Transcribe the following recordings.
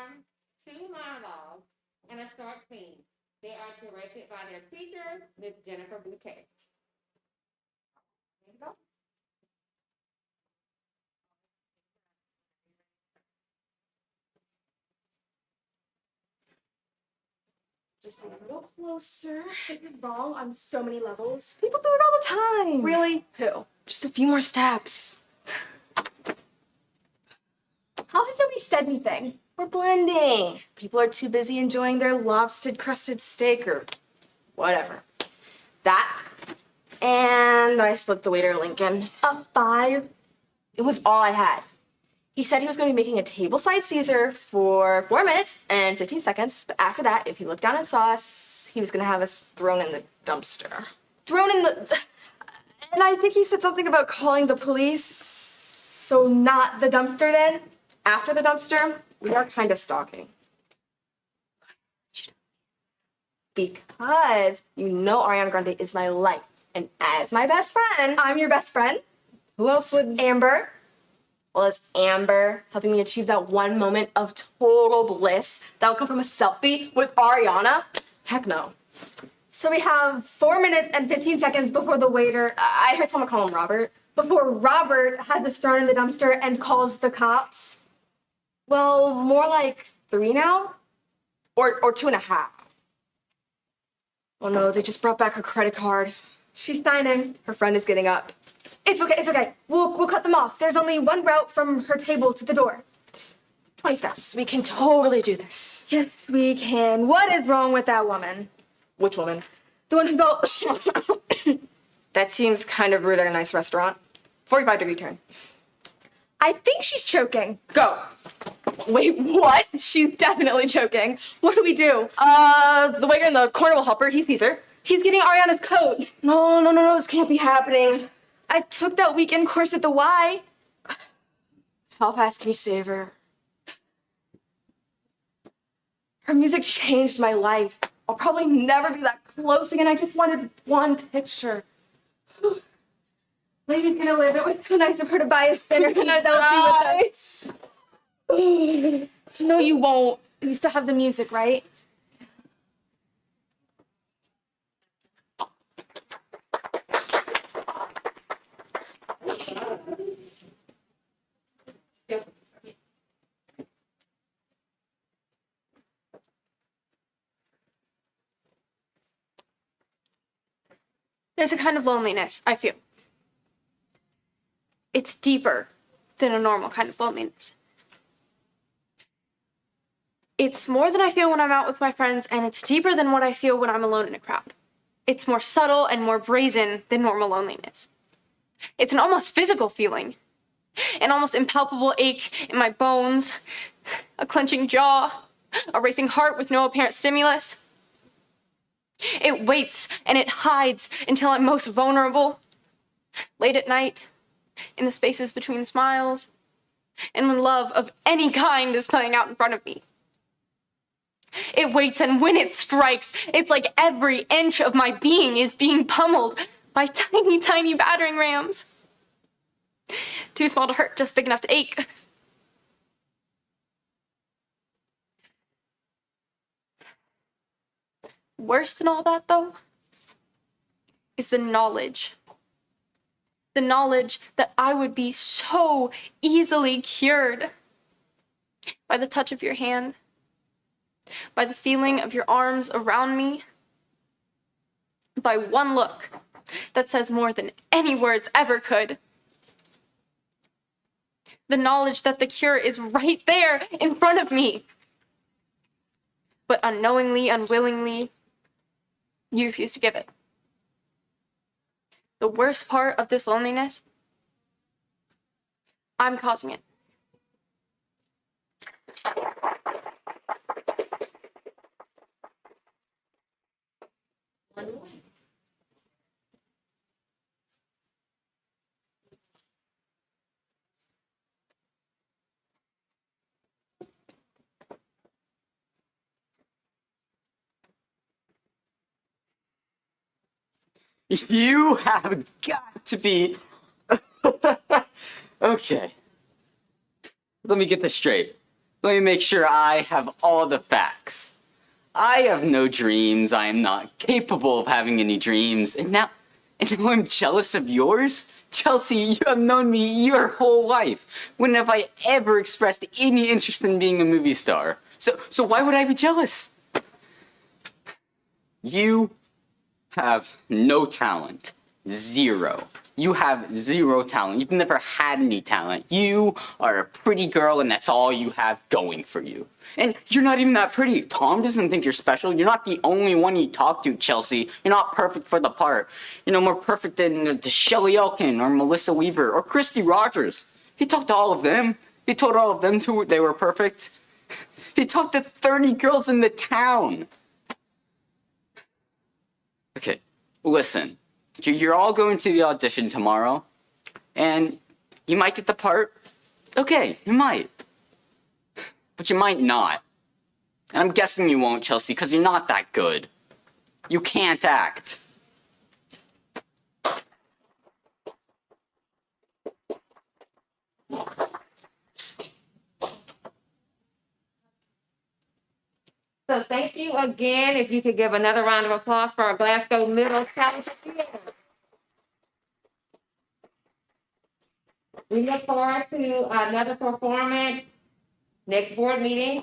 perform 2 monologues and a short scene. They are directed by their teacher, Miss Jennifer Bouquet. There you go. Just a little closer. This is wrong on so many levels. People do it all the time. Really? Who? Just a few more steps. How has nobody said anything? We're blending. People are too busy enjoying their lobster-crusted steak or whatever. That. And I slipped the waiter Lincoln. A 5? It was all I had. He said he was going to be making a table-side Caesar for 4 minutes and 15 seconds, but after that, if he looked down and saw us, he was going to have us thrown in the dumpster. Thrown in the... And I think he said something about calling the police. So not the dumpster then? After the dumpster, we are kind of stalking. Because you know Ariana Grande is my life, and as my best friend... I'm your best friend. Who else would... Amber. Well, it's Amber helping me achieve that one moment of total bliss that will come from a selfie with Ariana? Heck no. So we have 4 minutes and 15 seconds before the waiter... I heard someone call him Robert. Before Robert has us thrown in the dumpster and calls the cops. Well, more like 3 now? Or 2.5. Oh no, they just brought back her credit card. She's signing. Her friend is getting up. It's okay. We'll cut them off. There's only one route from her table to the door. 20 steps. We can totally do this. Yes, we can. What is wrong with that woman? Which woman? The one who's all... That seems kind of rude at a nice restaurant. 45-degree turn. I think she's choking. Go. Wait, what? She's definitely choking. What do we do? The waiter in the corner will help her. He sees her. He's getting Ariana's coat. No, this can't be happening. I took that weekend course at the Y. How fast can you save her? Her music changed my life. I'll probably never be that close again. I just wanted one picture. Lady's gonna live. It was so nice of her to buy a spinner and a selfie with us. No, you won't. You still have the music, right? There's a kind of loneliness, I feel. It's deeper than a normal kind of loneliness. It's more than I feel when I'm out with my friends, and it's deeper than what I feel when I'm alone in a crowd. It's more subtle and more brazen than normal loneliness. It's an almost physical feeling, an almost impalpable ache in my bones, a clenching jaw, a racing heart with no apparent stimulus. It waits and it hides until I'm most vulnerable, late at night, in the spaces between smiles, and when love of any kind is playing out in front of me. It waits, and when it strikes, it's like every inch of my being is being pummeled by tiny, tiny battering rams. Too small to hurt, just big enough to ache. Worse than all that, though, is the knowledge. The knowledge that I would be so easily cured by the touch of your hand, by the feeling of your arms around me, by one look that says more than any words ever could. The knowledge that the cure is right there in front of me. But unknowingly, unwillingly, you refuse to give it. The worst part of this loneliness, I'm causing it. You have got to be... Okay. Let me get this straight. let me make sure I have all the facts. I have no dreams. I am not capable of having any dreams. And now I'm jealous of yours? Chelsea, you have known me your whole life. When have I ever expressed any interest in being a movie star? So why would I be jealous? You have no talent. Zero. You have zero talent. You've never had any talent. You are a pretty girl and that's all you have going for you. And you're not even that pretty. Tom doesn't think you're special. You're not the only one he talked to, Chelsea. You're not perfect for the part. You're no more perfect than Shelley Elkin or Melissa Weaver or Christy Rogers. He talked to all of them. He told all of them they were perfect. He talked to 30 girls in the town. Okay, listen. You're all going to the audition tomorrow, and you might get the part. Okay, you might. But you might not. And I'm guessing you won't, Chelsea, because you're not that good. You can't act. So thank you again. If you could give another round of applause for our Glasgow Middle Talented Theater. We look forward to another performance next board meeting.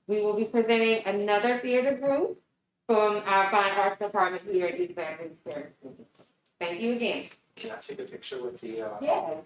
We will be presenting another theater group from our Fine Arts Department here at East Baton Rouge. Thank you again. Can I take a picture with the? Yeah.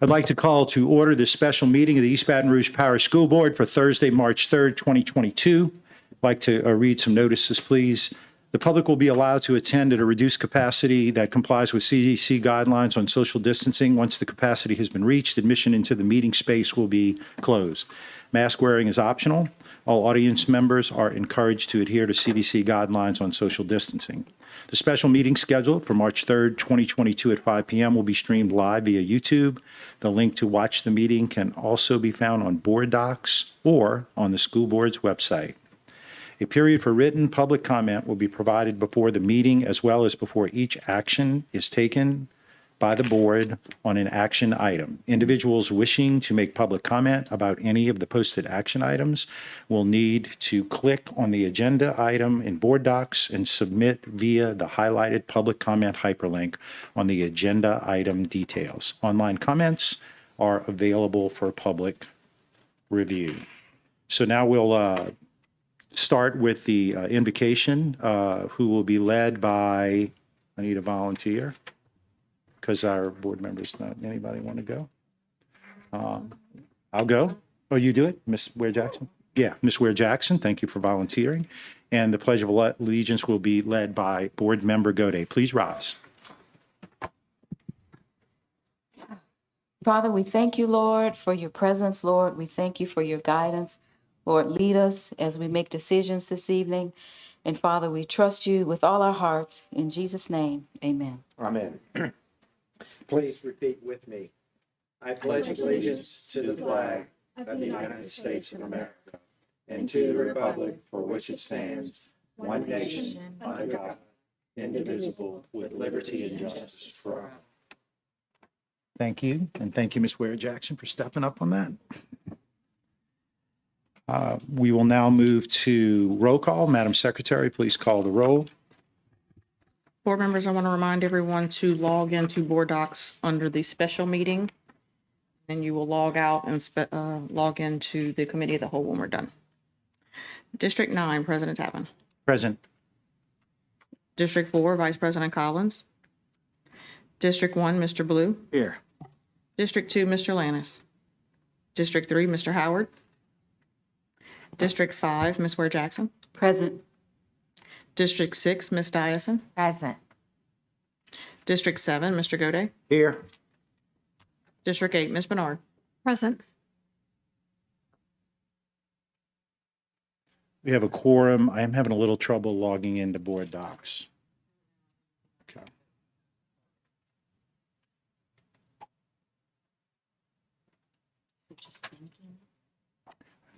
I'd like to call to order this special meeting of the East Baton Rouge Parish School Board for Thursday, March 3rd, 2022. I'd like to read some notices, please. The public will be allowed to attend at a reduced capacity that complies with CDC guidelines on social distancing. Once the capacity has been reached, admission into the meeting space will be closed. Mask wearing is optional. All audience members are encouraged to adhere to CDC guidelines on social distancing. The special meeting scheduled for March 3rd, 2022 at 5 p.m. will be streamed live via YouTube. The link to watch the meeting can also be found on board docs or on the school board's website. A period for written public comment will be provided before the meeting as well as before each action is taken by the board on an action item. Individuals wishing to make public comment about any of the posted action items will need to click on the agenda item in board docs and submit via the highlighted public comment hyperlink on the agenda item details. Online comments are available for public review. So now we'll start with the invocation, who will be led by, I need a volunteer, because our board members, not anybody want to go? I'll go. Oh, you do it, Ms. Ware-Jackson? Yeah, Ms. Ware-Jackson, thank you for volunteering. And the Pledge of Allegiance will be led by Board Member Gode. Please rise. Father, we thank you, Lord, for your presence, Lord. We thank you for your guidance. Lord, lead us as we make decisions this evening. And Father, we trust you with all our hearts. In Jesus' name, amen. Amen. Please repeat with me. I pledge allegiance to the flag of the United States of America and to the republic for which it stands, one nation, under God, indivisible, with liberty and justice for all. Thank you, and thank you, Ms. Ware-Jackson, for stepping up on that. We will now move to roll call. Madam Secretary, please call the roll. Board members, I want to remind everyone to log into Board Docs under the special meeting. And you will log out and log into the committee of the whole when we're done. District 9, President Tappan. Present. District 4, Vice President Collins. District 1, Mr. Blue. Here. District 2, Mr. Lannis. District 3, Mr. Howard. District 5, Ms. Ware-Jackson. Present. District 6, Ms. Dyson. Present. District 7, Mr. Gode. Here. District 8, Ms. Bernard. Present. We have a quorum. I am having a little trouble logging into Board Docs. Okay.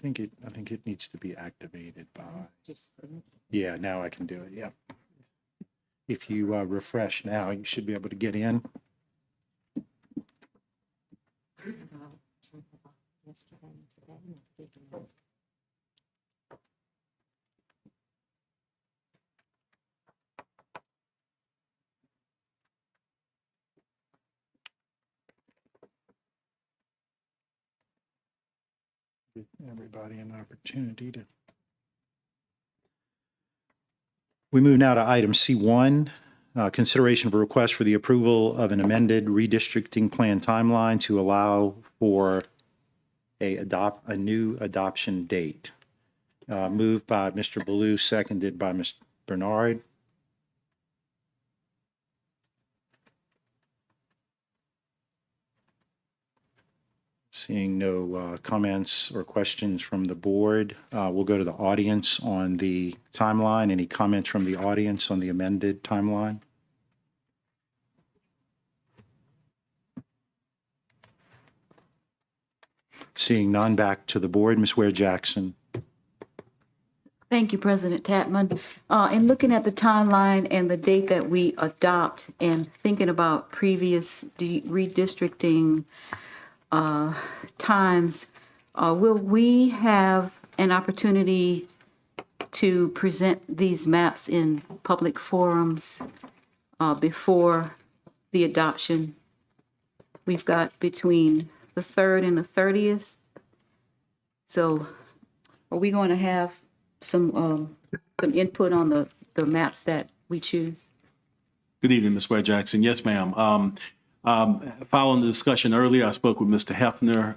I think it needs to be activated by, yeah, now I can do it, yeah. If you refresh now, you should be able to get in. Give everybody an opportunity to. We move now to item C1, consideration of a request for the approval of an amended redistricting plan timeline to allow for a new adoption date. Moved by Mr. Ballou, seconded by Ms. Bernard. Seeing no comments or questions from the board, we'll go to the audience on the timeline. Any comments from the audience on the amended timeline? Seeing none, back to the board. Ms. Ware-Jackson. Thank you, President Tapman. In looking at the timeline and the date that we adopt and thinking about previous redistricting times, will we have an opportunity to present these maps in public forums before the adoption? We've got between the 3rd and the 30th. So are we going to have some input on the maps that we choose? Good evening, Ms. Ware-Jackson. Yes, ma'am. Following the discussion earlier, I spoke with Mr. Hefner,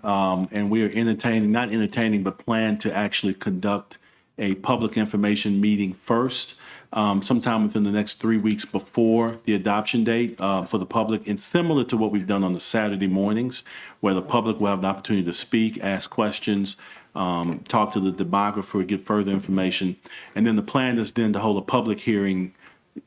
and we are not entertaining, but plan to actually conduct a public information meeting first, sometime within the next 3 weeks before the adoption date for the public. And similar to what we've done on the Saturday mornings, where the public will have an opportunity to speak, ask questions, talk to the demographer, get further information. And then the plan is then to hold a public hearing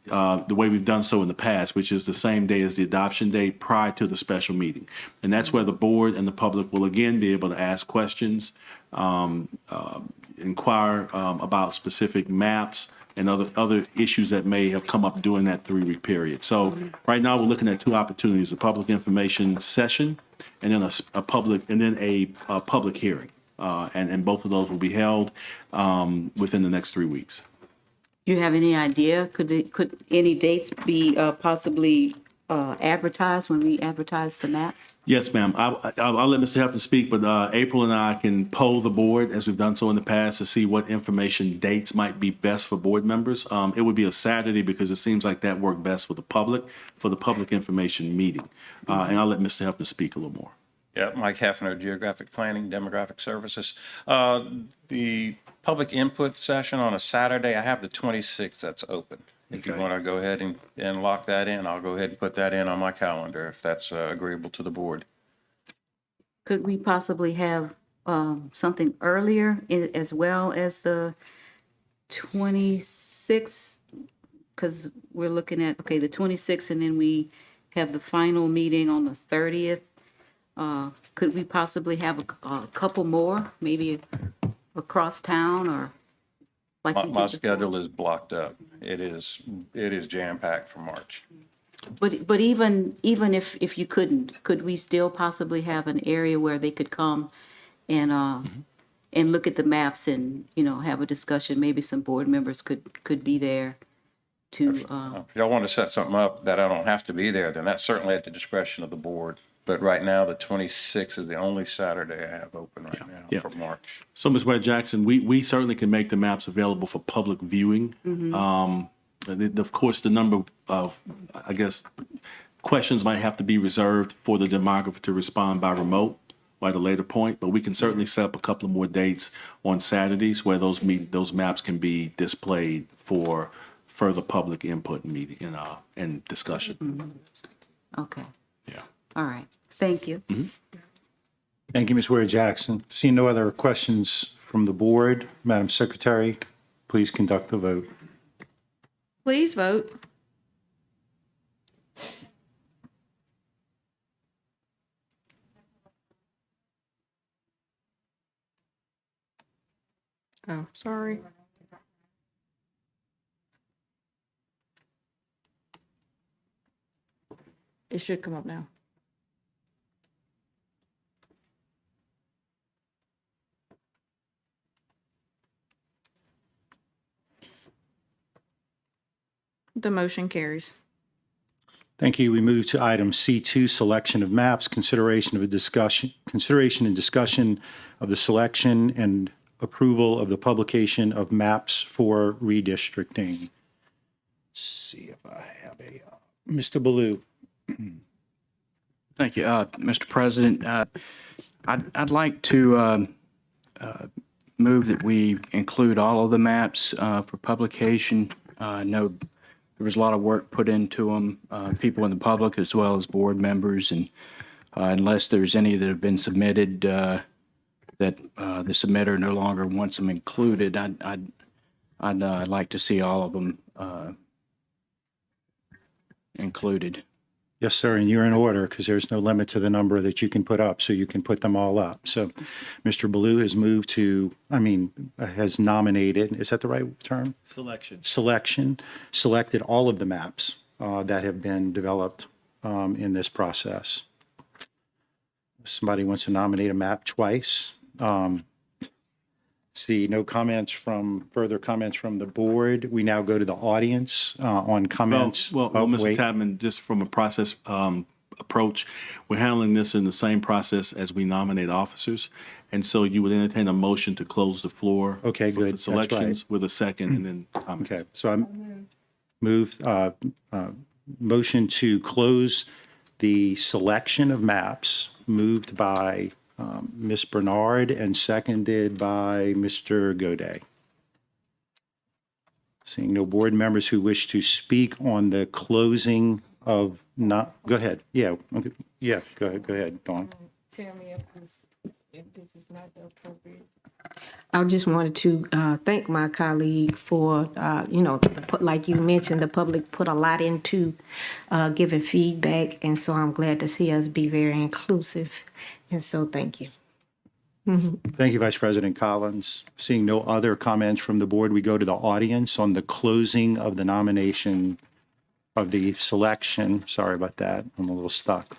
the way we've done so in the past, which is the same day as the adoption date prior to the special meeting. And that's where the board and the public will again be able to ask questions, inquire about specific maps and other issues that may have come up during that 3-week period. So right now, we're looking at 2 opportunities: a public information session and then a public hearing. And both of those will be held within the next 3 weeks. Do you have any idea? Could any dates be possibly advertised when we advertise the maps? Yes, ma'am. I'll let Mr. Hefner speak, but April and I can poll the board, as we've done so in the past, to see what information dates might be best for board members. It would be a Saturday because it seems like that worked best for the public information meeting. And I'll let Mr. Hefner speak a little more. Yeah, Mike Hefner, Geographic Planning, Demographic Services. The public input session on a Saturday, I have the 26th that's open. If you Okay. want to go ahead and lock that in, I'll go ahead and put that in on my calendar if that's agreeable to the board. Could we possibly have something earlier as well as the 26th? Because we're looking at, okay, the 26th, and then we have the final meeting on the 30th. Could we possibly have a couple more, maybe across town, or like we did My before? schedule is blocked up. It is jam-packed for March. But even if you couldn't, could we still possibly have an area where they could come and and look at the maps and, have a discussion? Maybe some board members could be there to, If y'all want to set something up that I don't have to be there, then that's certainly at the discretion of the board. But right now, the 26th is the only Saturday I have open right Yeah. now for March. So, Ms. Webb Jackson, we certainly can make the maps available for public viewing. Of course, the number of, I guess, questions might have to be reserved for the demographer to respond by remote or at a later point, but we can certainly set up a couple of more dates on Saturdays where those maps can be displayed for further public input and meeting and discussion. okay, Yeah. all right, thank you. Thank you, Ms. Ware Jackson. Seeing no other questions from the board, Madam Secretary, please conduct the vote. Please vote. Oh, sorry. It should come up now. The motion carries. Thank you. We move to item C2, selection of maps, consideration and discussion of the selection and approval of the publication of maps for redistricting. Let's see if I have Mr. Baloo. Thank you, Mr. President. I'd like to move that we include all of the maps for publication. I know there was a lot of work put into them, people in the public as well as board members, and unless there's any that have been submitted that the submitter no longer wants them included, I'd like to see all of them included. Yes, sir, and you're in order because there's no limit to the number that you can put up, so you can put them all up. So Mr. Baloo has has nominated, is that the right term? Selected all of the maps that have been developed in this process. Somebody wants to nominate a map twice. See, no further comments from the board. We now go to the audience on comments. Well, Mr. wait. Tapman, just from a process approach, we're handling this in the same process as we nominate officers. And so you would entertain a motion to close the floor. Okay, for good. the That's selections right. with a second and then comments. Okay, so I move, motion to close the selection of maps moved by Ms. Bernard and seconded by Mr. Goday. Seeing no board members who wish to speak on the closing of go ahead. Yeah, okay. Yeah, go ahead, Dawn. Tell me if this is not appropriate. I just wanted to thank my colleague for, like you mentioned, the public put a lot into giving feedback, and so I'm glad to see us be very inclusive, and so thank you. Thank you, Vice President Collins. Seeing no other comments from the board, we go to the audience on the closing of the nomination of the selection. Sorry about that. I'm a little stuck.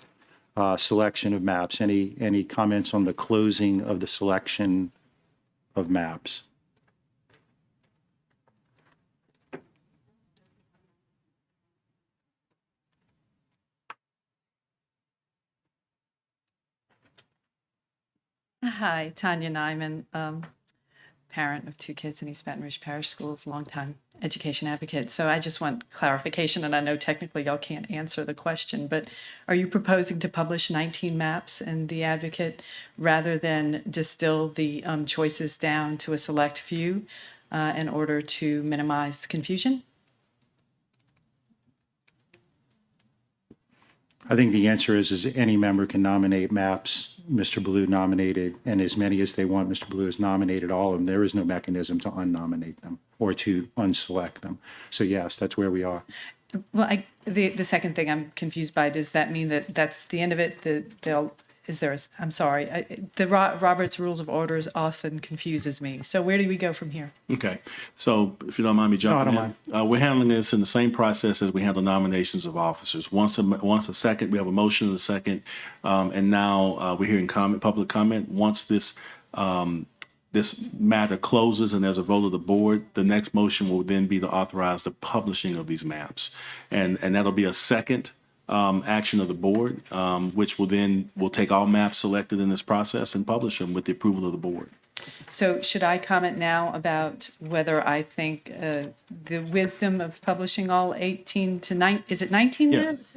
Selection of maps. Any comments on the closing of the selection of maps? Hi, Tanya Nyman, parent of 2 kids in East Baton Rouge Parish Schools, longtime education advocate. So I just want clarification, and I know technically y'all can't answer the question, but are you proposing to publish 19 maps in the Advocate rather than distill the choices down to a select few in order to minimize confusion? I think the answer is any member can nominate maps. Mr. Blue nominated, and as many as they want. Mr. Blue has nominated all of them. There is no mechanism to unnominate them or to unselect them. So yes, that's where we are. Well, the second thing I'm confused by, does that mean that that's the end of it? I'm sorry, the Robert's Rules of Orders often confuses me. So where do we go from here? Okay, so if you don't mind me jumping No, I don't in, we're handling this in the same process as we handle nominations of officers. Once a second, we have a motion and a second, and now we're hearing public comment. Once this matter closes and there's a vote of the board, the next motion will then be to authorize the publishing of these maps, and that'll be a second action of the board, which will take all maps selected in this process and publish them with the approval of the board. So should I comment now about whether I think the wisdom of publishing all 18 to 9, is it 19 Yes. maps?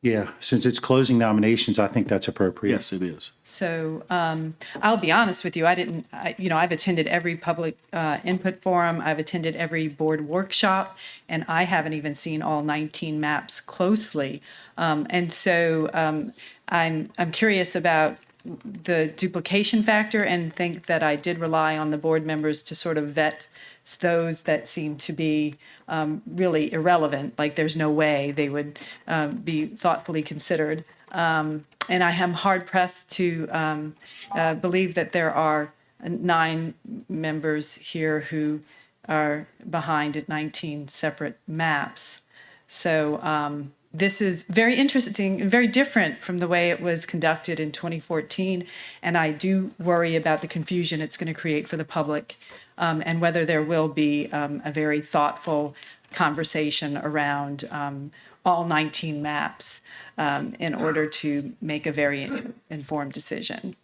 Yeah, since it's closing nominations, I think that's appropriate. Yes, it is. So I'll be honest with you. I've attended every public input forum. I've attended every board workshop, and I haven't even seen all 19 maps closely. And so I'm curious about the duplication factor, and think that I did rely on the board members to sort of vet those that seem to be really irrelevant, like there's no way they would be thoughtfully considered. And I am hard pressed to believe that there are 9 members here who are behind at 19 separate maps. So this is very interesting and very different from the way it was conducted in 2014. And I do worry about the confusion it's going to create for the public, and whether there will be a very thoughtful conversation around all 19 maps in order to make a very informed decision.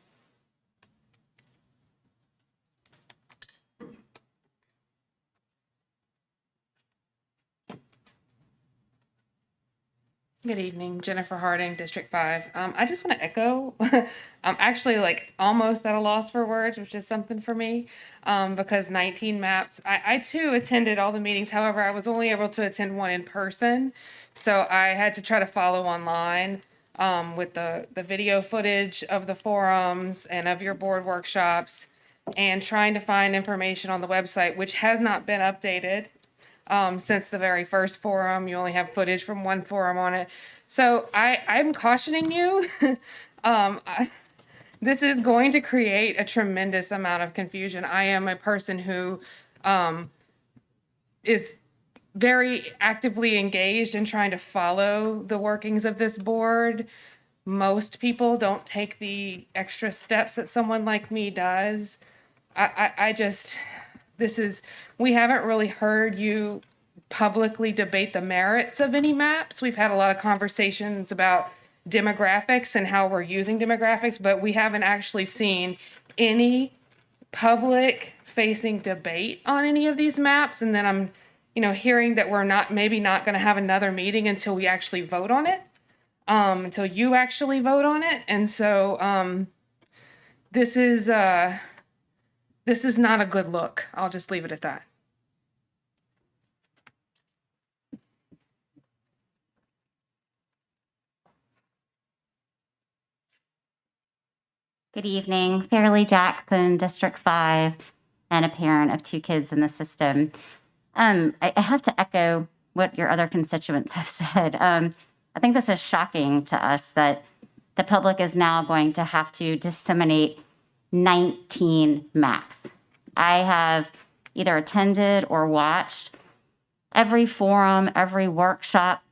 Good evening, Jennifer Harding, District 5. I just want to echo, I'm actually like almost at a loss for words, which is something for me, because 19 maps, I too attended all the meetings. However, I was only able to attend one in person. So I had to try to follow online with the video footage of the forums and of your board workshops, and trying to find information on the website, which has not been updated. Since the very first forum. You only have footage from one forum on it. So I'm cautioning you. This is going to create a tremendous amount of confusion. I am a person who is very actively engaged in trying to follow the workings of this board. Most people don't take the extra steps that someone like me does. We haven't really heard you publicly debate the merits of any maps. We've had a lot of conversations about demographics and how we're using demographics, but we haven't actually seen any public facing debate on any of these maps. And then I'm, hearing that we're maybe not going to have another meeting until we actually vote on it. until you actually vote on it. And so this is not a good look. I'll just leave it at that. Good evening, Fairleigh Jackson, District 5, and a parent of 2 kids in the system. I have to echo what your other constituents have said. I think this is shocking to us that the public is now going to have to disseminate 19 maps. I have either attended or watched every forum, every workshop,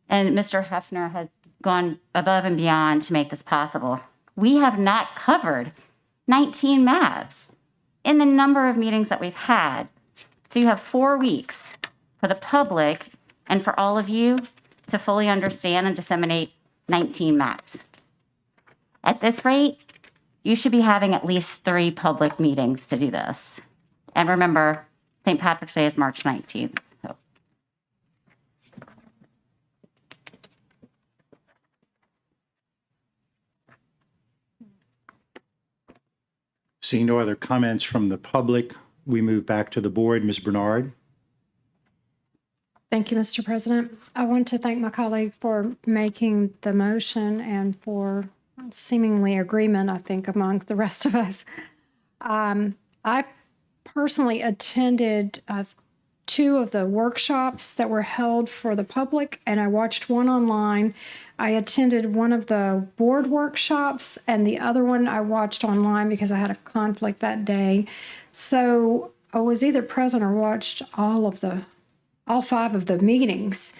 and Mr. Hefner has gone above and beyond to make this possible. We have not covered 19 maps in the number of meetings that we've had. So you have 4 weeks for the public and for all of you to fully understand and disseminate 19 maps. At this rate, you should be having at least 3 public meetings to do this. And remember, St. Patrick's Day is March 19th. So. Seeing no other comments from the public, we move back to the board. Ms. Bernard. Thank you, Mr. President. I want to thank my colleagues for making the motion and for seemingly agreement, I think, among the rest of us. I personally attended 2 of the workshops that were held for the public, and I watched one online. I attended one of the board workshops, and the other one I watched online because I had a conflict that day. So I was either present or watched all 5 of the meetings.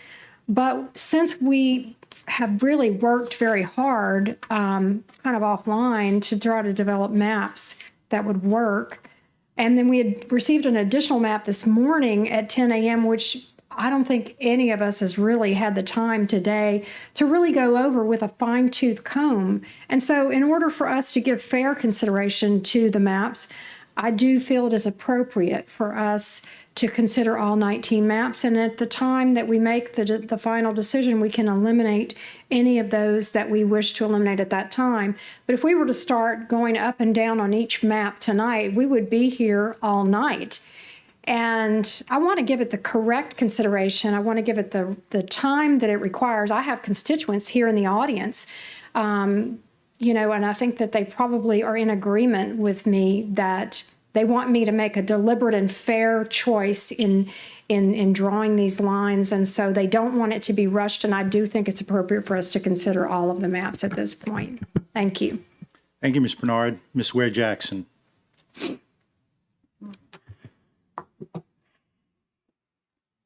But since we have really worked very hard, kind of offline, to try to develop maps that would work, and then we had received an additional map this morning at 10 a.m., which I don't think any of us has really had the time today to really go over with a fine-tooth comb. And so in order for us to give fair consideration to the maps, I do feel it is appropriate for us to consider all 19 maps. And at the time that we make the final decision, we can eliminate any of those that we wish to eliminate at that time. But if we were to start going up and down on each map tonight, we would be here all night. And I want to give it the correct consideration. I want to give it the time that it requires. I have constituents here in the audience, and I think that they probably are in agreement with me that they want me to make a deliberate and fair choice in drawing these lines. And so they don't want it to be rushed. And I do think it's appropriate for us to consider all of the maps at this point. Thank you. Thank you, Ms. Bernard. Ms. Ware Jackson.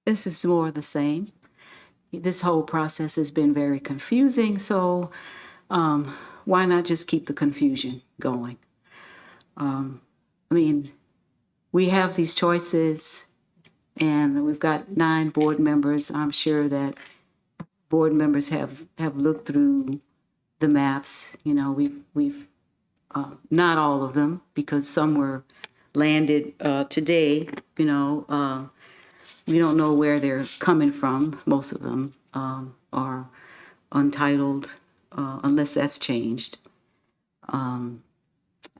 This is more of the same. This whole process has been very confusing, so why not just keep the confusion going? We have these choices, and we've got 9 board members. I'm sure that board members have looked through the maps. We've not all of them, because some were landed today. We don't know where they're coming from. Most of them are untitled, unless that's changed.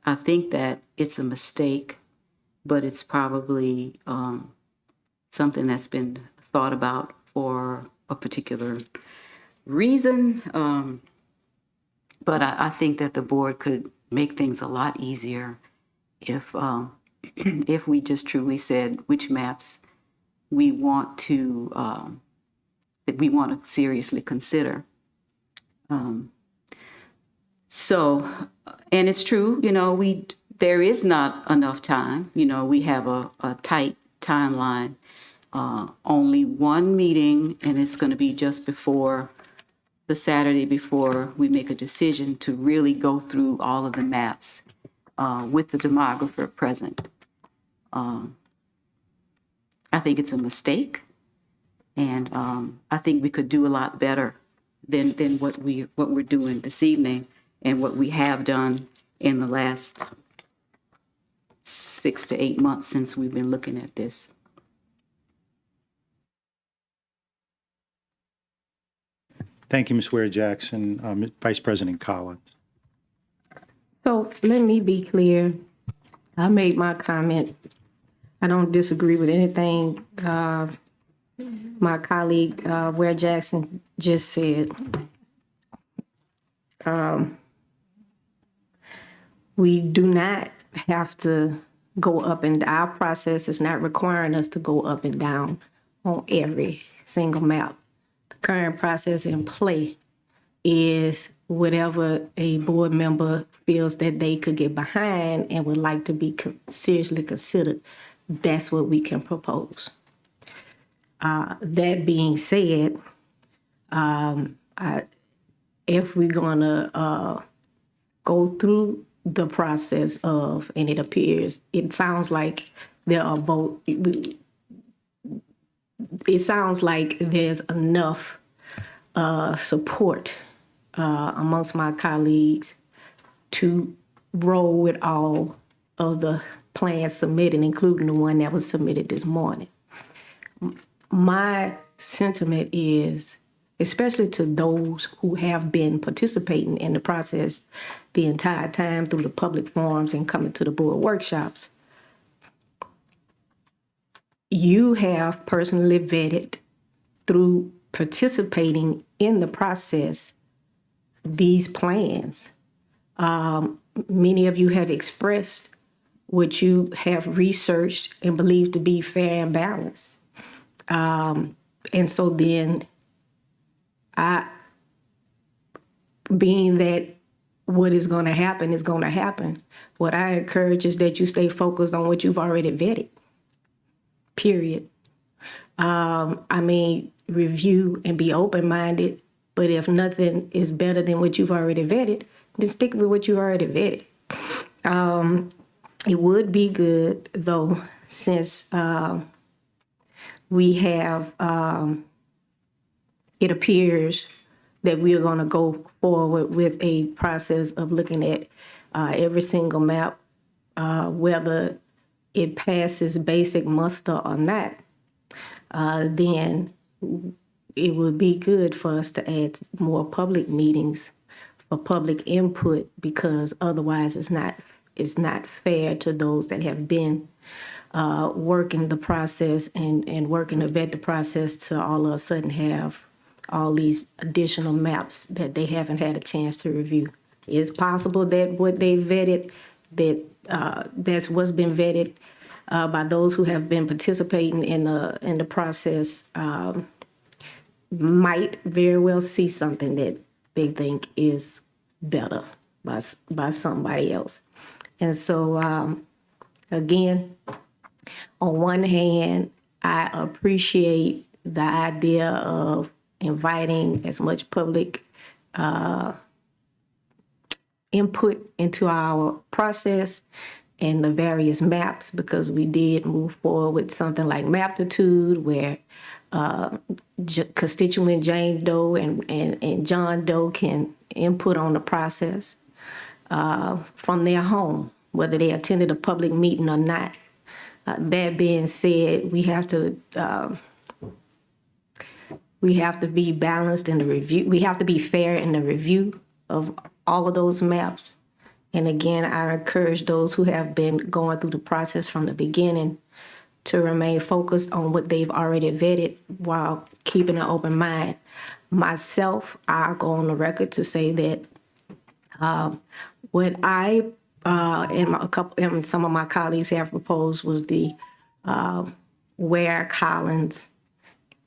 I think that it's a mistake, but it's probably something that's been thought about for a particular reason. But I think that the board could make things a lot easier if we just truly said which maps we want to that we want to seriously consider. And it's true, there is not enough time. We have a tight timeline. Only one meeting, and it's going to be just before the Saturday before we make a decision to really go through all of the maps with the demographer present. I think it's a mistake, and I think we could do a lot better than what we're doing this evening and what we have done in the last 6 to 8 months since we've been looking at this. Thank you, Ms. Ware Jackson. Vice President Collins. So let me be clear. I made my comment. I don't disagree with anything my colleague Ware Jackson just said. We do not have to go up and our process is not requiring us to go up and down on every single map. The current process in play is whatever a board member feels that they could get behind and would like to be seriously considered. That's what we can propose. That being said, if we're gonna go through the process of, and it sounds like there are vote. It sounds like there's enough support amongst my colleagues to roll with all of the plans submitted, including the one that was submitted this morning. My sentiment is, especially to those who have been participating in the process the entire time through the public forums and coming to the board workshops, you have personally vetted through participating in the process these plans. Many of you have expressed what you have researched and believed to be fair and balanced. And so then, being that what is going to happen is going to happen, what I encourage is that you stay focused on what you've already vetted, period. Review and be open-minded, but if nothing is better than what you've already vetted, then stick with what you already vetted. It would be good, though, since we have, it appears that we are going to go forward with a process of looking at every single map, whether it passes basic muster or not, then it would be good for us to add more public meetings for public input, because otherwise it's not fair to those that have been working the process and working to vet the process to all of a sudden have all these additional maps that they haven't had a chance to review. It's possible that what they vetted, that's what's been vetted by those who have been participating in the process, might very well see something that they think is better by somebody else. And so, again, on one hand, I appreciate the idea of inviting as much public input into our process and the various maps, because we did move forward with something like Maptitude, where constituent Jane Doe and John Doe can input on the process from their home, whether they attended a public meeting or not. That being said, we have to be balanced in the review. We have to be fair in the review of all of those maps. And again, I encourage those who have been going through the process from the beginning to remain focused on what they've already vetted while keeping an open mind. Myself, I'll go on the record to say that what I and some of my colleagues have proposed was the Ware Collins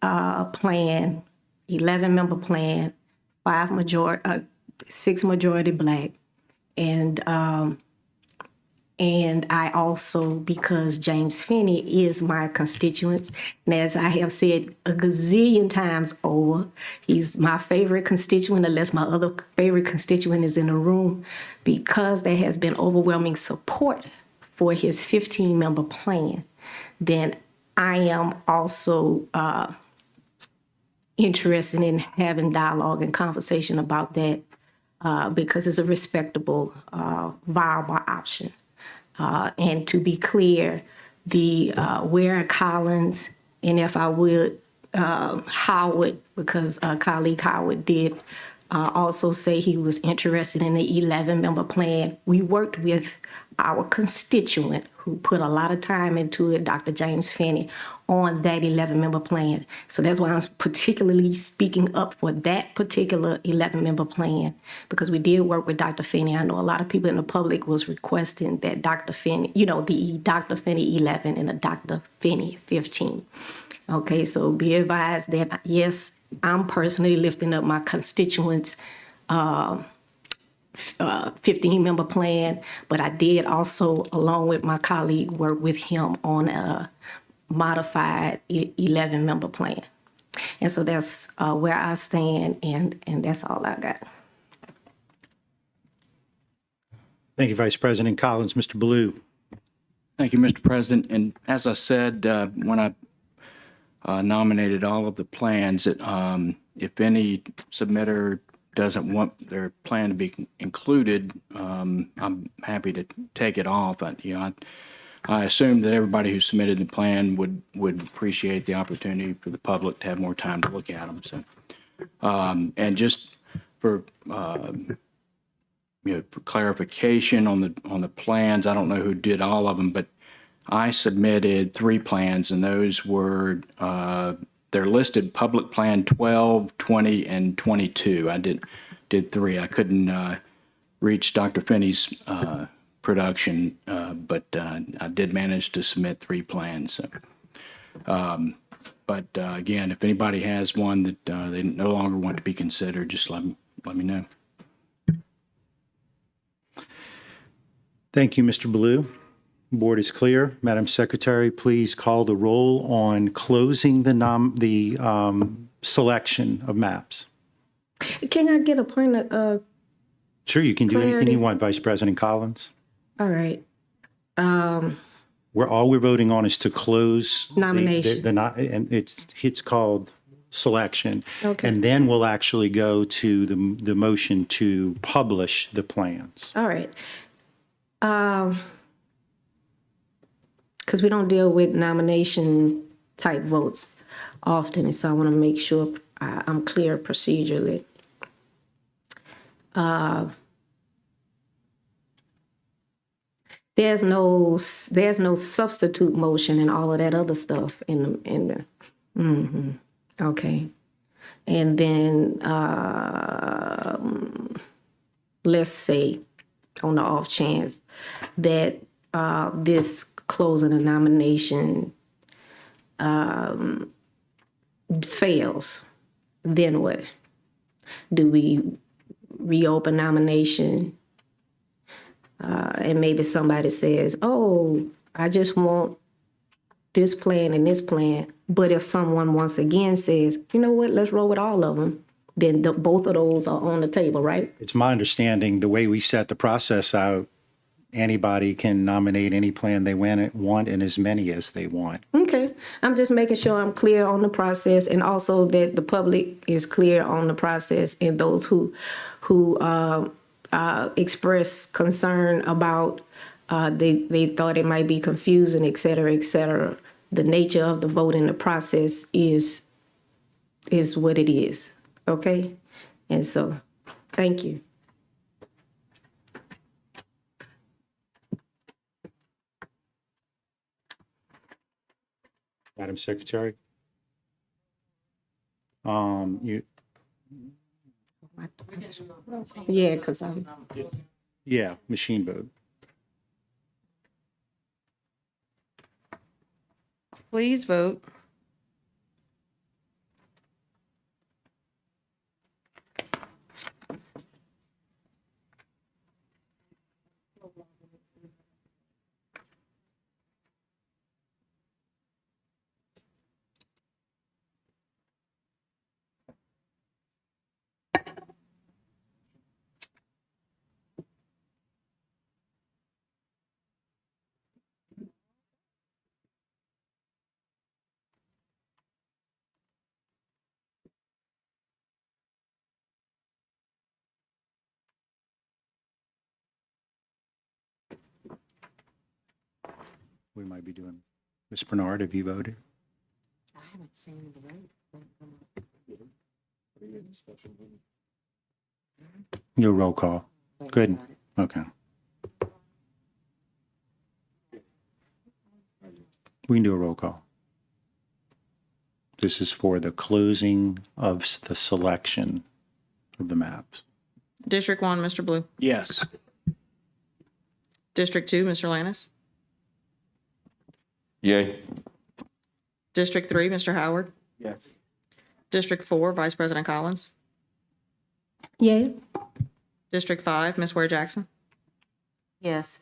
plan, 11-member plan, 6 majority Black, and I also, because James Finney is my constituent, and as I have said a gazillion times over, he's my favorite constituent, unless my other favorite constituent is in the room, because there has been overwhelming support for his 15-member plan, then I am also interested in having dialogue and conversation about that, because it's a respectable, viable option. And to be clear, the Ware Collins, and if I would Howard, because colleague Howard did also say he was interested in the 11-member plan. We worked with our constituent who put a lot of time into it, Dr. James Finney, on that 11-member plan. So that's why I'm particularly speaking up for that particular 11-member plan, because we did work with Dr. Finney. I know a lot of people in the public was requesting that Dr. Finney, the Dr. Finney 11 and the Dr. Finney 15. Okay, so be advised that, yes, I'm personally lifting up my constituents' 15-member plan, but I did also, along with my colleague, work with him on a modified 11-member plan. And so that's where I stand, and that's all I got. Thank you, Vice President Collins. Mr. Blue. Thank you, Mr. President. And as I said, when I nominated all of the plans, that if any submitter doesn't want their plan to be included, I'm happy to take it off. I assume that everybody who submitted the plan would appreciate the opportunity for the public to have more time to look at them. So, and just for for clarification on the plans, I don't know who did all of them, but I submitted 3 plans, and those were they're listed public plan 12, 20, and 22. I did 3. I couldn't reach Dr. Finney's production, but I did manage to submit 3 plans. So, but again, if anybody has one that they no longer want to be considered, just let me know. Thank you, Mr. Blue. Board is clear. Madam Secretary, please call the roll on closing the selection of maps. Can I get a point of Sure, you can do anything clarity? you want, Vice President Collins. All right. We're voting on is to close Nominations. and it's called selection. Okay. And then we'll actually go to the motion to publish the plans. All right. Because we don't deal with nomination type votes often, and so I want to make sure I'm clear procedurally. There's no substitute motion and all of that other stuff okay. And then let's say on the off chance that this closing a nomination fails, then what? Do we reopen nomination? And maybe somebody says, oh, I just want this plan and this plan. But if someone once again says, you know what, let's roll with all of them, then both of those are on the table, right? It's my understanding, the way we set the process out, anybody can nominate any plan they want and as many as they want. Okay, I'm just making sure I'm clear on the process, and also that the public is clear on the process, and those who express concern about they thought it might be confusing, et cetera, et cetera. The nature of the vote in the process is what it is. Okay, and so thank you. Madam Secretary? Yeah, because I'm. Yeah, machine vote. Please vote. We might be doing. Ms. Bernard, have you voted? Your roll call. Good. Okay. We can do a roll call. This is for the closing of the selection of the maps. District 1, Mr. Blue. Yes. District 2, Mr. Lannis. Yay. District 3, Mr. Howard. Yes. District 4, Vice President Collins. Yay. District 5, Ms. Ware Jackson. Yes.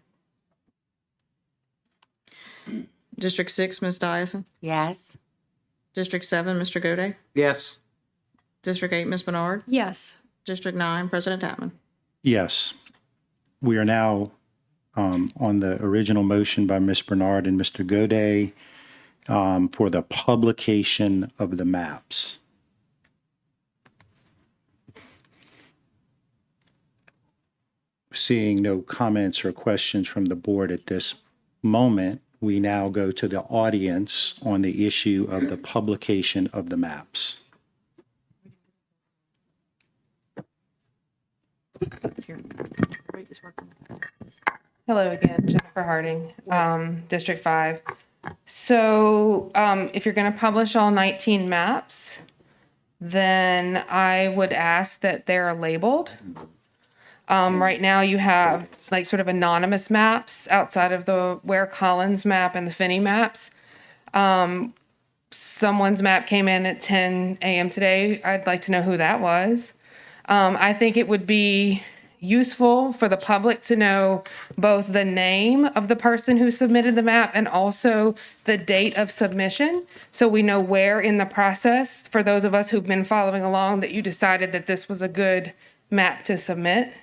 District 6, Ms. Dyson. Yes. District 7, Mr. Gode. Yes. District 8, Ms. Bernard. Yes. District 9, President Tapman. Yes. We are now on the original motion by Ms. Bernard and Mr. Gode for the publication of the maps. Seeing no comments or questions from the board at this moment, we now go to the audience on the issue of the publication of the maps. Hello again, Jennifer Harding, District 5. So if you're going to publish all 19 maps, then I would ask that they're labeled. Right now you have like sort of anonymous maps outside of the Ware Collins map and the Finney maps. Someone's map came in at 10 a.m. today. I'd like to know who that was. I think it would be useful for the public to know both the name of the person who submitted the map and also the date of submission, so we know where in the process, for those of us who've been following along, that you decided that this was a good map to submit.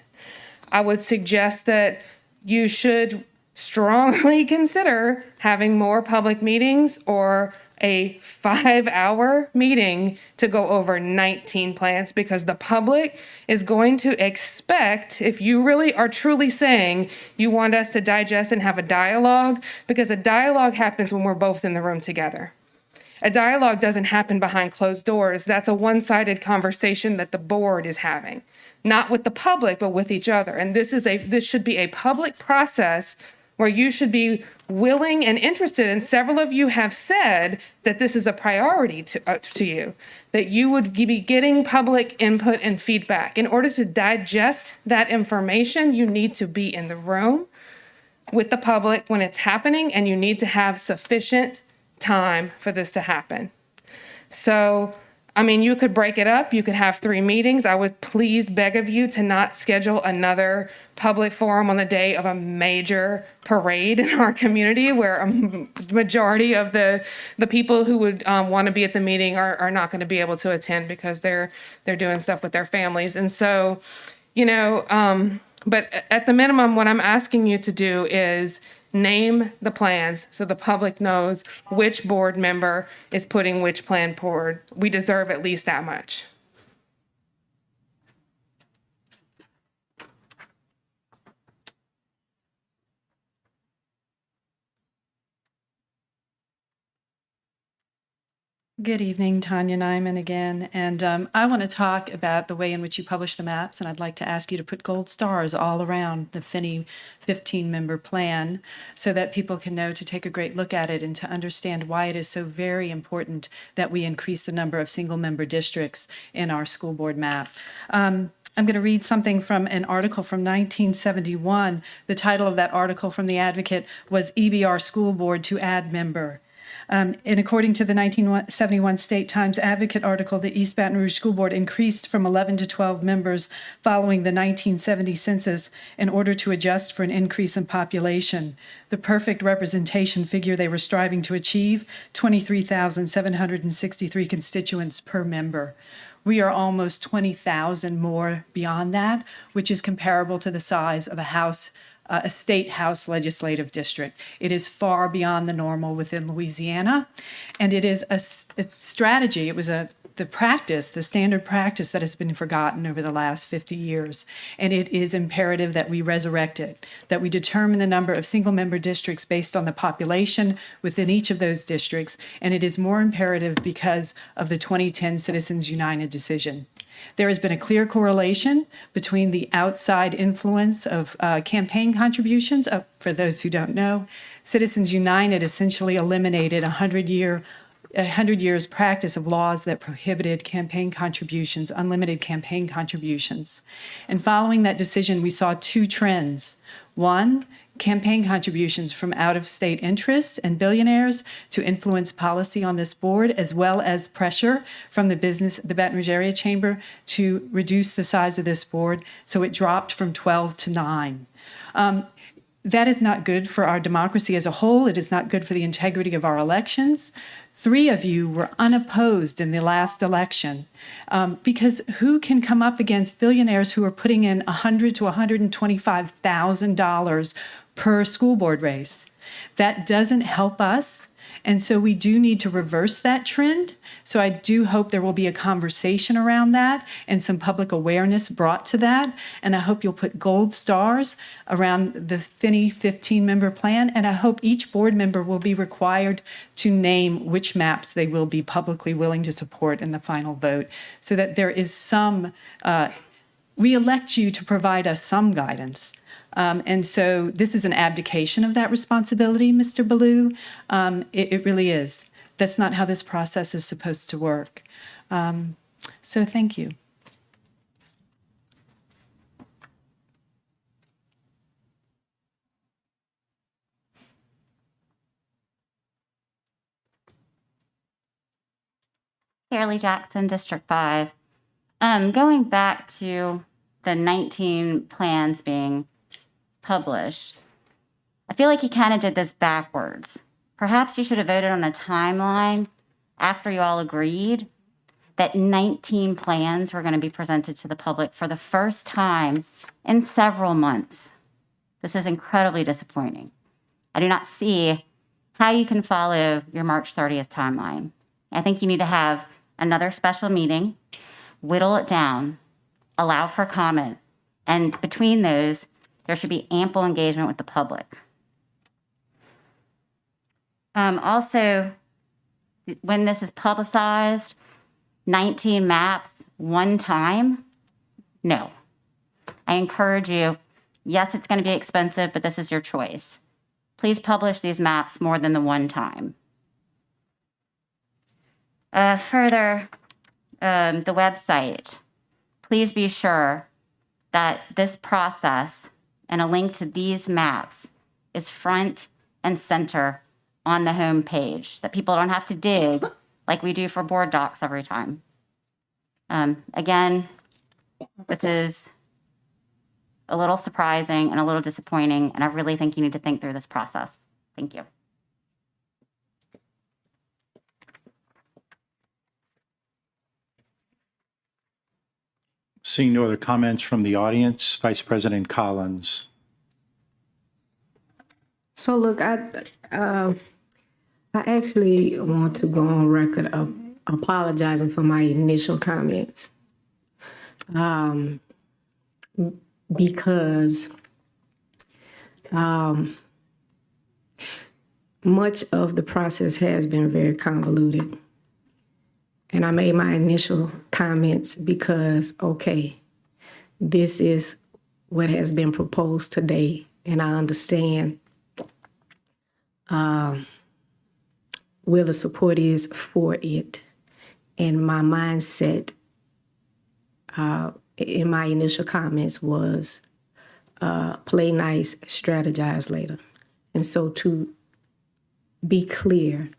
I would suggest that you should strongly consider having more public meetings or a 5-hour meeting to go over 19 plans, because the public is going to expect, if you really are truly saying you want us to digest and have a dialogue, because a dialogue happens when we're both in the room together. A dialogue doesn't happen behind closed doors. That's a one-sided conversation that the board is having, not with the public, but with each other. And this should be a public process where you should be willing and interested, and several of you have said that this is a priority to you, that you would be getting public input and feedback. In order to digest that information, you need to be in the room with the public when it's happening, and you need to have sufficient time for this to happen. So, I mean, you could break it up. You could have 3 meetings. I would please beg of you to not schedule another public forum on the day of a major parade in our community, where a majority of the people who would want to be at the meeting are not going to be able to attend because they're doing stuff with their families. And so, but at the minimum, what I'm asking you to do is name the plans so the public knows which board member is putting which plan forward. We deserve at least that much. Good evening, Tanya Nyman again. And I want to talk about the way in which you publish the maps, and I'd like to ask you to put gold stars all around the Finney 15-member plan so that people can know to take a great look at it and to understand why it is so very important that we increase the number of single-member districts in our school board map. I'm going to read something from an article from 1971. The title of that article from The Advocate was EBR School Board to Add Member. And according to the 1971 State Times Advocate article, the East Baton Rouge School Board increased from 11 to 12 members following the 1970 census in order to adjust for an increase in population. The perfect representation figure they were striving to achieve, 23,763 constituents per member. We are almost 20,000 more beyond that, which is comparable to the size of a state house legislative district. It is far beyond the normal within Louisiana, and it is a strategy. It was a the practice, the standard practice that has been forgotten over the last 50 years. And it is imperative that we resurrect it, that we determine the number of single-member districts based on the population within each of those districts. And it is more imperative because of the 2010 Citizens United decision. There has been a clear correlation between the outside influence of campaign contributions. For those who don't know, Citizens United essentially eliminated 100 years practice of laws that prohibited campaign contributions, unlimited campaign contributions. And following that decision, we saw two trends. One, campaign contributions from out-of-state interests and billionaires to influence policy on this board, as well as pressure from the Baton Rouge Area Chamber to reduce the size of this board. So it dropped from 12 to 9. That is not good for our democracy as a whole. It is not good for the integrity of our elections. 3 of you were unopposed in the last election because who can come up against billionaires who are putting in $100,000 to $125,000 per school board race? That doesn't help us. And so we do need to reverse that trend. So I do hope there will be a conversation around that and some public awareness brought to that. And I hope you'll put gold stars around the Finney 15-member plan. And I hope each board member will be required to name which maps they will be publicly willing to support in the final vote so that there is some, we elect you to provide us some guidance. And so this is an abdication of that responsibility, Mr. Ballou. It really is. That's not how this process is supposed to work. So thank you. Shirley Jackson, District 5. Going back to the 19 plans being published, I feel like you kind of did this backwards. Perhaps you should have voted on a timeline after you all agreed that 19 plans were going to be presented to the public for the first time in several months. This is incredibly disappointing. I do not see how you can follow your March 30th timeline. I think you need to have another special meeting, whittle it down, allow for comment, and between those, there should be ample engagement with the public. Also, when this is publicized, 19 maps, one time, no. I encourage you, yes, it's going to be expensive, but this is your choice. Please publish these maps more than the one time. Further, the website. Please be sure that this process and a link to these maps is front and center on the home page, that people don't have to dig like we do for board docs every time. Again, this is a little surprising and a little disappointing, and I really think you need to think through this process. Thank you. Seeing no other comments from the audience, Vice President Collins. So look, I actually want to go on record of apologizing for my initial comments. Because much of the process has been very convoluted. And I made my initial comments because, okay, this is what has been proposed today, and I understand where the support is for it. And my mindset in my initial comments was play nice, strategize later. And so to be clear,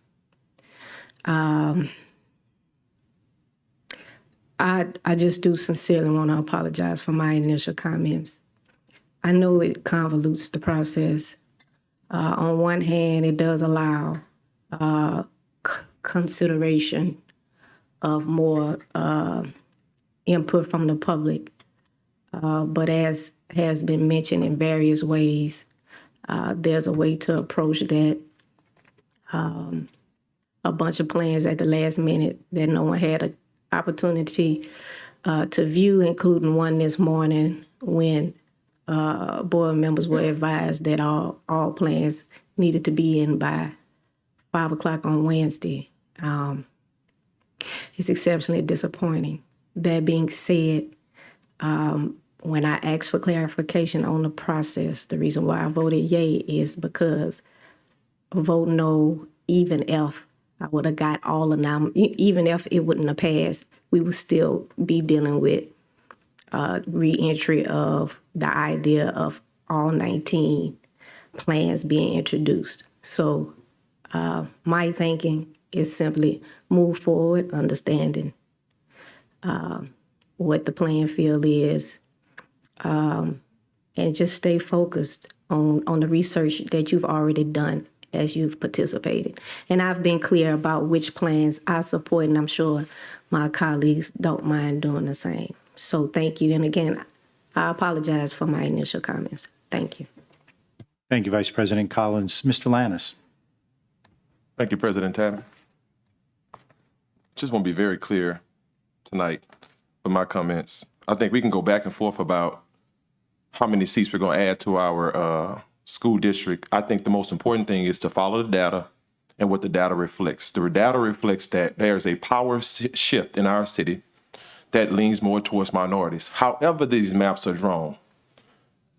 I just do sincerely want to apologize for my initial comments. I know it convolutes the process. On one hand, it does allow consideration of more input from the public. But as has been mentioned in various ways, there's a way to approach that. A bunch of plans at the last minute that no one had opportunity to view, including one this morning when board members were advised that all plans needed to be in by 5 o'clock on Wednesday. It's exceptionally disappointing. That being said, when I asked for clarification on the process, the reason why I voted yay is because a vote no, even if I would have got all the even if it wouldn't have passed, we would still be dealing with re-entry of the idea of all 19 plans being introduced. So my thinking is simply move forward, understanding what the playing field is, and just stay focused on the research that you've already done as you've participated. And I've been clear about which plans I support, and I'm sure my colleagues don't mind doing the same. So thank you. And again, I apologize for my initial comments. Thank you. Thank you, Vice President Collins. Mr. Lannis. Thank you, President Tabby. Just want to be very clear tonight with my comments. I think we can go back and forth about how many seats we're going to add to our school district. I think the most important thing is to follow the data and what the data reflects. The data reflects that there's a power shift in our city that leans more towards minorities. However these maps are drawn,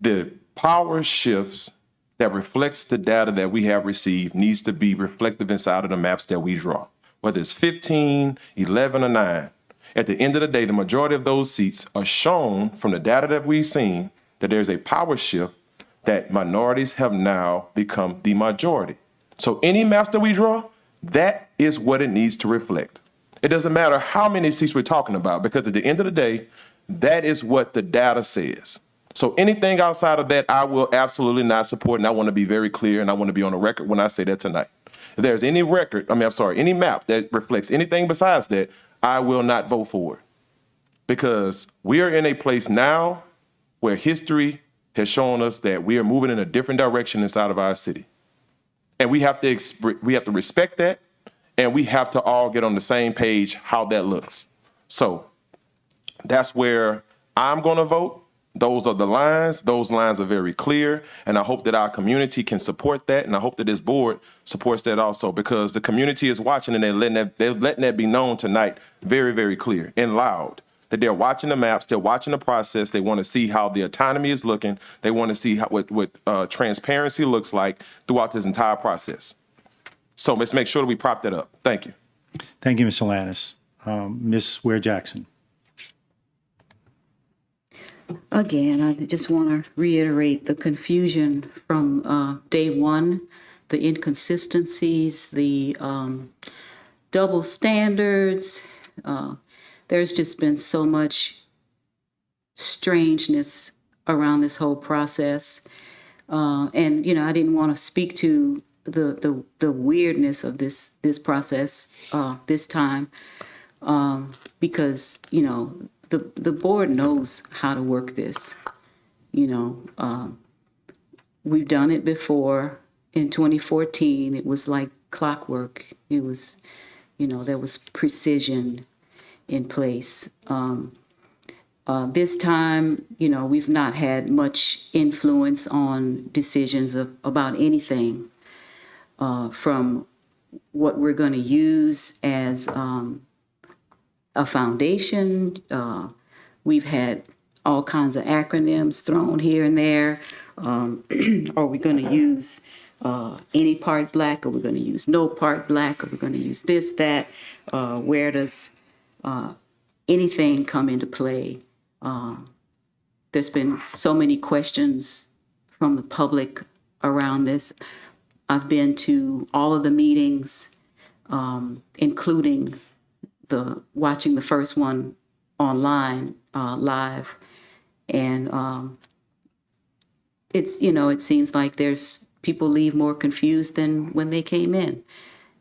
the power shifts that reflects the data that we have received needs to be reflective inside of the maps that we draw. Whether it's 15, 11, or 9, at the end of the day, the majority of those seats are shown from the data that we've seen that there's a power shift that minorities have now become the majority. So any maps that we draw, that is what it needs to reflect. It doesn't matter how many seats we're talking about, because at the end of the day, that is what the data says. So anything outside of that, I will absolutely not support, and I want to be very clear, and I want to be on the record when I say that tonight. If there's any any map that reflects anything besides that, I will not vote for it. Because we are in a place now where history has shown us that we are moving in a different direction inside of our city. And we have to respect that, and we have to all get on the same page how that looks. So that's where I'm going to vote. Those are the lines. Those lines are very clear, and I hope that our community can support that, and I hope that this board supports that also, because the community is watching, and they're letting that be known tonight very, very clear and loud, that they're watching the maps, they're watching the process, they want to see how the autonomy is looking, they want to see what transparency looks like throughout this entire process. So let's make sure that we prop that up. Thank you. Thank you, Mr. Lannis. Ms. Ware-Jackson. Again, I just want to reiterate the confusion from day one, the inconsistencies, the double standards. There's just been so much strangeness around this whole process. And, I didn't want to speak to the weirdness of this process this time because, the board knows how to work this. We've done it before. In 2014, it was like clockwork. It was, there was precision in place. This time, we've not had much influence on decisions about anything from what we're going to use as a foundation. We've had all kinds of acronyms thrown here and there. Are we going to use any part black? Are we going to use no part black? Are we going to use this, that? Where does anything come into play? There's been so many questions from the public around this. I've been to all of the meetings, including watching the first one online live, and it seems like there's people leave more confused than when they came in,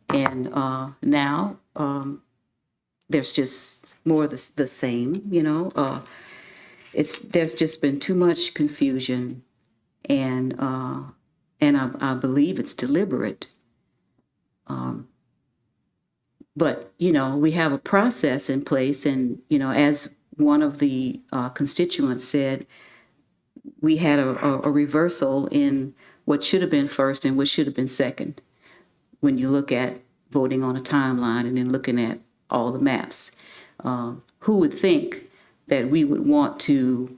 and now there's just more of the same. There's just been too much confusion, and I believe it's deliberate. But, we have a process in place. And, as one of the constituents said, we had a reversal in what should have been first and what should have been second when you look at voting on a timeline and then looking at all the maps. Who would think that we would want to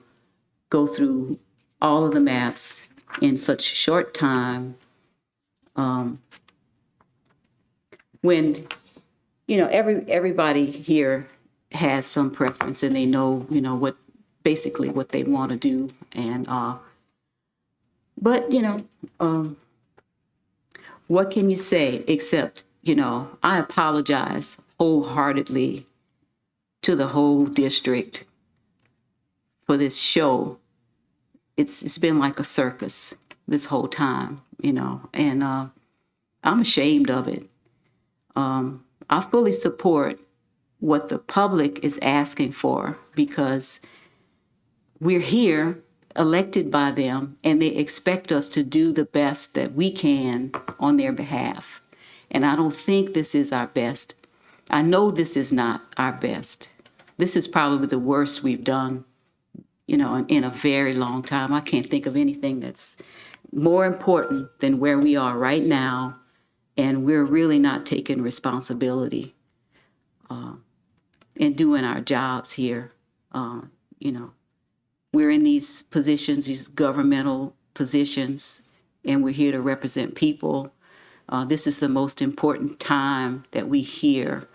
go through all of the maps in such a short time when everybody here has some preference and they know what basically what they want to do. And but what can you say except I apologize wholeheartedly to the whole district for this show. It's been like a circus this whole time, and I'm ashamed of it. I fully support what the public is asking for because we're here elected by them and they expect us to do the best that we can on their behalf. And I don't think this is our best. I know this is not our best. This is probably the worst we've done, in a very long time. I can't think of anything that's more important than where we are right now. And we're really not taking responsibility and doing our jobs here. We're in these positions, these governmental positions, and we're here to represent people. This is the most important time that we hear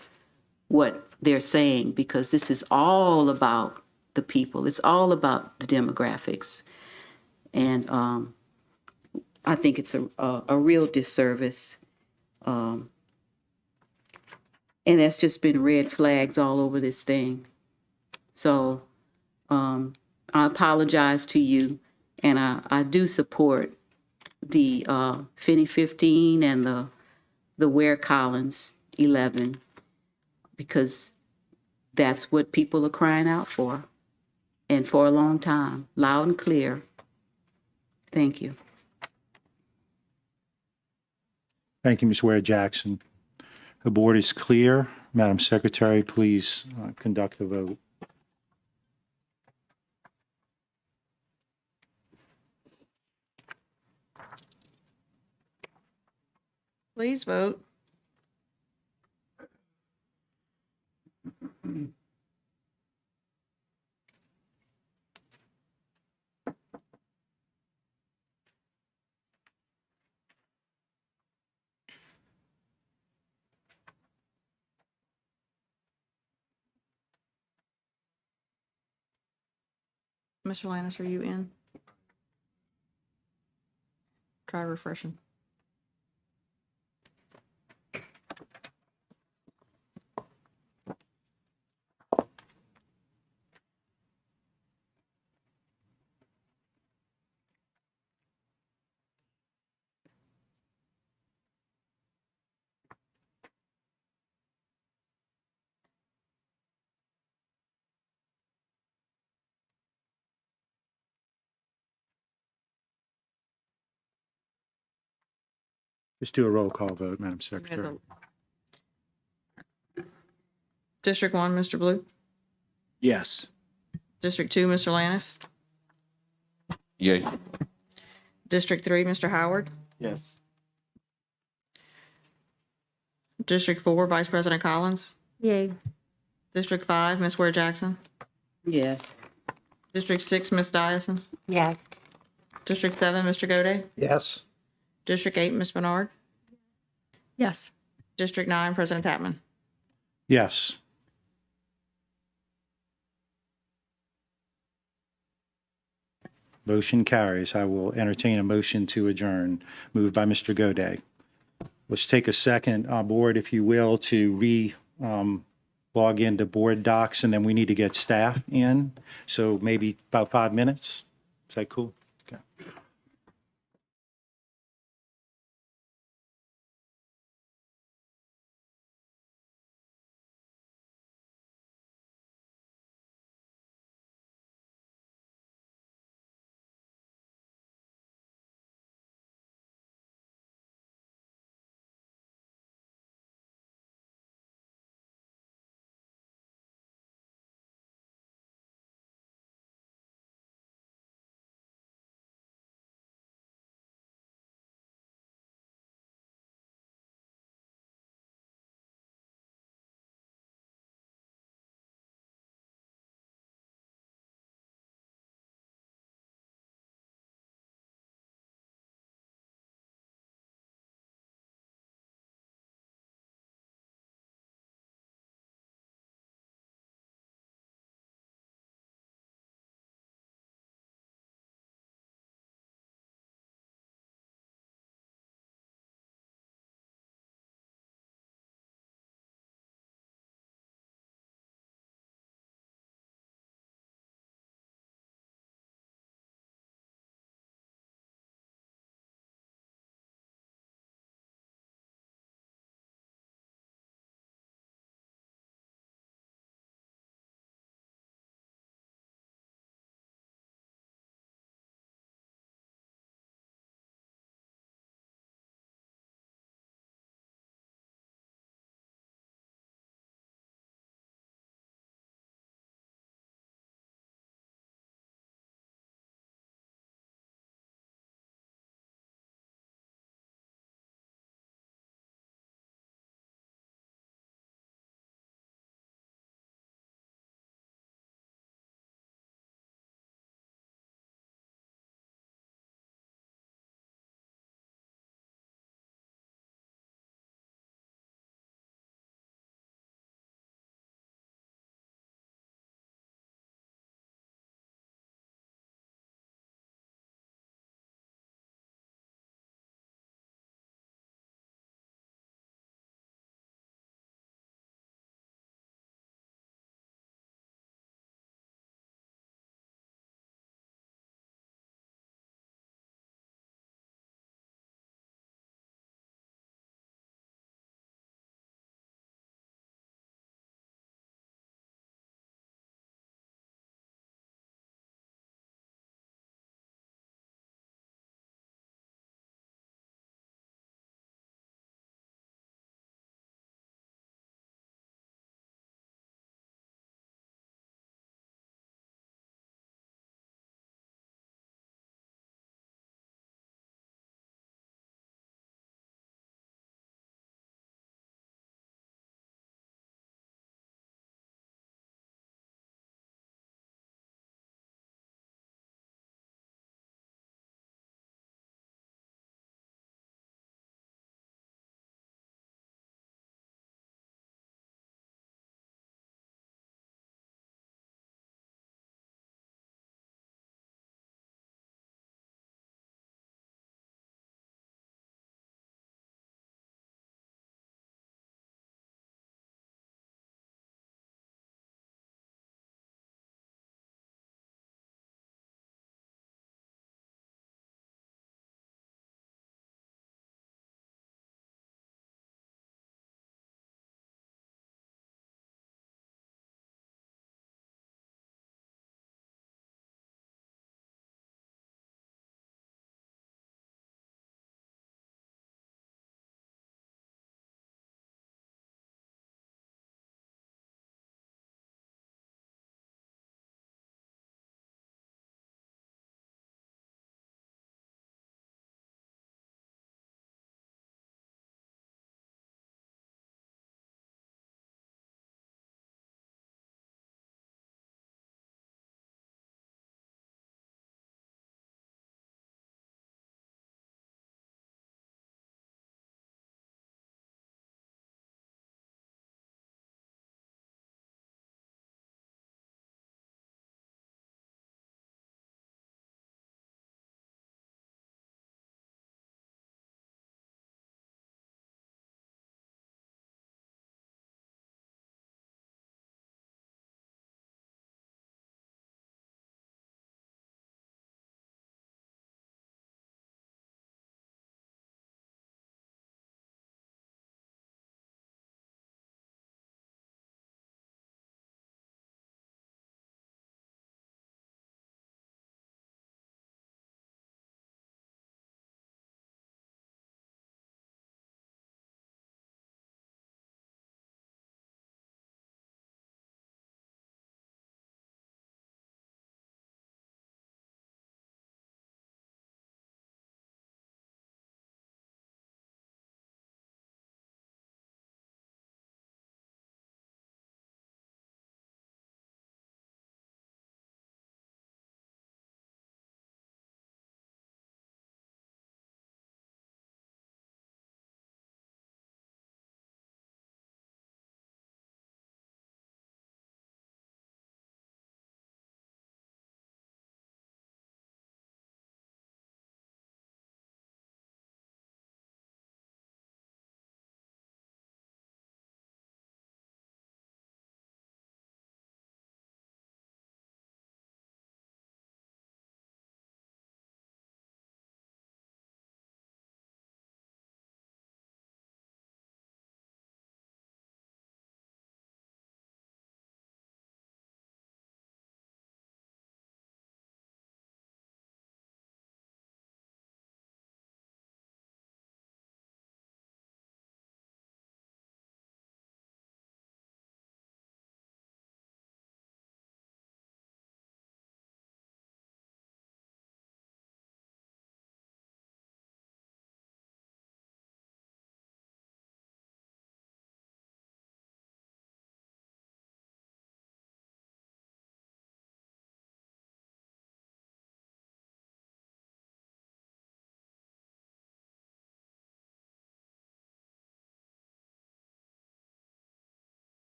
what they're saying because this is all about the people. It's all about the demographics. And I think it's a real disservice. And that's just been red flags all over this thing. So I apologize to you, and I do support the Finney 15 and the Ware Collins 11 because that's what people are crying out for, and for a long time, loud and clear. Thank you. Thank you, Ms. Ware Jackson. The board is clear. Madam Secretary, please conduct the vote. Please vote. Mr. Lannis, are you in? Try refreshing. Just do a roll call vote, Madam Secretary. District 1, Mr. Blue. Yes. District 2, Mr. Lannis. Yay. District 3, Mr. Howard. Yes. District 4, Vice President Collins. Yay. District 5, Ms. Ware Jackson. Yes. District 6, Ms. Dyson. Yes. District 7, Mr. Gode. Yes. District 8, Ms. Bernard. Yes. District 9, President Tapman. Yes. Motion carries. I will entertain a motion to adjourn. Moved by Mr. Gode. Let's take a second, board, if you will, to log into board docs, and then we need to get staff in. So maybe about 5 minutes. Is that cool? Okay.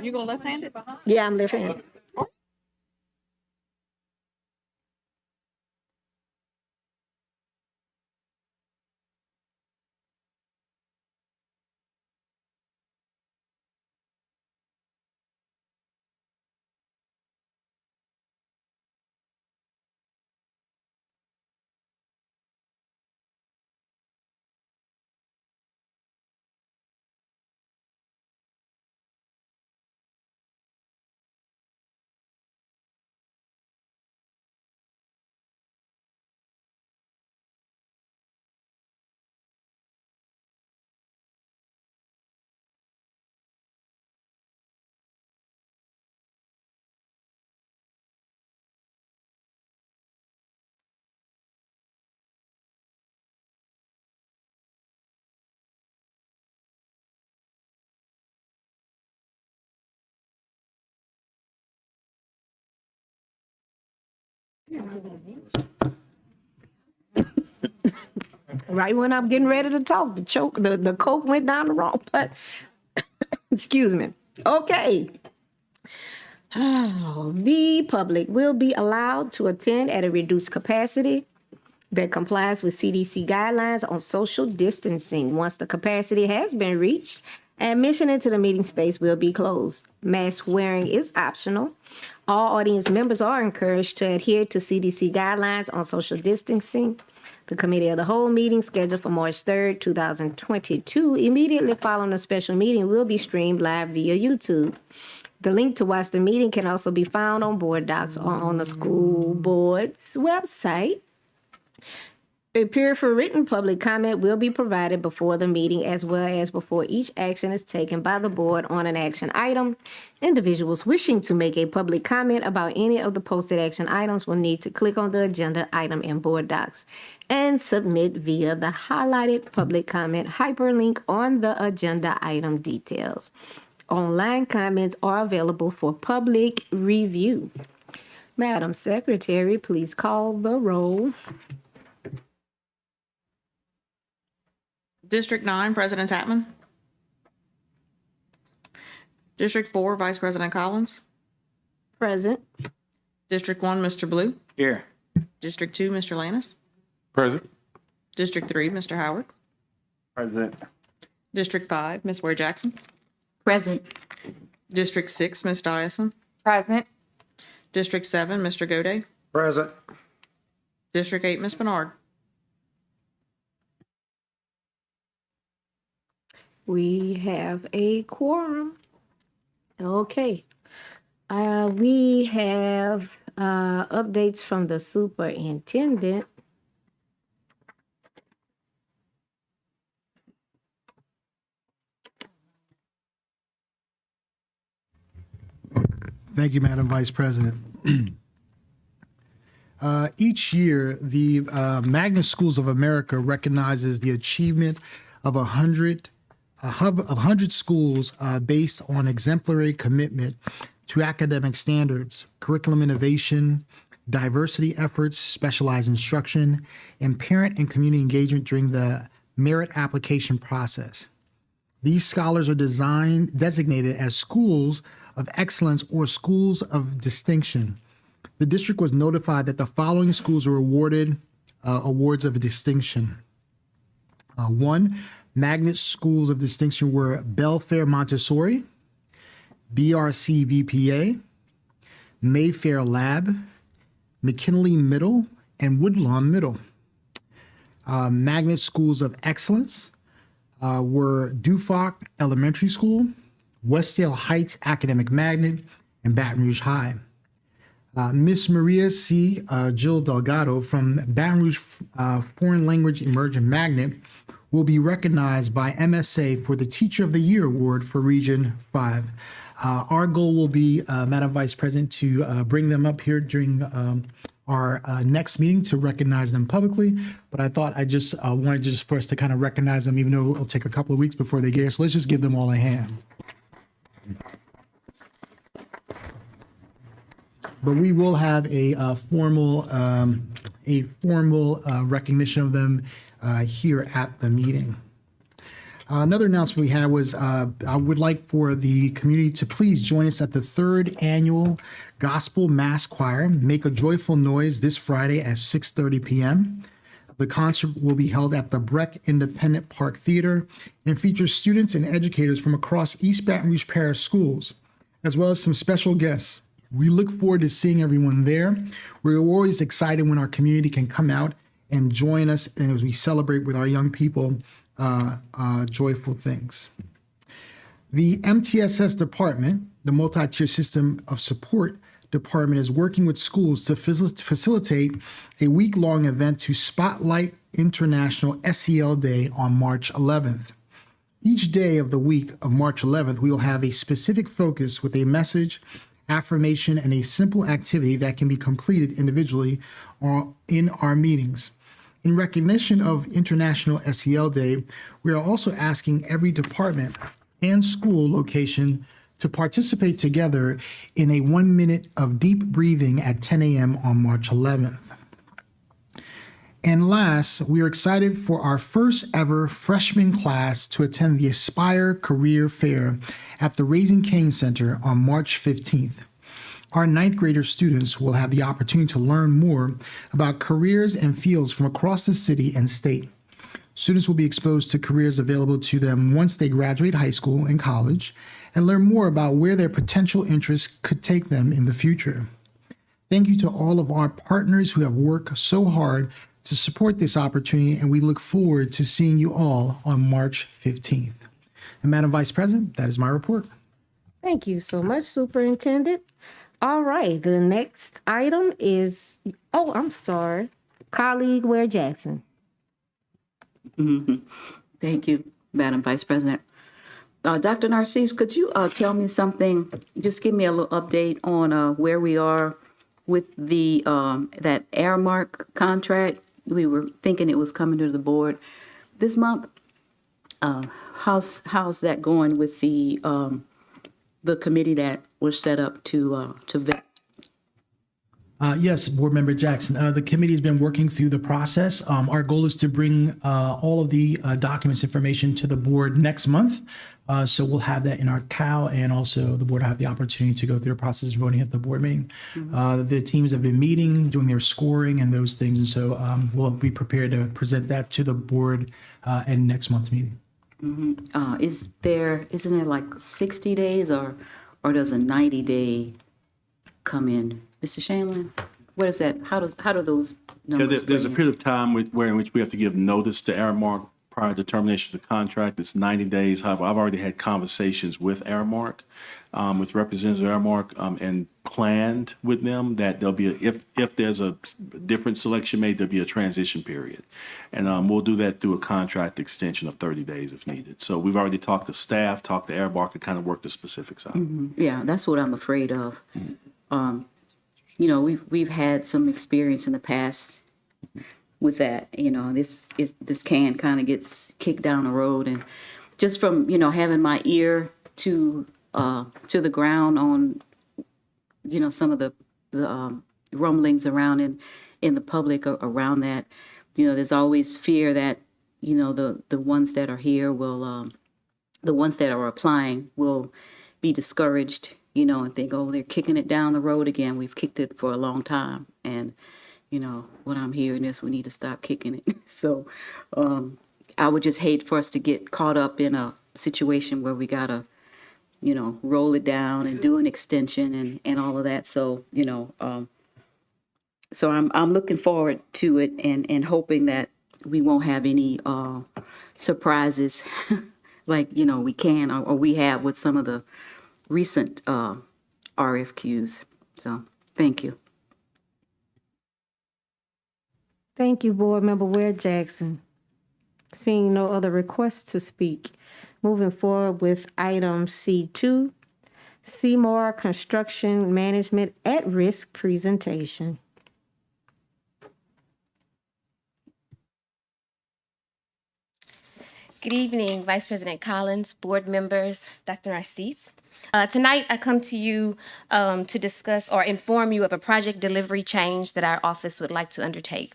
You go left-handed? Yeah, I'm left-handed. Right when I'm getting ready to talk, the coke went down the wrong butt. Excuse me. Okay. The public will be allowed to attend at a reduced capacity that complies with CDC guidelines on social distancing. Once the capacity has been reached, admission into the meeting space will be closed. Mask wearing is optional. All audience members are encouraged to adhere to CDC guidelines on social distancing. The Committee of the Whole meeting scheduled for March 3rd, 2022, immediately following the special meeting, will be streamed live via YouTube. The link to watch the meeting can also be found on board docs or on the school board's website. A period for written public comment will be provided before the meeting as well as before each action is taken by the board on an action item. Individuals wishing to make a public comment about any of the posted action items will need to click on the agenda item in board docs and submit via the highlighted public comment hyperlink on the agenda item details. Online comments are available for public review. Madam Secretary, please call the roll. District 9, President Tatman. District 4, Vice President Collins. Present. District 1, Mr. Blue. Here. District 2, Mr. Lannis. Present. District 3, Mr. Howard. Present. District 5, Ms. Ware Jackson. Present. District 6, Ms. Dyson. Present. District 7, Mr. Goday. Present. District 8, Ms. Bernard. We have a quorum. Okay. We have updates from the superintendent. Thank you, Madam Vice President. Each year, the Magnet Schools of America recognizes the achievement of 100 schools based on exemplary commitment to academic standards, curriculum innovation, diversity efforts, specialized instruction, and parent and community engagement during the merit application process. These scholars are designated as schools of excellence or schools of distinction. The district was notified that the following schools were awarded awards of distinction. 1, Magnet Schools of Distinction were Belfair Montessori, BRC VPA, Mayfair Lab, McKinley Middle, and Woodlawn Middle. Magnet Schools of Excellence were Dufac Elementary School, Westdale Heights Academic Magnet, and Baton Rouge High. Miss Maria C. Jill Delgado from Baton Rouge Foreign Language Emerging Magnet will be recognized by MSA for the Teacher of the Year Award for Region 5. Our goal will be, Madam Vice President, to bring them up here during our next meeting to recognize them publicly. But I thought I just wanted just for us to kind of recognize them, even though it'll take a couple of weeks before they get here. So let's just give them all a hand. But we will have a formal recognition of them here at the meeting. Another announcement we had was I would like for the community to please join us at the 3rd annual Gospel Mass Choir. Make a joyful noise this Friday at 6:30 p.m. The concert will be held at the Breck Independent Park Theater and features students and educators from across East Baton Rouge Parish schools, as well as some special guests. We look forward to seeing everyone there. We're always excited when our community can come out and join us and as we celebrate with our young people joyful things. The MTSS department, the Multi-Tier System of Support department, is working with schools to facilitate a week-long event to spotlight International SEL Day on March 11th. Each day of the week of March 11th, we will have a specific focus with a message, affirmation, and a simple activity that can be completed individually or in our meetings. In recognition of International SEL Day, we are also asking every department and school location to participate together in a 1 minute of deep breathing at 10 a.m. on March 11th. And last, we are excited for our first ever freshman class to attend the Aspire Career Fair at the Raising Cane Center on March 15th. Our 9th grader students will have the opportunity to learn more about careers and fields from across the city and state. Students will be exposed to careers available to them once they graduate high school and college and learn more about where their potential interests could take them in the future. Thank you to all of our partners who have worked so hard to support this opportunity, and we look forward to seeing you all on March 15th. And Madam Vice President, that is my report. Thank you so much, Superintendent. All right, the next item is, I'm sorry, colleague Ware Jackson. Thank you, Madam Vice President. Dr. Narcisse, could you tell me something, just give me a little update on where we are with the that Airmark contract? We were thinking it was coming to the board this month. How's that going with the committee that was set up to vet? Yes, Board Member Jackson. The committee has been working through the process. Our goal is to bring all of the documents, information to the board next month. So we'll have that in our COW, and also the board will have the opportunity to go through the process of voting at the board meeting. The teams have been meeting, doing their scoring and those things. And so we'll be prepared to present that to the board in next month's meeting. Isn't it like 60 days or does a 90-day come in? Mr. Shamlin, what is that? How do those numbers? There's a period of time in which we have to give notice to Airmark prior to termination of the contract. It's 90 days. However, I've already had conversations with Airmark, with representatives of Airmark, and planned with them that there'll be if there's a different selection made, there'll be a transition period, and we'll do that through a contract extension of 30 days if needed. So we've already talked to staff, talked to Airmark, and kind of worked the specifics out. Yeah, that's what I'm afraid of. We've had some experience in the past with that. This can kind of gets kicked down the road, and just from having my ear to the ground on some of the rumblings around in the public around that. There's always fear that the ones that are here will the ones that are applying will be discouraged, and think, oh, they're kicking it down the road again. We've kicked it for a long time, and what I'm hearing is we need to stop kicking it. So I would just hate for us to get caught up in a situation where we gotta roll it down and do an extension and all of that. So so I'm looking forward to it and hoping that we won't have any surprises like we can or we have with some of the recent RFQs. So thank you. Thank you, Board Member Ware Jackson. Seeing no other requests to speak, moving forward with item C2, Seymour Construction Management at Risk presentation. Good evening, Vice President Collins, board members, Dr. Narcisse. Tonight, I come to you to discuss or inform you of a project delivery change that our office would like to undertake.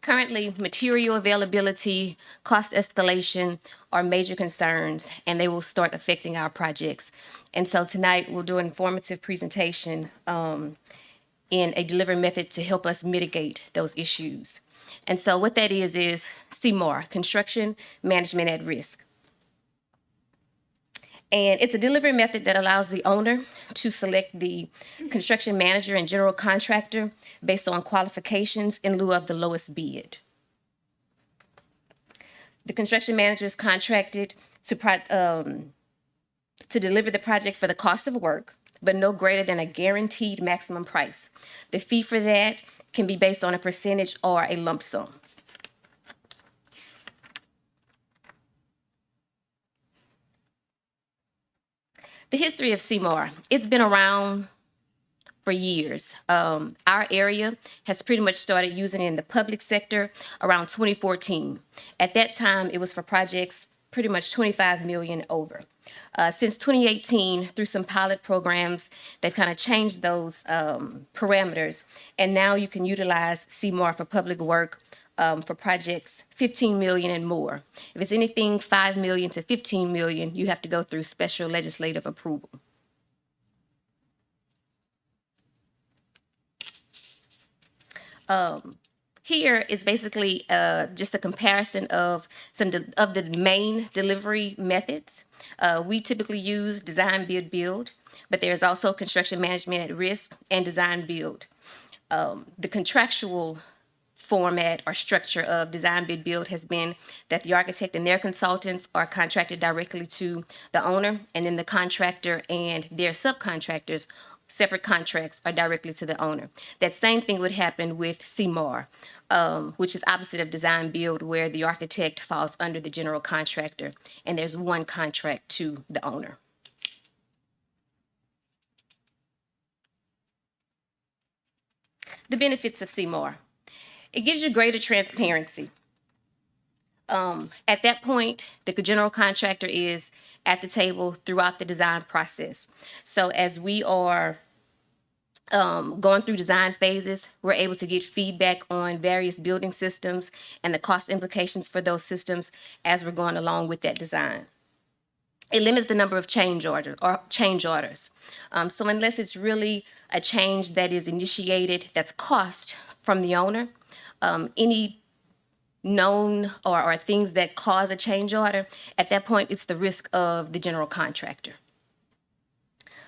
Currently, material availability, cost escalation are major concerns, and they will start affecting our projects. And so tonight, we'll do an informative presentation in a delivery method to help us mitigate those issues. And so what that is CMAR, Construction Management at Risk. And it's a delivery method that allows the owner to select the construction manager and general contractor based on qualifications in lieu of the lowest bid. The construction manager is contracted to deliver the project for the cost of work, but no greater than a guaranteed maximum price. The fee for that can be based on a percentage or a lump sum. The history of CMAR, it's been around for years. Our area has pretty much started using it in the public sector around 2014. At that time, it was for projects pretty much 25 million over. Since 2018, through some pilot programs, they've kind of changed those parameters, and now you can utilize CMAR for public work for projects 15 million and more. If it's anything 5 million to 15 million, you have to go through special legislative approval. Here is basically just a comparison of some of the main delivery methods. We typically use design, bid, build, but there's also construction management at risk and design, build. The contractual format or structure of design, bid, build has been that the architect and their consultants are contracted directly to the owner, and then the contractor and their subcontractors, separate contracts, are directly to the owner. That same thing would happen with CMAR, which is opposite of design, build, where the architect falls under the general contractor, and there's one contract to the owner. The benefits of CMAR. It gives you greater transparency. At that point, the general contractor is at the table throughout the design process. So as we are going through design phases, we're able to get feedback on various building systems and the cost implications for those systems as we're going along with that design. It limits the number of change orders. So unless it's really a change that is initiated, that's cost from the owner, any known or things that cause a change order, at that point, it's the risk of the general contractor.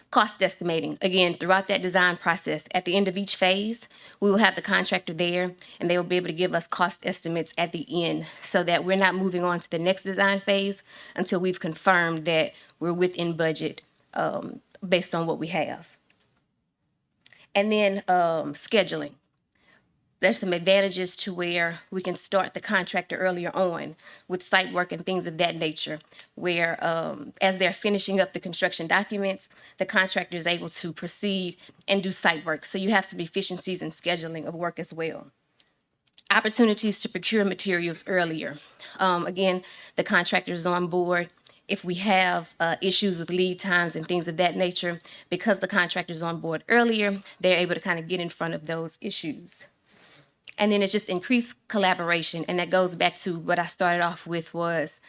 Cost estimating, again, throughout that design process, at the end of each phase, we will have the contractor there, and they will be able to give us cost estimates at the end so that we're not moving on to the next design phase until we've confirmed that we're within budget based on what we have. And then scheduling. There's some advantages to where we can start the contractor earlier on with site work and things of that nature, where as they're finishing up the construction documents, the contractor is able to proceed and do site work. So you have some efficiencies in scheduling of work as well. Opportunities to procure materials earlier. Again, the contractor is on board. If we have issues with lead times and things of that nature, because the contractor is on board earlier, they're able to kind of get in front of those issues. And then it's just increased collaboration. And that goes back to what I started off with was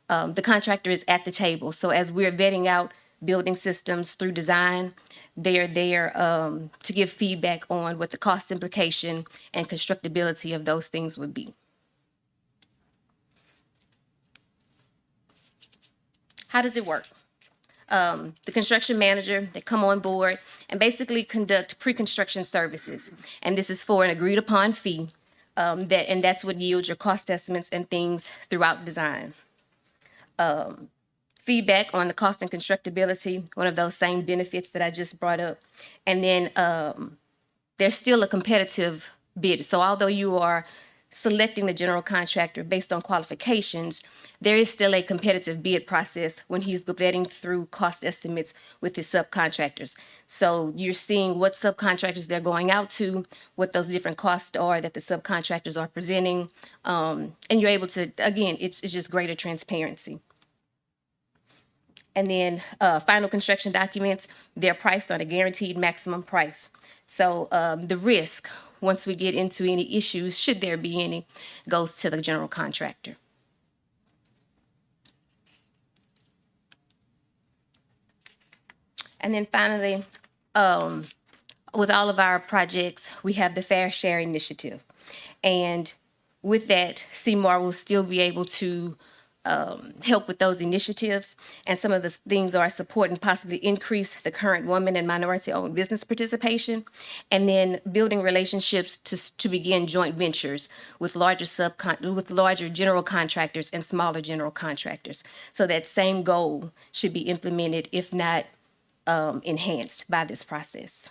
the contractor is at the table. So as we're vetting out building systems through design, they're there to give feedback on what the cost implication and constructability of those things would be. How does it work? The construction manager, they come on board and basically conduct pre-construction services. And this is for an agreed upon fee, and that's what yields your cost estimates and things throughout design. Feedback on the cost and constructability, one of those same benefits that I just brought up. And then there's still a competitive bid. So although you are selecting the general contractor based on qualifications, there is still a competitive bid process when he's vetting through cost estimates with his subcontractors. So you're seeing what subcontractors they're going out to, what those different costs are that the subcontractors are presenting, and you're able to, again, it's just greater transparency. And then final construction documents, they're priced on a guaranteed maximum price. So the risk, once we get into any issues, should there be any, goes to the general contractor. And then finally, with all of our projects, we have the Fair Share Initiative. And with that, CMAR will still be able to help with those initiatives. And some of the things are support and possibly increase the current woman and minority-owned business participation, and then building relationships to begin joint ventures with larger general contractors and smaller general contractors. So that same goal should be implemented, if not enhanced by this process.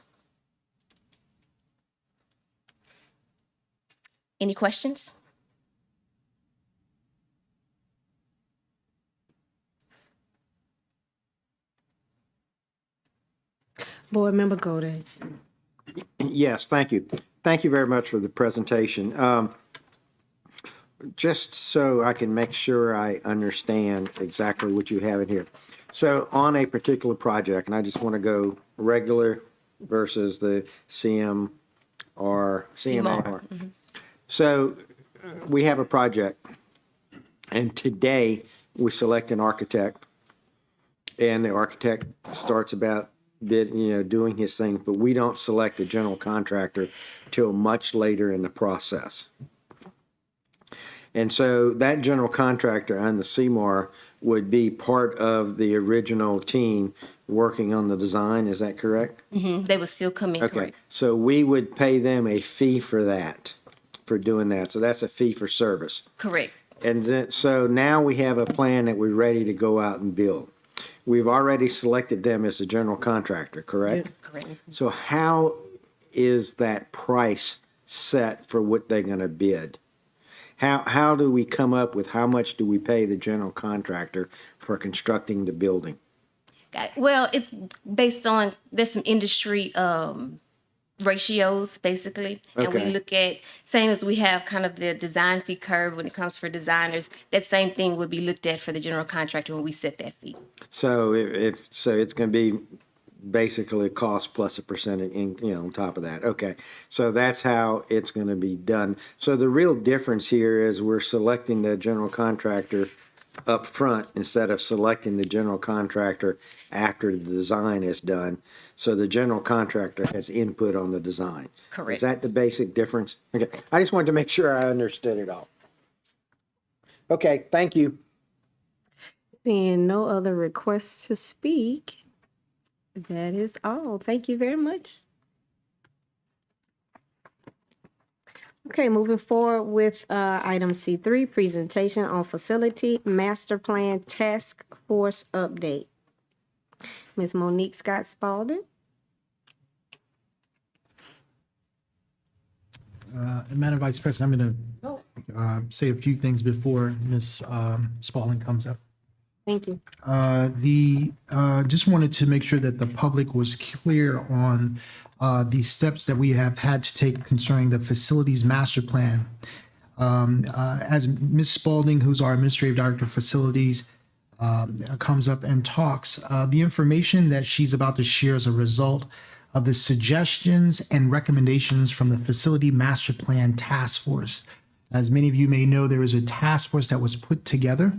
Any questions? Board Member Godey. Yes, thank you. Thank you very much for the presentation. Just so I can make sure I understand exactly what you have in here. So on a particular project, and I just want to go regular versus the CMR. Mm-hmm. So we have a project, and today we select an architect, and the architect starts about doing his thing, but we don't select a general contractor till much later in the process. And so that general contractor and the CMAR would be part of the original team working on the design. Is that correct? Mm-hmm. They would still come in. Okay. Correct. So we would pay them a fee for that, for doing that. So that's a fee for service. Correct. And then, so now we have a plan that we're ready to go out and build. We've already selected them as a general contractor, correct? Correct. So how is that price set for what they're going to bid? How do we come up with how much do we pay the general contractor for constructing the building? Well, it's based on, there's some industry ratios, basically. And we Okay. look at, same as we have kind of the design fee curve when it comes for designers, that same thing would be looked at for the general contractor when we set that fee. So so it's going to be basically a cost plus a percentage on top of that. Okay. So that's how it's going to be done. So the real difference here is we're selecting the general contractor up front instead of selecting the general contractor after the design is done. So the general contractor has input on the design. Correct. Is that the basic difference? Okay. I just wanted to make sure I understood it all. Okay. Thank you. Seeing no other requests to speak, that is all. Thank you very much. Okay, moving forward with item C3, presentation on facility master plan task force update. Ms. Monique Scott Spalding. Madam Vice President, I'm going to say a few things before Ms. Spalding comes up. Thank you. Just wanted to make sure that the public was clear on the steps that we have had to take concerning the facilities master plan. As Ms. Spalding, who's our Administrative Director of Facilities, comes up and talks, the information that she's about to share is a result of the suggestions and recommendations from the Facility Master Plan Task Force. As many of you may know, there is a task force that was put together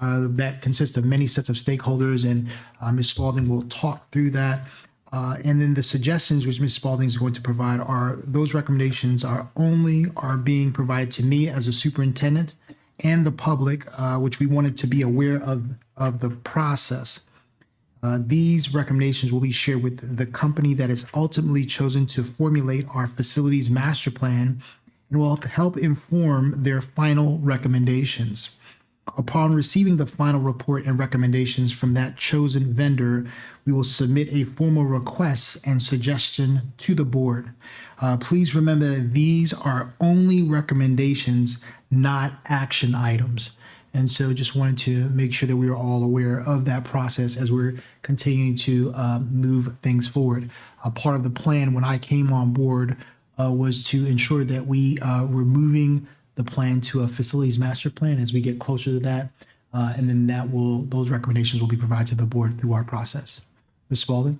that consists of many sets of stakeholders, and Ms. Spalding will talk through that. And then the suggestions which Ms. Spalding is going to provide are, those recommendations are being provided to me as a superintendent and the public, which we wanted to be aware of the process. These recommendations will be shared with the company that is ultimately chosen to formulate our facilities master plan and will help inform their final recommendations. Upon receiving the final report and recommendations from that chosen vendor, we will submit a formal request and suggestion to the board. Please remember that these are only recommendations, not action items. And so just wanted to make sure that we are all aware of that process as we're continuing to move things forward. Part of the plan when I came on board was to ensure that we were moving the plan to a facilities master plan as we get closer to that. And then those recommendations will be provided to the board through our process. Ms. Spalding?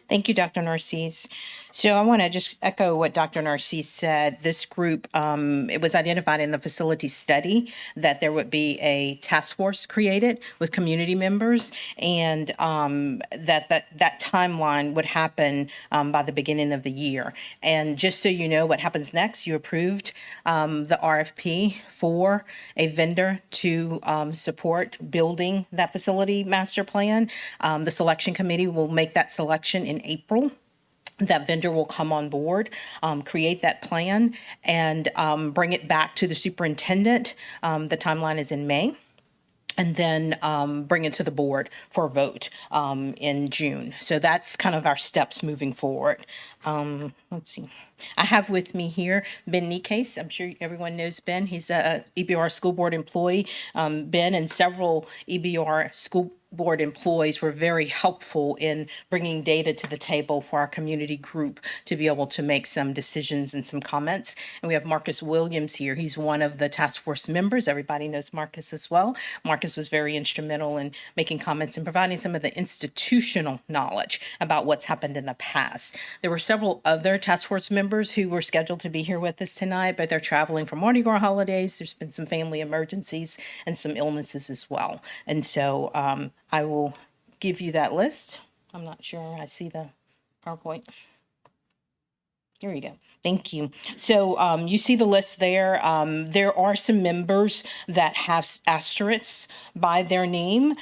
Thank you, Dr. Narcisse. So I want to just echo what Dr. Narcisse said. This group, it was identified in the facility study that there would be a task force created with community members, and that timeline would happen by the beginning of the year. And just so you know what happens next, you approved the RFP for a vendor to support building that facility master plan. The selection committee will make that selection in April. That vendor will come on board, create that plan, and bring it back to the superintendent. The timeline is in May. And then bring it to the board for a vote in June. So that's kind of our steps moving forward. Let's see. I have with me here Ben Nikes. I'm sure everyone knows Ben. He's a EBR school board employee. Ben and several EBR school board employees were very helpful in bringing data to the table for our community group to be able to make some decisions and some comments. And we have Marcus Williams here. He's one of the task force members. Everybody knows Marcus as well. Marcus was very instrumental in making comments and providing some of the institutional knowledge about what's happened in the past. There were several other task force members who were scheduled to be here with us tonight, but they're traveling for Mardi Gras holidays. There's been some family emergencies and some illnesses as well. And so I will give you that list. I'm not sure I see the PowerPoint. Here we go. Thank you. So you see the list there. There are some members that have asterisks by their name.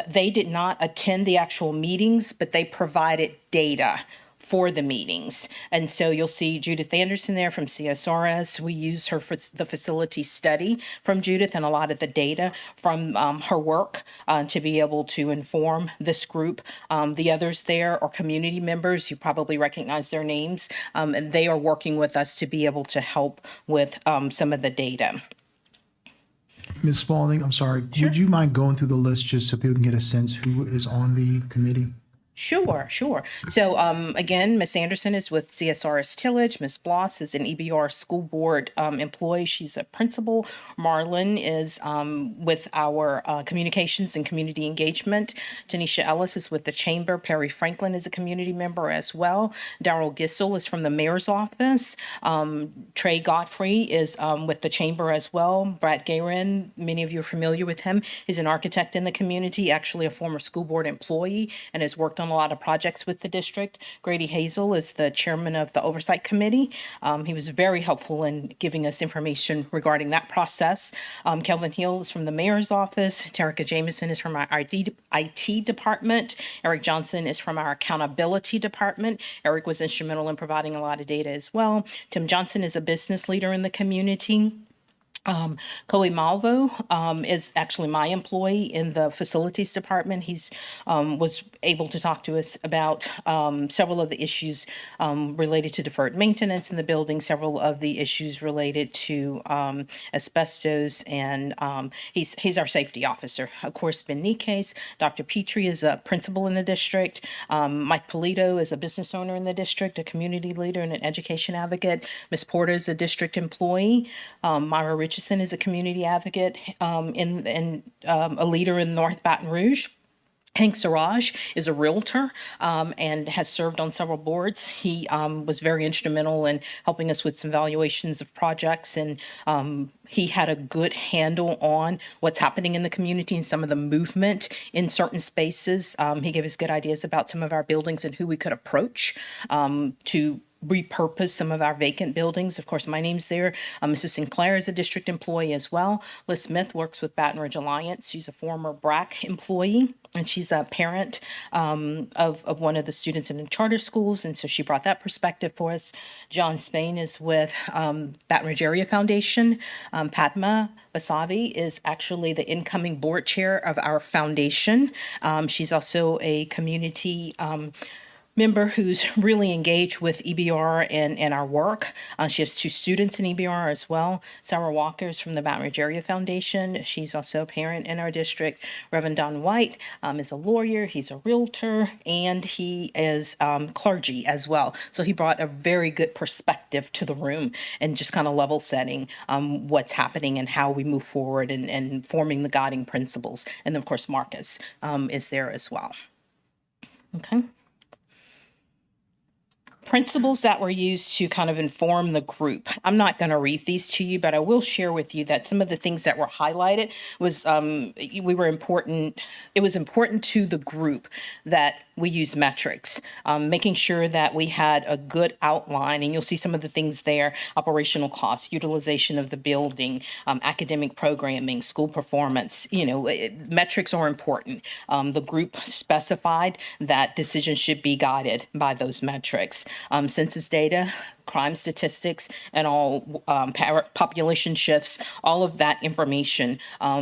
They did not attend the actual meetings, but they provided data for the meetings. And so you'll see Judith Anderson there from CSRS. We use her for the facility study from Judith and a lot of the data from her work to be able to inform this group. The others there are community members. You probably recognize their names. And they are working with us to be able to help with some of the data. Ms. Spalding, I'm sorry. Would you mind going through the list just so people can get a sense who is on the committee? Sure. So again, Miss Anderson is with CSRS Tillage. Miss Bloss is an EBR school board employee. She's a principal. Marlon is with our communications and community engagement. Tanisha Ellis is with the chamber. Perry Franklin is a community member as well. Darrell Gissel is from the mayor's office. Trey Godfrey is with the chamber as well. Brad Gayrin, many of you are familiar with him. He's an architect in the community, actually a former school board employee, and has worked on a lot of projects with the district. Grady Hazel is the chairman of the oversight committee. He was very helpful in giving us information regarding that process. Kelvin Hill is from the mayor's office. Terica Jameson is from our IT department. Eric Johnson is from our accountability department. Eric was instrumental in providing a lot of data as well. Tim Johnson is a business leader in the community. Chloe Malvo is actually my employee in the facilities department. He's was able to talk to us about several of the issues related to deferred maintenance in the building, several of the issues related to asbestos, and he's our safety officer. Of course, Ben Nikes, Dr. Petrie is a principal in the district. Mike Polito is a business owner in the district, a community leader and an education advocate. Ms. Porter is a district employee. Myra Richardson is a community advocate and a leader in North Baton Rouge. Hank Siraj is a realtor and has served on several boards. He was very instrumental in helping us with some valuations of projects, and he had a good handle on what's happening in the community and some of the movement in certain spaces. He gave us good ideas about some of our buildings and who we could approach to repurpose some of our vacant buildings. Of course, my name's there. Mrs. Sinclair is a district employee as well. Liz Smith works with Baton Rouge Alliance. She's a former BRAC employee, and she's a parent of one of the students in the charter schools, and so she brought that perspective for us. John Spain is with Baton Rouge Area Foundation. Padma Basavi is actually the incoming board chair of our foundation. She's also a community member who's really engaged with EBR and our work. She has 2 students in EBR as well. Sarah Walker is from the Baton Rouge Area Foundation. She's also a parent in our district. Reverend Don White is a lawyer. He's a realtor, and he is clergy as well. So he brought a very good perspective to the room and just kind of level setting what's happening and how we move forward and forming the guiding principles. And of course, Marcus is there as well. Okay. principles that were used to kind of inform the group. I'm not going to read these to you, but I will share with you that some of the things that were highlighted was it was important to the group that we use metrics, making sure that we had a good outline, and you'll see some of the things there: operational costs, utilization of the building, academic programming, school performance. Metrics are important. The group specified that decisions should be guided by those metrics. Census data, crime statistics, and all population shifts, all of that information,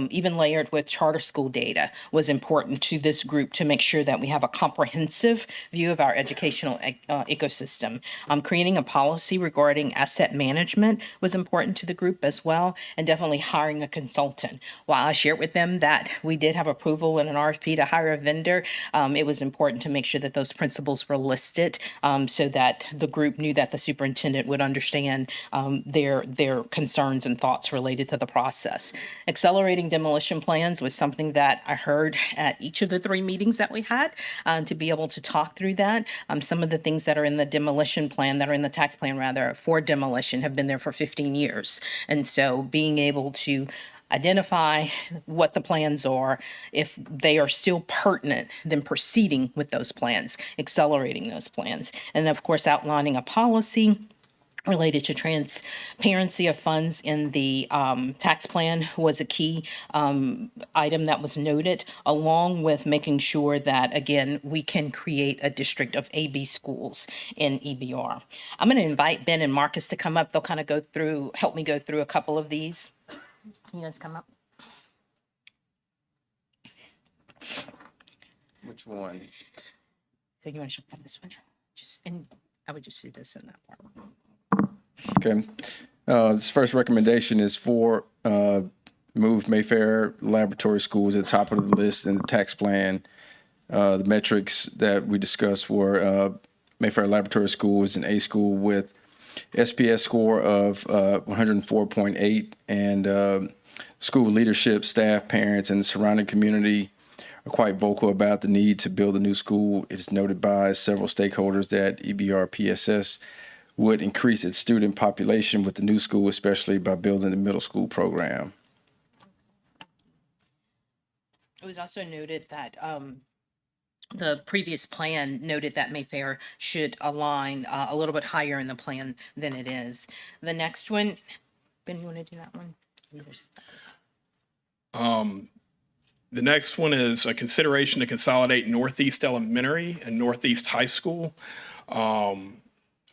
even layered with charter school data, was important to this group to make sure that we have a comprehensive view of our educational ecosystem. Creating a policy regarding asset management was important to the group as well, and definitely hiring a consultant. While I shared with them that we did have approval in an RFP to hire a vendor, it was important to make sure that those principles were listed so that the group knew that the superintendent would understand their concerns and thoughts related to the process. Accelerating demolition plans was something that I heard at each of the 3 meetings that we had to be able to talk through that. Some of the things that are in the demolition plan, that are in the tax plan rather, for demolition have been there for 15 years. And so being able to identify what the plans are, if they are still pertinent, then proceeding with those plans, accelerating those plans. And of course, outlining a policy related to transparency of funds in the tax plan was a key item that was noted, along with making sure that, again, we can create a district of AB schools in EBR. I'm going to invite Ben and Marcus to come up. They'll kind of help me go through a couple of these. Can you guys come up? Which one? So you want to show this one? I would just do this in that part. Okay. This first recommendation is for move Mayfair Laboratory Schools at the top of the list in the tax plan. The metrics that we discussed were Mayfair Laboratory School is an A school with SPS score of 104.8, and school leadership, staff, parents, and the surrounding community are quite vocal about the need to build a new school. It is noted by several stakeholders that EBR PSS would increase its student population with the new school, especially by building the middle school program. It was also noted that the previous plan noted that Mayfair should align a little bit higher in the plan than it is. The next one, Ben, you want to do that one? The next one is a consideration to consolidate Northeast Elementary and Northeast High School.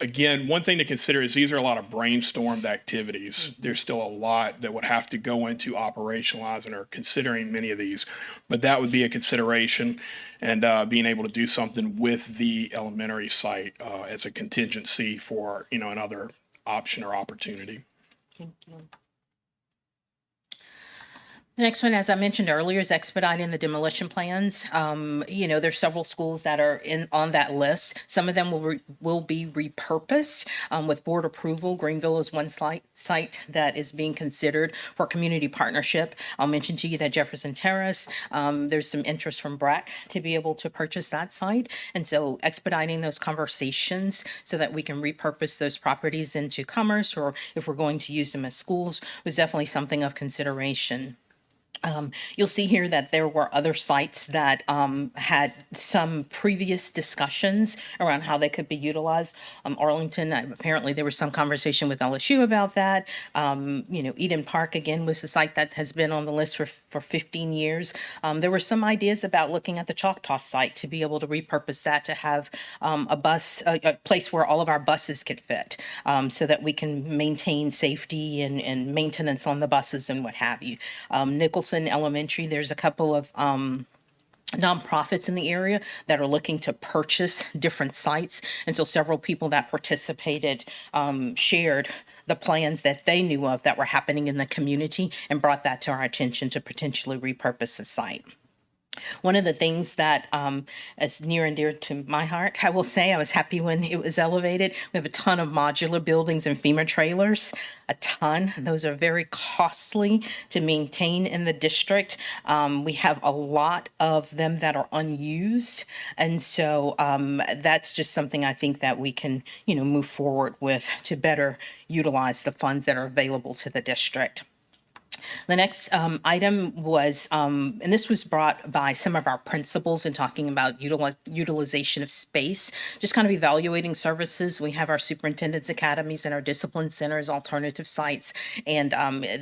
Again, one thing to consider is these are a lot of brainstormed activities. There's still a lot that would have to go into operationalizing or considering many of these, but that would be a consideration, and being able to do something with the elementary site as a contingency for, another option or opportunity. Thank you. The next one, as I mentioned earlier, is expediting the demolition plans. There's several schools that are on that list. Some of them will be repurposed with board approval. Greenville is one site that is being considered for community partnership. I'll mention to you that Jefferson Terrace, there's some interest from BRAC to be able to purchase that site. And so expediting those conversations so that we can repurpose those properties into commerce, or if we're going to use them as schools, was definitely something of consideration. You'll see here that there were other sites that had some previous discussions around how they could be utilized. Arlington, apparently there was some conversation with LSU about that. Eden Park, again, was a site that has been on the list for 15 years. There were some ideas about looking at the Choctaw site to be able to repurpose that to have a place where all of our buses could fit, so that we can maintain safety and maintenance on the buses and what have you. Nicholson Elementary, there's a couple of nonprofits in the area that are looking to purchase different sites. And so several people that participated shared the plans that they knew of that were happening in the community and brought that to our attention to potentially repurpose the site. One of the things that is near and dear to my heart, I will say, I was happy when it was elevated. We have a ton of modular buildings and FEMA trailers, a ton. Those are very costly to maintain in the district. We have a lot of them that are unused. And so that's just something I think that we can, move forward with to better utilize the funds that are available to the district. The next item was, and this was brought by some of our principals in talking about utilization of space, just kind of evaluating services. We have our superintendent's academies and our discipline centers, alternative sites, and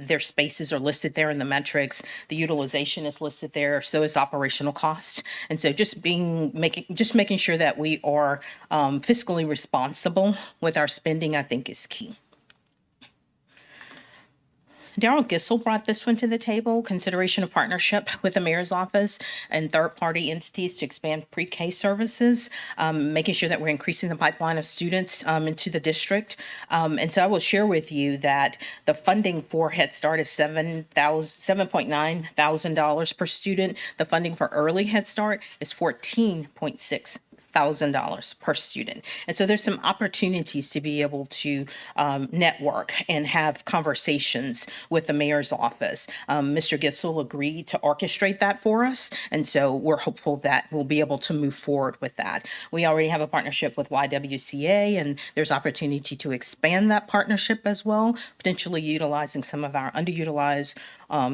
their spaces are listed there in the metrics. The utilization is listed there, so is operational cost. And so just making sure that we are fiscally responsible with our spending, I think, is key. Darrell Gissel brought this one to the table, consideration of partnership with the mayor's office and third-party entities to expand pre-K services, making sure that we're increasing the pipeline of students into the district. And so I will share with you that the funding for Head Start is $7.9 thousand per student. The funding for Early Head Start is $14.6 thousand per student. And so there's some opportunities to be able to network and have conversations with the mayor's office. Mr. Gissel agreed to orchestrate that for us. And so we're hopeful that we'll be able to move forward with that. We already have a partnership with YWCA, and there's opportunity to expand that partnership as well, potentially utilizing some of our underutilized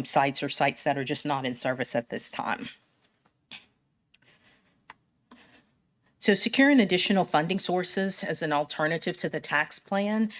sites or sites that are just not in service at this time. So securing additional funding sources as an alternative to the tax plan.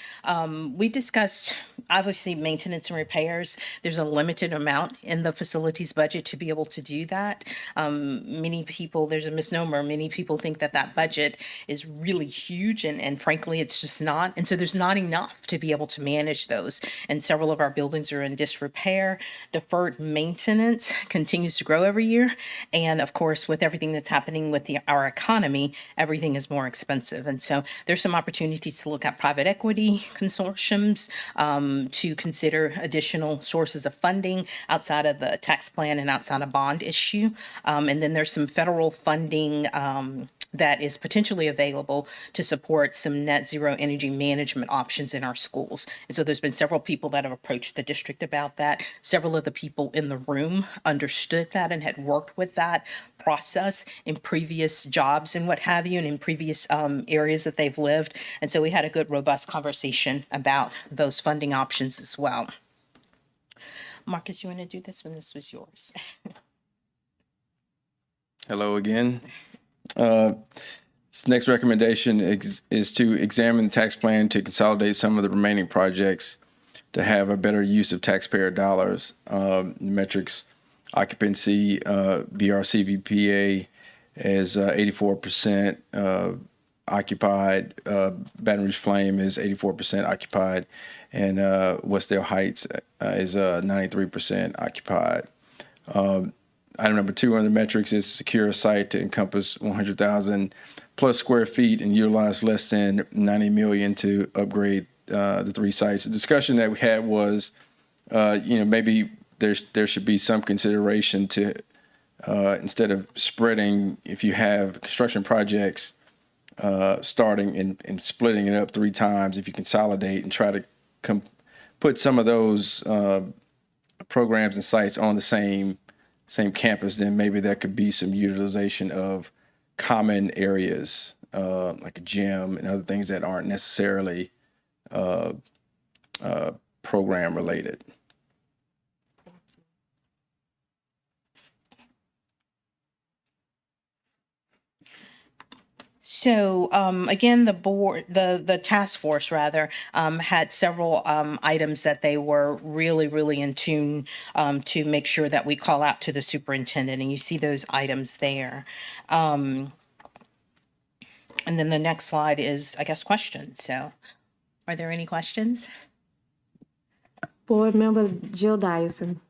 We discussed, obviously, maintenance and repairs. There's a limited amount in the facilities budget to be able to do that. Many people, there's a misnomer, many people think that that budget is really huge, and frankly, it's just not. And so there's not enough to be able to manage those. And several of our buildings are in disrepair. Deferred maintenance continues to grow every year. And of course, with everything that's happening with our economy, everything is more expensive. And so there's some opportunities to look at private equity consortiums, to consider additional sources of funding outside of the tax plan and outside of bond issue. And then there's some federal funding that is potentially available to support some net zero energy management options in our schools. And so there's been several people that have approached the district about that. Several of the people in the room understood that and had worked with that process in previous jobs and what have you, and in previous areas that they've lived. And so we had a good, robust conversation about those funding options as well. Marcus, you want to do this one? This was yours. Hello again. This next recommendation is to examine the tax plan to consolidate some of the remaining projects to have a better use of taxpayer dollars. Metrics, occupancy, BRCVPA is 84% occupied. Baton Rouge Flame is 84% occupied, and Westdale Heights is 93% occupied. Item number 2 on the metrics is secure a site to encompass 100,000 plus square feet and utilize less than 90 million to upgrade the 3 sites. The discussion that we had was, maybe there should be some consideration to instead of spreading, if you have construction projects starting and splitting it up 3 times, if you consolidate and try to put some of those programs and sites on the same campus, then maybe there could be some utilization of common areas like a gym and other things that aren't necessarily program related. So again, the task force rather, had several items that they were really in tune to make sure that we call out to the superintendent, and you see those items there. And then the next slide is, I guess, questions. So are there any questions? Board Member Jill Dyson.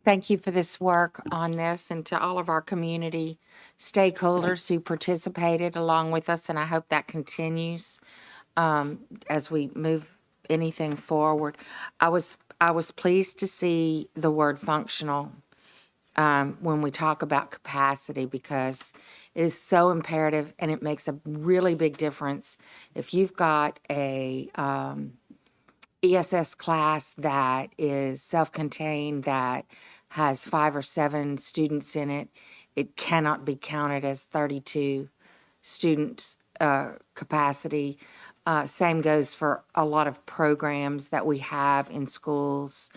Thank you for this work on this, and to all of our community stakeholders who participated along with us, and I hope that continues as we move anything forward. I was pleased to see the word functional when we talk about capacity, because it is so imperative and it makes a really big difference if you've got a ESS class that is self-contained, that has 5 or 7 students in it. It cannot be counted as 32 students capacity. Same goes for a lot of programs that we have in schools,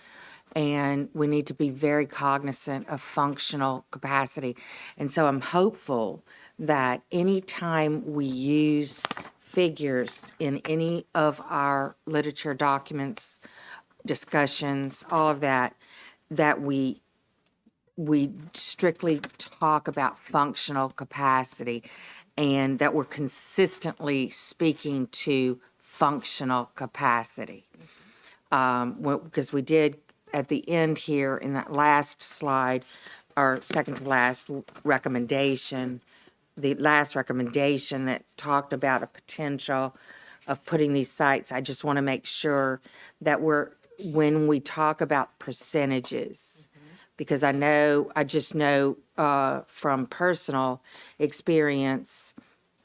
and we need to be very cognizant of functional capacity. And so I'm hopeful that anytime we use figures in any of our literature documents, discussions, all of that, that we strictly talk about functional capacity, and that we're consistently speaking to functional capacity. Because we did at the end here in that last slide, our second to last recommendation, the last recommendation that talked about a potential of putting these sites, I just want to make sure that when we talk about percentages, because I just know from personal experience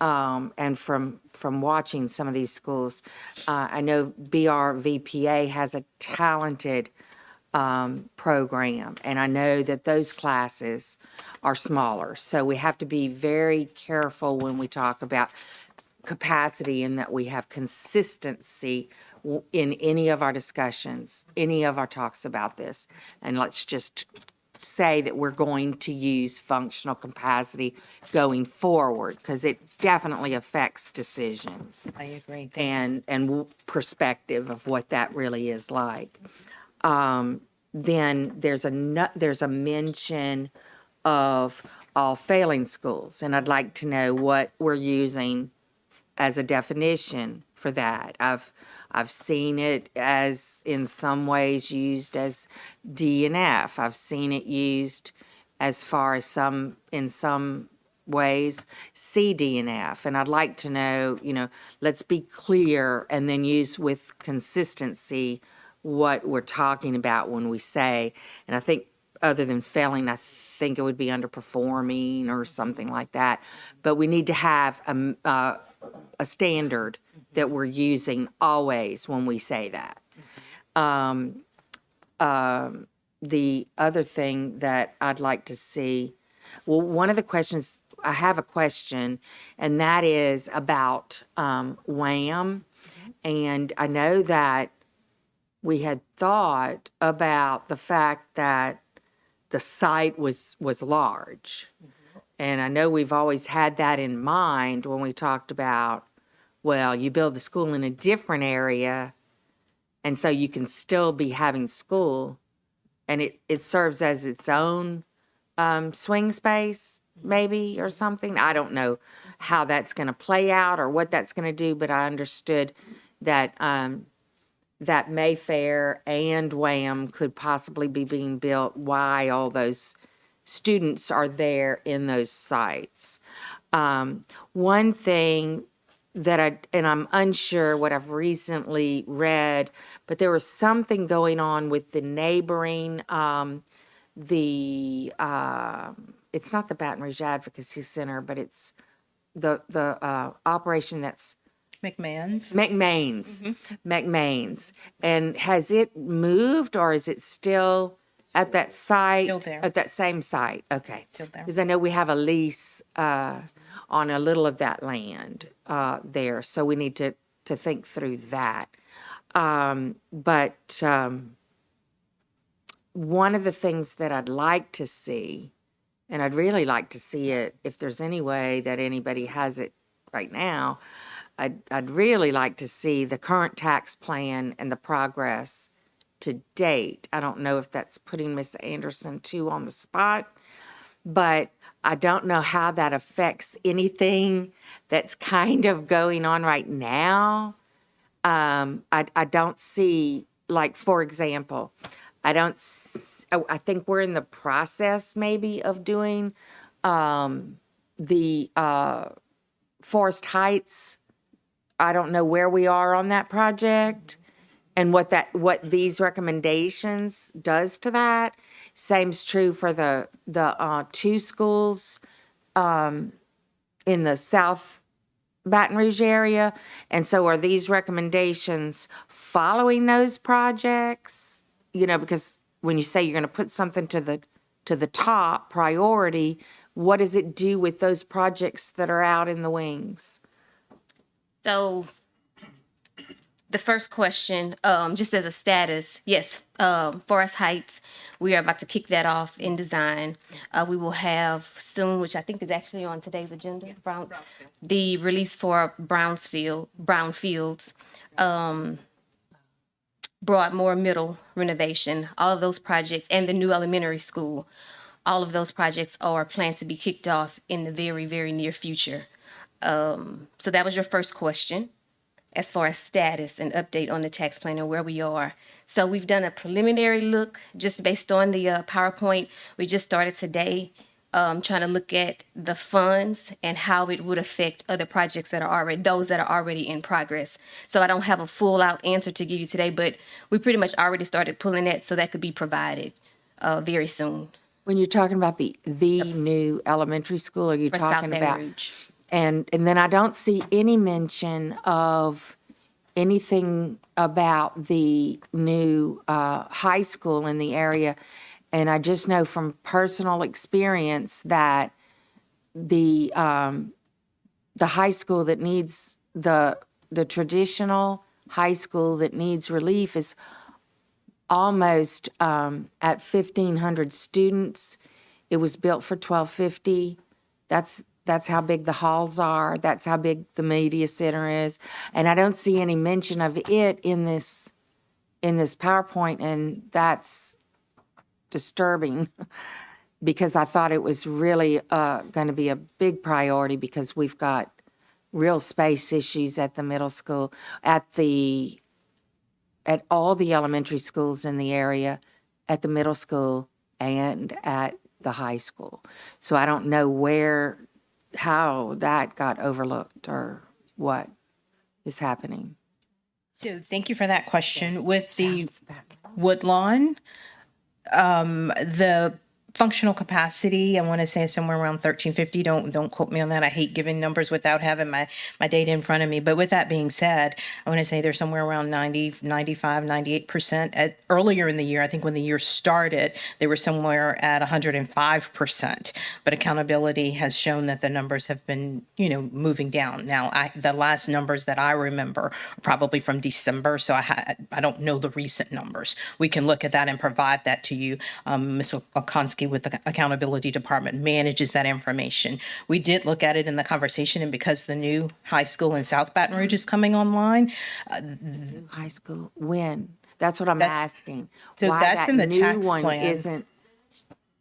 and from watching some of these schools, I know BRVPA has a talented program, and I know that those classes are smaller. So we have to be very careful when we talk about capacity, and that we have consistency in any of our discussions, any of our talks about this. And let's just say that we're going to use functional capacity going forward, because it definitely affects decisions. I agree. And perspective of what that really is like. Then there's a mention of all failing schools, and I'd like to know what we're using as a definition for that. I've seen it as in some ways used as D and F. I've seen it used as far as in some ways C, D, and F. And I'd like to know, let's be clear and then use with consistency what we're talking about when we say, and I think other than failing, I think it would be underperforming or something like that. But we need to have a standard that we're using always when we say that. The other thing that I'd like to see, well, one of the questions, I have a question, and that is about WAM. And I know that we had thought about the fact that the site was large. And I know we've always had that in mind when we talked about, well, you build the school in a different area, and so you can still be having school, and it serves as its own swing space, maybe, or something. I don't know how that's going to play out or what that's going to do, but I understood that that Mayfair and WAM could possibly be being built while all those students are there in those sites. One thing that I'm unsure what I've recently read, but there was something going on with the neighboring, it's not the Baton Rouge Advocacy Center, but it's the operation that's McMahon's. McMahon's. And has it moved, or is it still at that site? Still there. At that same site? Okay. Still there. Because I know we have a lease on a little of that land there, so we need to think through that. But one of the things that I'd like to see, and I'd really like to see it, if there's any way that anybody has it right now, I'd really like to see the current tax plan and the progress to date. I don't know if that's putting Ms. Anderson too on the spot, but I don't know how that affects anything that's kind of going on right now. I don't see, like, for example, I think we're in the process maybe of doing the Forest Heights. I don't know where we are on that project. And what these recommendations does to that, same's true for the two schools in the South Baton Rouge area. And so are these recommendations following those projects? You know, because when you say you're going to put something to the top priority, what does it do with those projects that are out in the wings? So the first question, just as a status, yes, Forest Heights, we are about to kick that off in design. We will have soon, which I think is actually on today's agenda, the release for Brownfields, Broadmoor Middle renovation, all of those projects, and the new elementary school. All of those projects are planned to be kicked off in the very, very near future. So that was your first question as far as status and update on the tax plan and where we are. So we've done a preliminary look just based on the PowerPoint. We just started today trying to look at the funds and how it would affect other projects that are already in progress. So I don't have a full out answer to give you today, but we pretty much already started pulling that so that could be provided very soon. When you're talking about the new elementary school, are you For South talking Baton about? Rouge. And then I don't see any mention of anything about the new high school in the area. And I just know from personal experience that the high school that needs the traditional high school that needs relief is almost at 1,500 students. It was built for 1,250. That's how big the halls are. That's how big the media center is. And I don't see any mention of it in this PowerPoint, and that's disturbing because I thought it was really going to be a big priority because we've got real space issues at the middle school, at all the elementary schools in the area, at the middle school, and at the high school. So I don't know how that got overlooked or what is happening. So thank you for that question. With the Woodlawn, the functional capacity, I want to say is somewhere around 1,350. Don't quote me on that. I hate giving numbers without having my data in front of me. But with that being said, I want to say there's somewhere around 90, 95, 98%. Earlier in the year, I think when the year started, they were somewhere at 105%. But accountability has shown that the numbers have been, moving down. Now, the last numbers that I remember are probably from December, so I don't know the recent numbers. We can look at that and provide that to you. Ms. Okonski with the Accountability Department manages that information. We did look at it in the conversation, and because the new high school in South Baton Rouge is coming online. New high school, when? That's what I'm asking. So Why that's that in the new tax one plan. isn't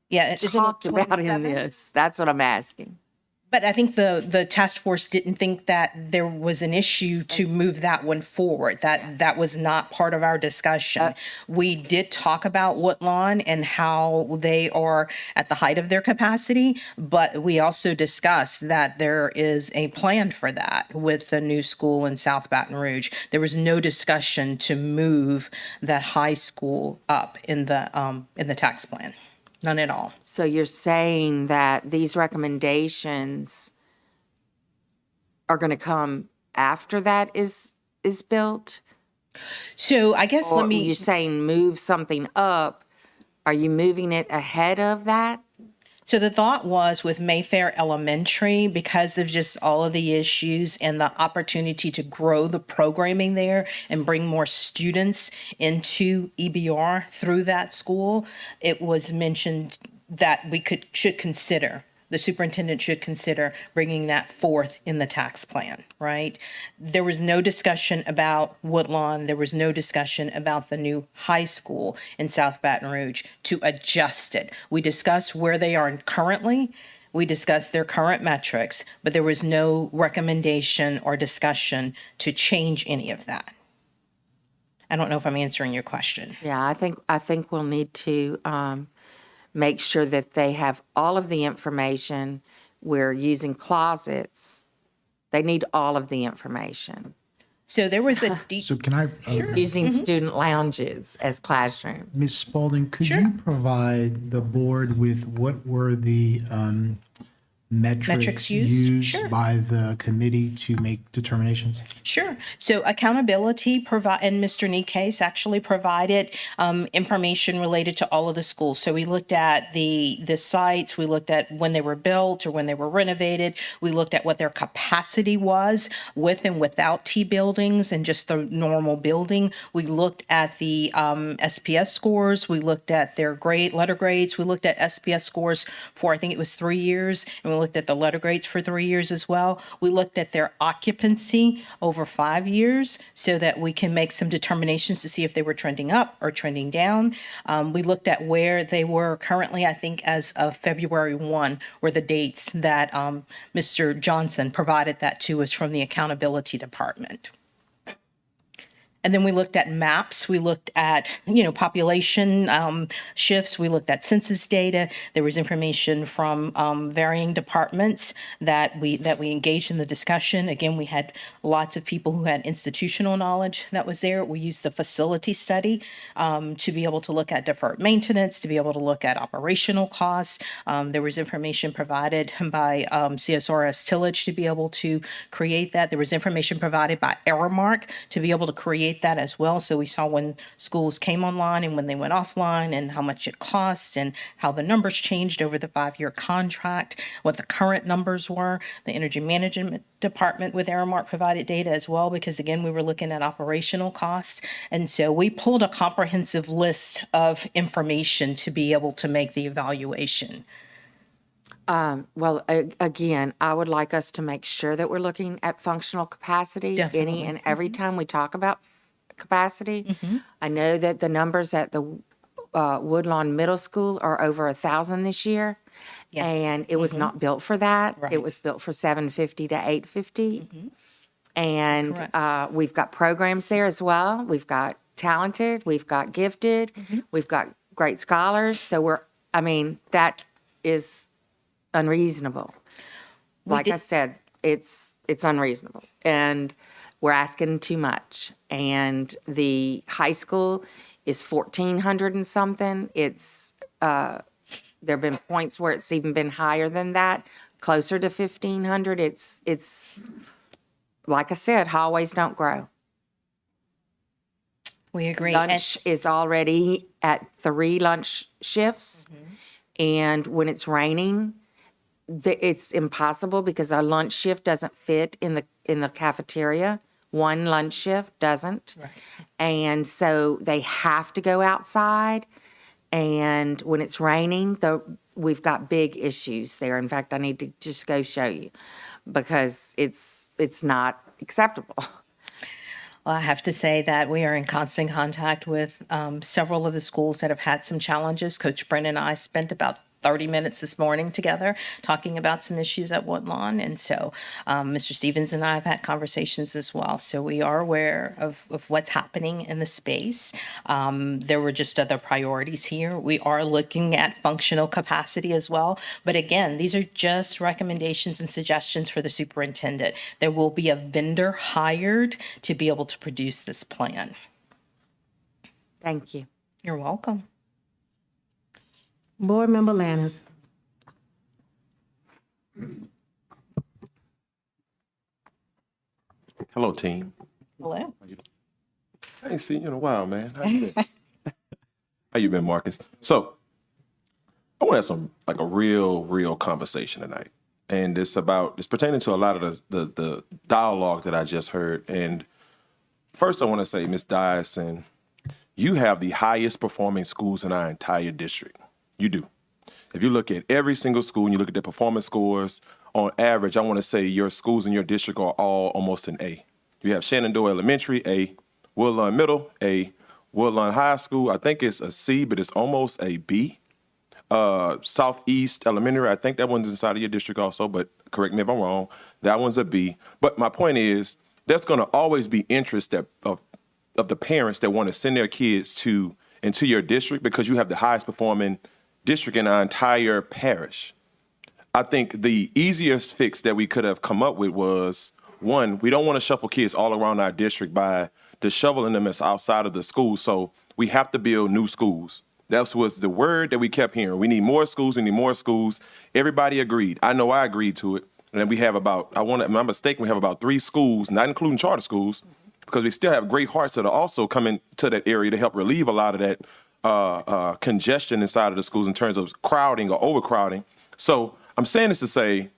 it's talked about in this? That's what I'm asking. But I think the task force didn't think that there was an issue to move that one forward. That was not part of our discussion. We did talk about Woodlawn and how they are at the height of their capacity, but we also discussed that there is a plan for that with the new school in South Baton Rouge. There was no discussion to move that high school up in the tax plan. None at all. So you're saying that these recommendations are going to come after that is built? So I guess Or you're saying move something up. Are you moving it ahead of that? So the thought was with Mayfair Elementary, because of just all of the issues and the opportunity to grow the programming there and bring more students into EBR through that school, it was mentioned that the superintendent should consider bringing that forth in the tax plan, right? There was no discussion about Woodlawn. There was no discussion about the new high school in South Baton Rouge to adjust it. We discussed where they are currently. We discussed their current metrics, but there was no recommendation or discussion to change any of that. I don't know if I'm answering your question. Yeah, I think we'll need to make sure that they have all of the information. We're using closets. They need all of the information. So there was a deep. So can I, Using student lounges as classrooms. Ms. Spalding, could you provide the board with what were the metrics used Sure. by the committee to make determinations? Sure. So accountability and Mr. Nikes actually provided information related to all of the schools. So we looked at the sites, we looked at when they were built or when they were renovated. We looked at what their capacity was with and without T buildings and just the normal building. We looked at the SPS scores. We looked at their letter grades. We looked at SPS scores for, I think it was 3 years, and we looked at the letter grades for 3 years as well. We looked at their occupancy over 5 years so that we can make some determinations to see if they were trending up or trending down. We looked at where they were currently, I think as of February 1, were the dates that Mr. Johnson provided that to us from the accountability department. And then we looked at maps. We looked at, population shifts. We looked at census data. There was information from varying departments that we engaged in the discussion. Again, we had lots of people who had institutional knowledge that was there. We used the facility study to be able to look at deferred maintenance, to be able to look at operational costs. There was information provided by CSRS Tillage to be able to create that. There was information provided by Aramark to be able to create that as well. So we saw when schools came online and when they went offline and how much it cost and how the numbers changed over the 5-year contract, what the current numbers were. The Energy Management Department with Aramark provided data as well, because again, we were looking at operational costs. And so we pulled a comprehensive list of information to be able to make the evaluation. Again, I would like us to make sure that we're looking at functional capacity Definitely. any and every time we talk about capacity. I know that the numbers at the Woodlawn Middle School are over 1,000 this year. Yes. And it was not built for that. Right. It was built for 750 to 850. And Correct. we've got programs there as well. We've got talented, we've got gifted, we've got great scholars. So that is unreasonable. Like I said, it's unreasonable. And we're asking too much. And the high school is 1,400 and something. It's there have been points where it's even been higher than that, closer to 1,500. It's like I said, hallways don't grow. We agree. Lunch is already at 3 lunch shifts. And when it's raining, it's impossible because our lunch shift doesn't fit in the cafeteria. One lunch shift doesn't. Right. And so they have to go outside. And when it's raining, we've got big issues there. In fact, I need to just go show you because it's not acceptable. Well, I have to say that we are in constant contact with several of the schools that have had some challenges. Coach Brent and I spent about 30 minutes this morning together talking about some issues at Woodlawn. And so Mr. Stevens and I have had conversations as well. So we are aware of what's happening in the space. There were just other priorities here. We are looking at functional capacity as well. But again, these are just recommendations and suggestions for the superintendent. There will be a vendor hired to be able to produce this plan. Thank you. You're welcome. Board Member Lannis. Hello, team. Hello. I ain't seen you in a while, man. How you been? How you been, Marcus? So, I want to have some a real conversation tonight, and it's pertaining to a lot of the dialogue that I just heard. And first, I want to say, Ms. Dyson, you have the highest performing schools in our entire district. You do. If you look at every single school and you look at their performance scores, on average, I want to say your schools in your district are all almost an A. You have Shenandoah Elementary, A. Woodlawn Middle, A. Woodlawn High School, I think it's a C, but it's almost a B. Southeast Elementary, I think that one's inside of your district also, but correct me if I'm wrong. That one's a B. But my point is, there's going to always be interest of the parents that want to send their kids into your district because you have the highest performing district in our entire parish. I think the easiest fix that we could have come up with was one, we don't want to shuffle kids all around our district by just shoveling them as outside of the school. So we have to build new schools. That was the word that we kept hearing. We need more schools. We need more schools. Everybody agreed. I know I agreed to it. And then we have about, if I'm not mistaken, we have about 3 schools, not including charter schools, because we still have great hearts that are also coming to that area to help relieve a lot of that congestion inside of the schools in terms of crowding or overcrowding. So I'm saying this to say,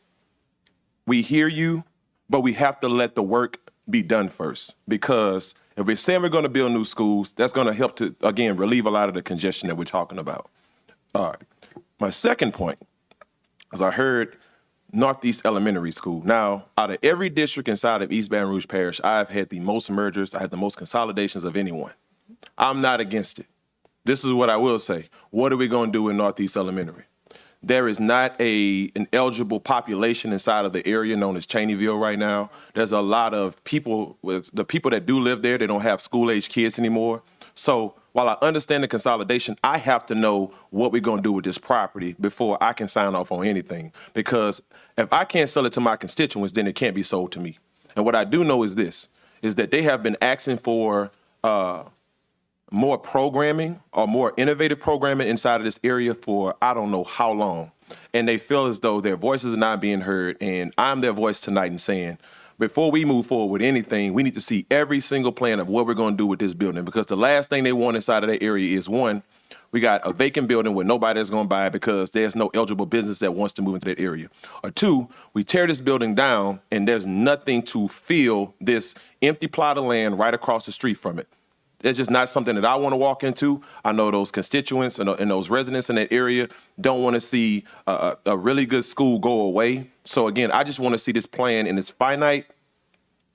we hear you, but we have to let the work be done first. Because if we're saying we're going to build new schools, that's going to help to, again, relieve a lot of the congestion that we're talking about. All right. My second point is I heard Northeast Elementary School. Now, out of every district inside of East Baton Rouge Parish, I've had the most mergers. I had the most consolidations of anyone. I'm not against it. This is what I will say. What are we going to do in Northeast Elementary? There is not an eligible population inside of the area known as Cheneyville right now. There's a lot of people, the people that do live there, they don't have school-age kids anymore. So while I understand the consolidation, I have to know what we're going to do with this property before I can sign off on anything. Because if I can't sell it to my constituents, then it can't be sold to me. And what I do know is this, is that they have been asking for more programming or more innovative programming inside of this area for I don't know how long. And they feel as though their voices are not being heard. And I'm their voice tonight in saying, before we move forward with anything, we need to see every single plan of what we're going to do with this building. Because the last thing they want inside of that area is, one, we got a vacant building where nobody's going to buy it because there's no eligible business that wants to move into that area. Or two, we tear this building down and there's nothing to fill this empty plot of land right across the street from it. It's just not something that I want to walk into. I know those constituents and those residents in that area don't want to see a really good school go away. So again, I just want to see this plan in its finite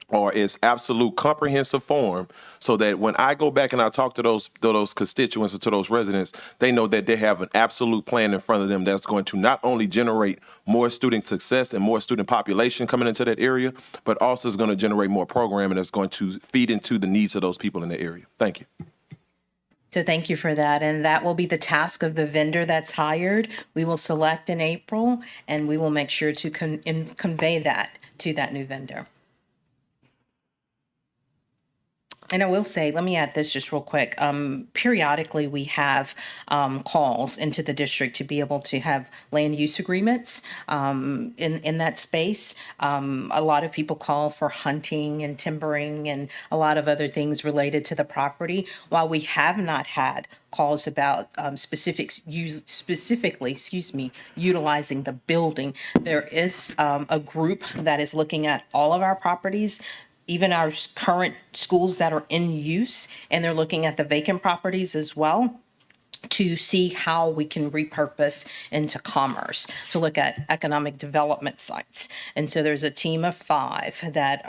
or its absolute comprehensive form so that when I go back and I talk to those constituents or to those residents, they know that they have an absolute plan in front of them that's going to not only generate more student success and more student population coming into that area, but also is going to generate more programming that's going to feed into the needs of those people in the area. Thank you. So thank you for that. And that will be the task of the vendor that's hired. We will select in April and we will make sure to convey that to that new vendor. And I will say, let me add this just real quick. Periodically, we have calls into the district to be able to have land use agreements in that space. A lot of people call for hunting and timbering and a lot of other things related to the property. While we have not had calls about specifically, utilizing the building, there is a group that is looking at all of our properties, even our current schools that are in use, and they're looking at the vacant properties as well to see how we can repurpose into commerce, to look at economic development sites. And so there's a team of 5 that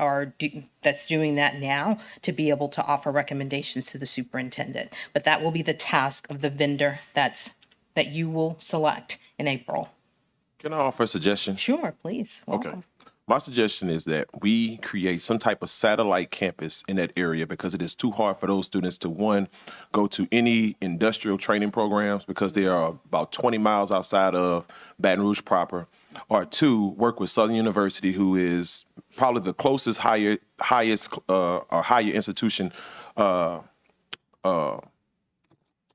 that's doing that now to be able to offer recommendations to the superintendent. But that will be the task of the vendor that you will select in April. Can I offer a suggestion? Sure, please. Welcome. Okay. My suggestion is that we create some type of satellite campus in that area because it is too hard for those students to, one, go to any industrial training programs because they are about 20 miles outside of Baton Rouge proper, or 2, work with Southern University, who is probably the closest higher institution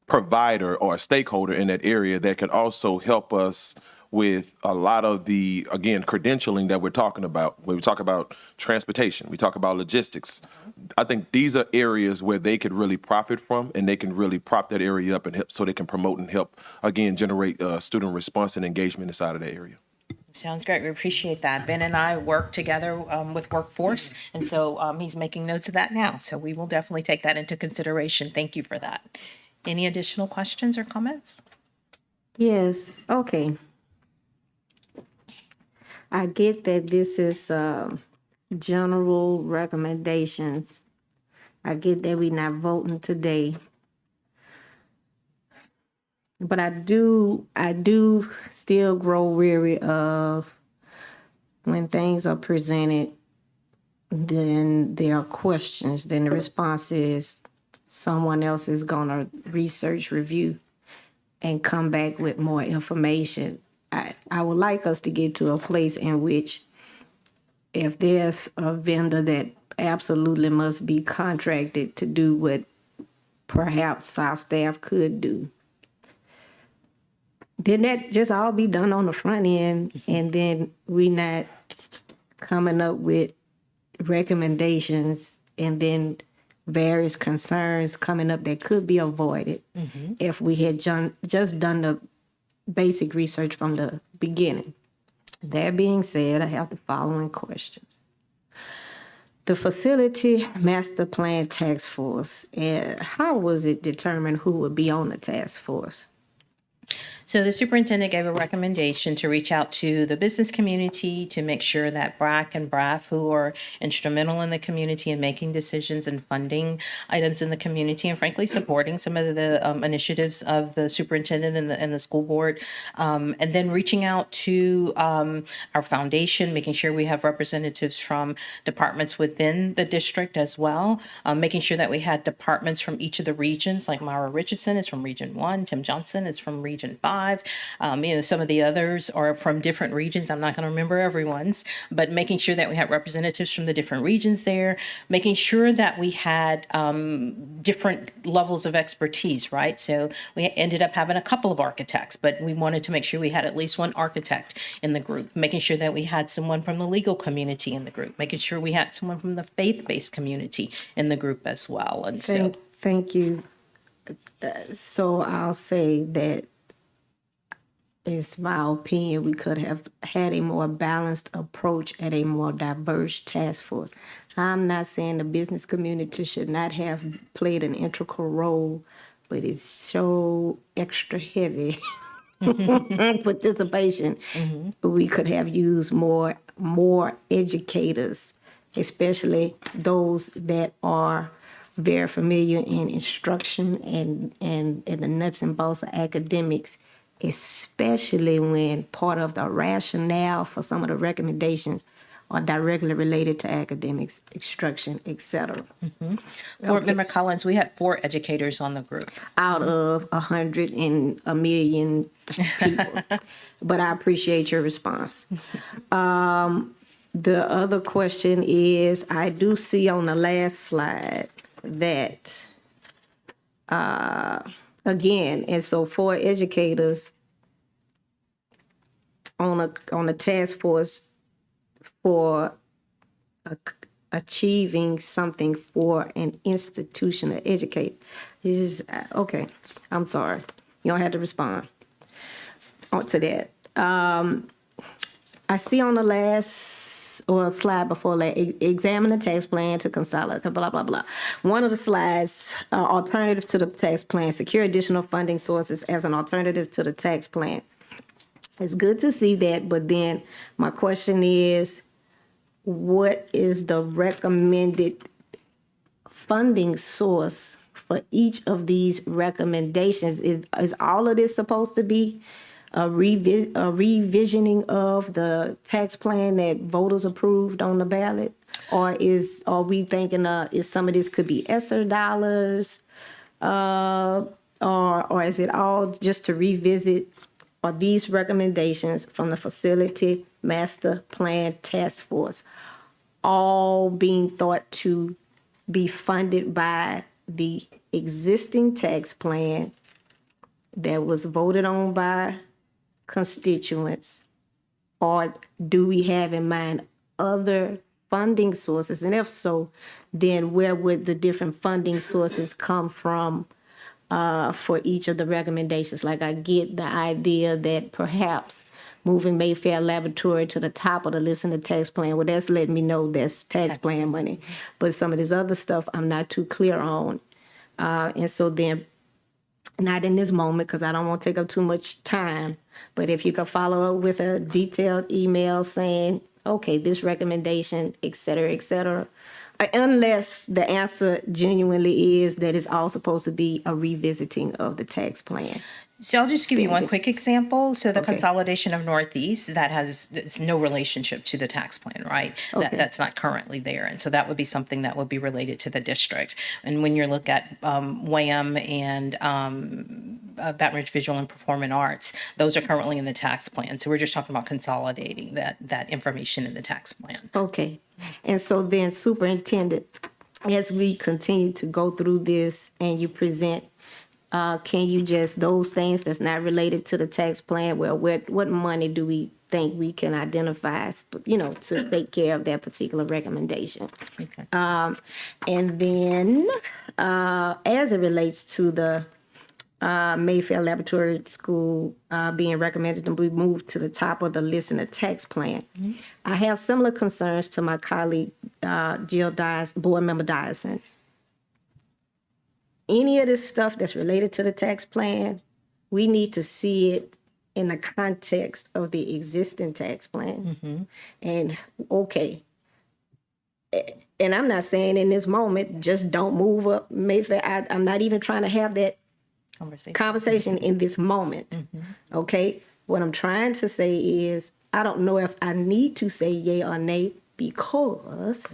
provider or stakeholder in that area that can also help us with a lot of the, again, credentialing that we're talking about. When we talk about transportation, we talk about logistics. I think these are areas where they could really profit from, and they can really prop that area up and help, so they can promote and help, again, generate student response and engagement inside of that area. Sounds great. We appreciate that. Ben and I work together with Workforce, and so he's making notes of that now. So we will definitely take that into consideration. Thank you for that. Any additional questions or comments? Yes, okay. I get that this is general recommendations. I get that we're not voting today. But I do still grow weary of when things are presented, then there are questions, then the response is someone else is gonna research, review, and come back with more information. I would like us to get to a place in which if there's a vendor that absolutely must be contracted to do what perhaps our staff could do, then that just all be done on the front end, and then we not coming up with recommendations and then various concerns coming up that could be avoided if we had just done the basic research from the beginning. That being said, I have the following questions. The Facility Master Plan Task Force, how was it determined who would be on the task force? So the superintendent gave a recommendation to reach out to the business community to make sure that BRAC and BRAF, who are instrumental in the community in making decisions and funding items in the community, and frankly supporting some of the initiatives of the superintendent and the school board, and then reaching out to our foundation, making sure we have representatives from departments within the district as well, making sure that we had departments from each of the regions, like Myra Richardson is from Region 1, Tim Johnson is from Region 5. Some of the others are from different regions. I'm not going to remember everyone's, but making sure that we had representatives from the different regions there, making sure that we had different levels of expertise, right? So we ended up having a couple of architects, but we wanted to make sure we had at least one architect in the group, making sure that we had someone from the legal community in the group, making sure we had someone from the faith-based community in the group as well. And so, Thank you. So I'll say that it's my opinion we could have had a more balanced approach at a more diverse task force. I'm not saying the business community should not have played an integral role, but it's so extra heavy participation. We could have used more educators, especially those that are very familiar in instruction and the nuts and bolts of academics, especially when part of the rationale for some of the recommendations are directly related to academics, instruction, etc. Board Member Collins, we had 4 educators on the group. Out of 100 and a million people. But I appreciate your response. The other question is, I do see on the last slide that, again, and so 4 educators on a task force for achieving something for an institution to educate. Okay, I'm sorry. You don't have to respond to that. I see on the last slide before that, examine the tax plan to consolidate, blah, blah, blah. One of the slides, alternative to the tax plan, secure additional funding sources as an alternative to the tax plan. It's good to see that, but then my question is, what is the recommended funding source for each of these recommendations? Is all of this supposed to be a revisioning of the tax plan that voters approved on the ballot? Or are we thinking is some of this could be ESSER dollars? Or is it all just to revisit? Are these recommendations from the Facility Master Plan Task Force all being thought to be funded by the existing tax plan that was voted on by constituents? Or do we have in mind other funding sources? And if so, then where would the different funding sources come from for each of the recommendations? Like, I get the idea that perhaps moving Mayfair Laboratory to the top of the list in the tax plan, well, that's letting me know that's tax plan money. But some of this other stuff I'm not too clear on. And so then, not in this moment, because I don't want to take up too much time, but if you could follow up with a detailed email saying, okay, this recommendation, et cetera, unless the answer genuinely is that it's all supposed to be a revisiting of the tax plan. So I'll just give you one spending. quick example. So the Okay. consolidation of Northeast, that has it's no relationship to the tax plan, right? Okay. That's not currently there. And so that would be something that would be related to the district. And when you look at WHAM and Baton Rouge Visual and Performing Arts, those are currently in the tax plan. So we're just talking about consolidating that information in the tax plan. Okay. And so then, Superintendent, as we continue to go through this and you present, can you just, those things that's not related to the tax plan, well, what money do we think we can identify, as, to take care of that particular recommendation? Okay. And then, as it relates to the Mayfair Laboratory School being recommended to be moved to the top of the list in the tax plan, I have similar concerns to my colleague, Jill Dyson, Board Member Dyson. Any of this stuff that's related to the tax plan, we need to see it in the context of the existing tax plan. And okay, and I'm not saying in this moment, just don't move up Mayfair. I'm not even trying to have that conversation in this moment. Okay, what I'm trying to say is, I don't know if I need to say yay or nay, because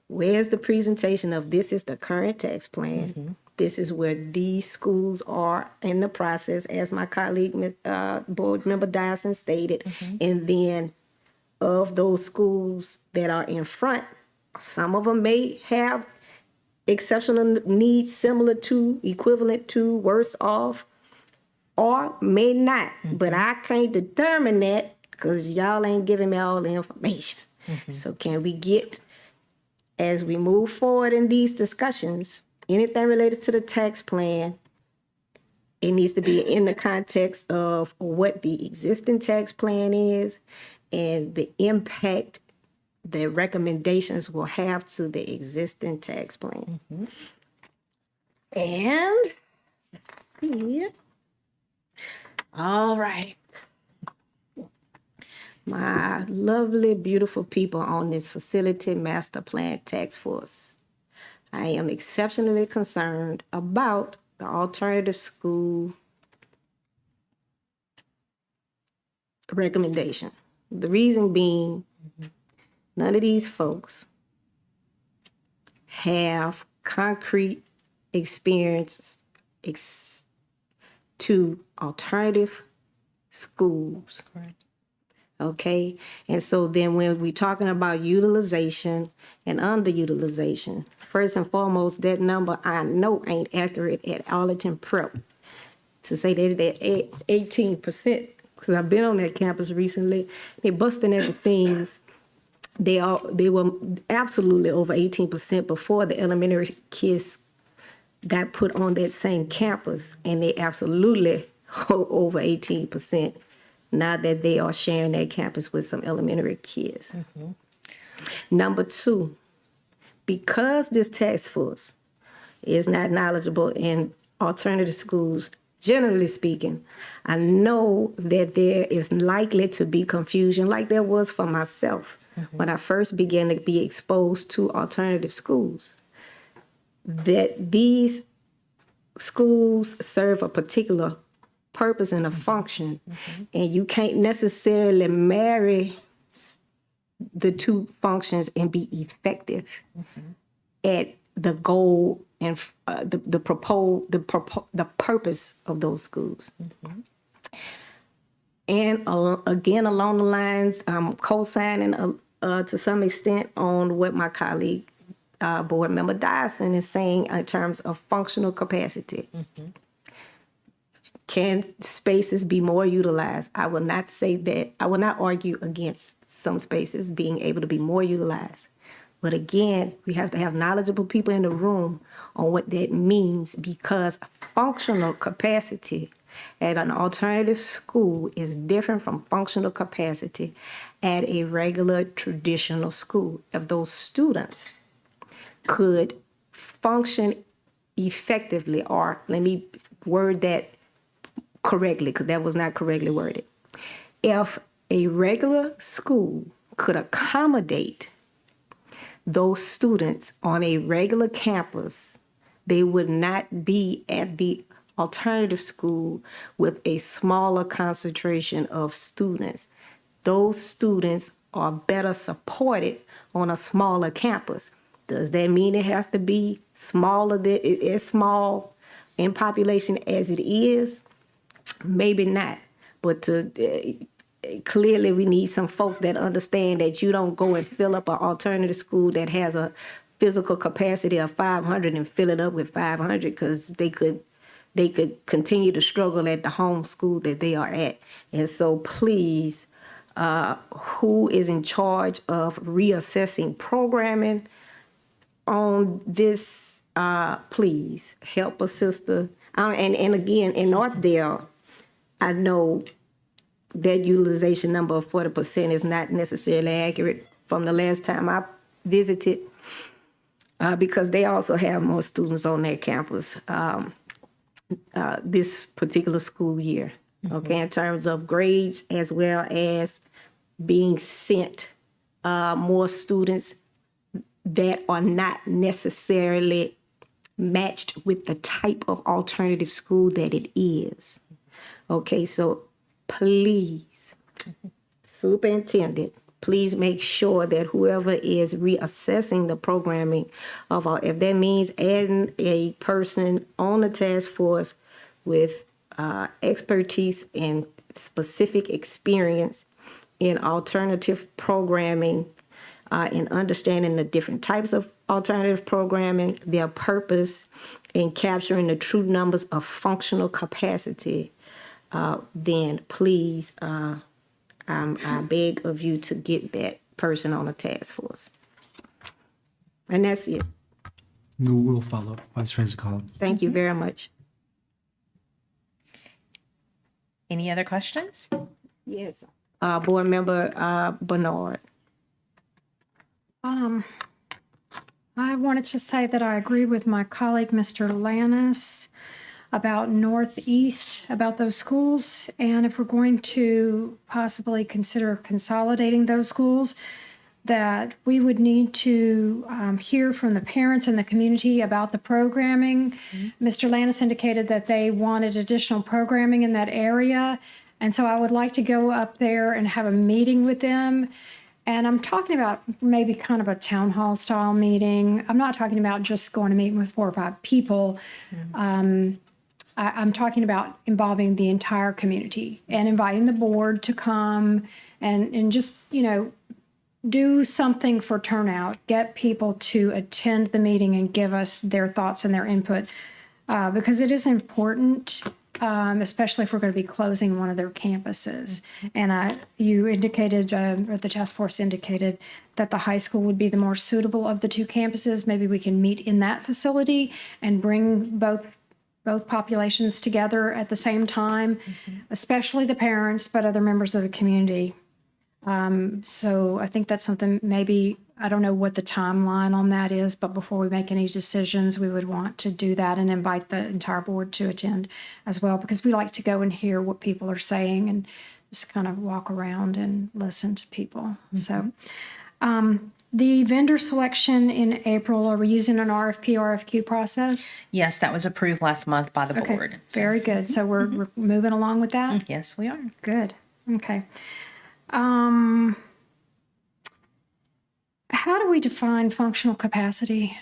where's the presentation of this is the current tax plan? This is where these schools are in the process, as my colleague, Board Member Dyson stated. And then of those schools that are in front, some of them may have exceptional needs similar to, equivalent to, worse off, or may not. But I can't determine that because y'all ain't giving me all the information. So can we get, as we move forward in these discussions, anything related to the tax plan, it needs to be in the context of what the existing tax plan is and the impact the recommendations will have to the existing tax plan. And let's see. All right. My lovely, beautiful people on this Facility Master Plan Task Force, I am exceptionally concerned about the alternative school recommendation. The reason being, none of these folks have concrete experience to alternative schools. Correct. Okay, and so then when we're talking about utilization and underutilization, first and foremost, that number I know ain't accurate at Arlington Prep. To say that they're 18%, because I've been on that campus recently, they're busting at the seams. They were absolutely over 18% before the elementary kids got put on that same campus, and they absolutely over 18%. Now that they are sharing that campus with some elementary kids. Number two, because this task force is not knowledgeable in alternative schools, generally speaking, I know that there is likely to be confusion, like there was for myself when I first began to be exposed to alternative schools, that these schools serve a particular purpose and a function, and you can't necessarily marry the two functions and be effective at the goal and the purpose of those schools. And again, along the lines, I'm co-signing to some extent on what my colleague, Board Member Dyson, is saying in terms of functional capacity. Can spaces be more utilized? I will not say that. I will not argue against some spaces being able to be more utilized. But again, we have to have knowledgeable people in the room on what that means, because functional capacity at an alternative school is different from functional capacity at a regular traditional school. If those students could function effectively, or let me word that correctly, because that was not correctly worded. If a regular school could accommodate those students on a regular campus, they would not be at the alternative school with a smaller concentration of students, those students are better supported on a smaller campus. Does that mean it have to be smaller than as small in population as it is? Maybe not. But clearly we need some folks that understand that you don't go and fill up an alternative school that has a physical capacity of 500 and fill it up with 500 because they could continue to struggle at the home school that they are at. And so please, who is in charge of reassessing programming on this, please help a sister. And again, in Northdale, I know that utilization number of 40% is not necessarily accurate from the last time I visited, because they also have more students on their campus this particular school year, okay, in terms of grades as well as being sent more students that are not necessarily matched with the type of alternative school that it is. Okay, so please, superintendent, please make sure that whoever is reassessing the programming of our, if that means adding a person on the task force with expertise and specific experience in alternative programming, in understanding the different types of alternative programming, their purpose, and capturing the true numbers of functional capacity, then please, I beg of you to get that person on the task force. And that's it. We'll follow up, Vice President Collins. Thank you very much. Any other questions? Yes. Board Member Bernard. I wanted to say that I agree with my colleague, Mr. Lannis, about Northeast, about those schools. And if we're going to possibly consider consolidating those schools, that we would need to hear from the parents and the community about the programming. Mr. Lannis indicated that they wanted additional programming in that area. And so I would like to go up there and have a meeting with them. And I'm talking about maybe kind of a town hall style meeting. I'm not talking about just going to meet with 4 or 5 people. I'm talking about involving the entire community and inviting the board to come and just, do something for turnout, get people to attend the meeting and give us their thoughts and their input, because it is important, especially if we're going to be closing one of their campuses. And you indicated, or the task force indicated, that the high school would be the more suitable of the 2 campuses. Maybe we can meet in that facility and bring both populations together at the same time, especially the parents, but other members of the community. So I think that's something, maybe, I don't know what the timeline on that is, but before we make any decisions, we would want to do that and invite the entire board to attend as well, because we like to go and hear what people are saying and just kind of walk around and listen to people. So the vendor selection in April, are we using an RFP, RFQ process? Yes, that was approved last month by the board. So, very good. So we're moving along with that? yes, we are. Good. Okay. How do we define functional capacity?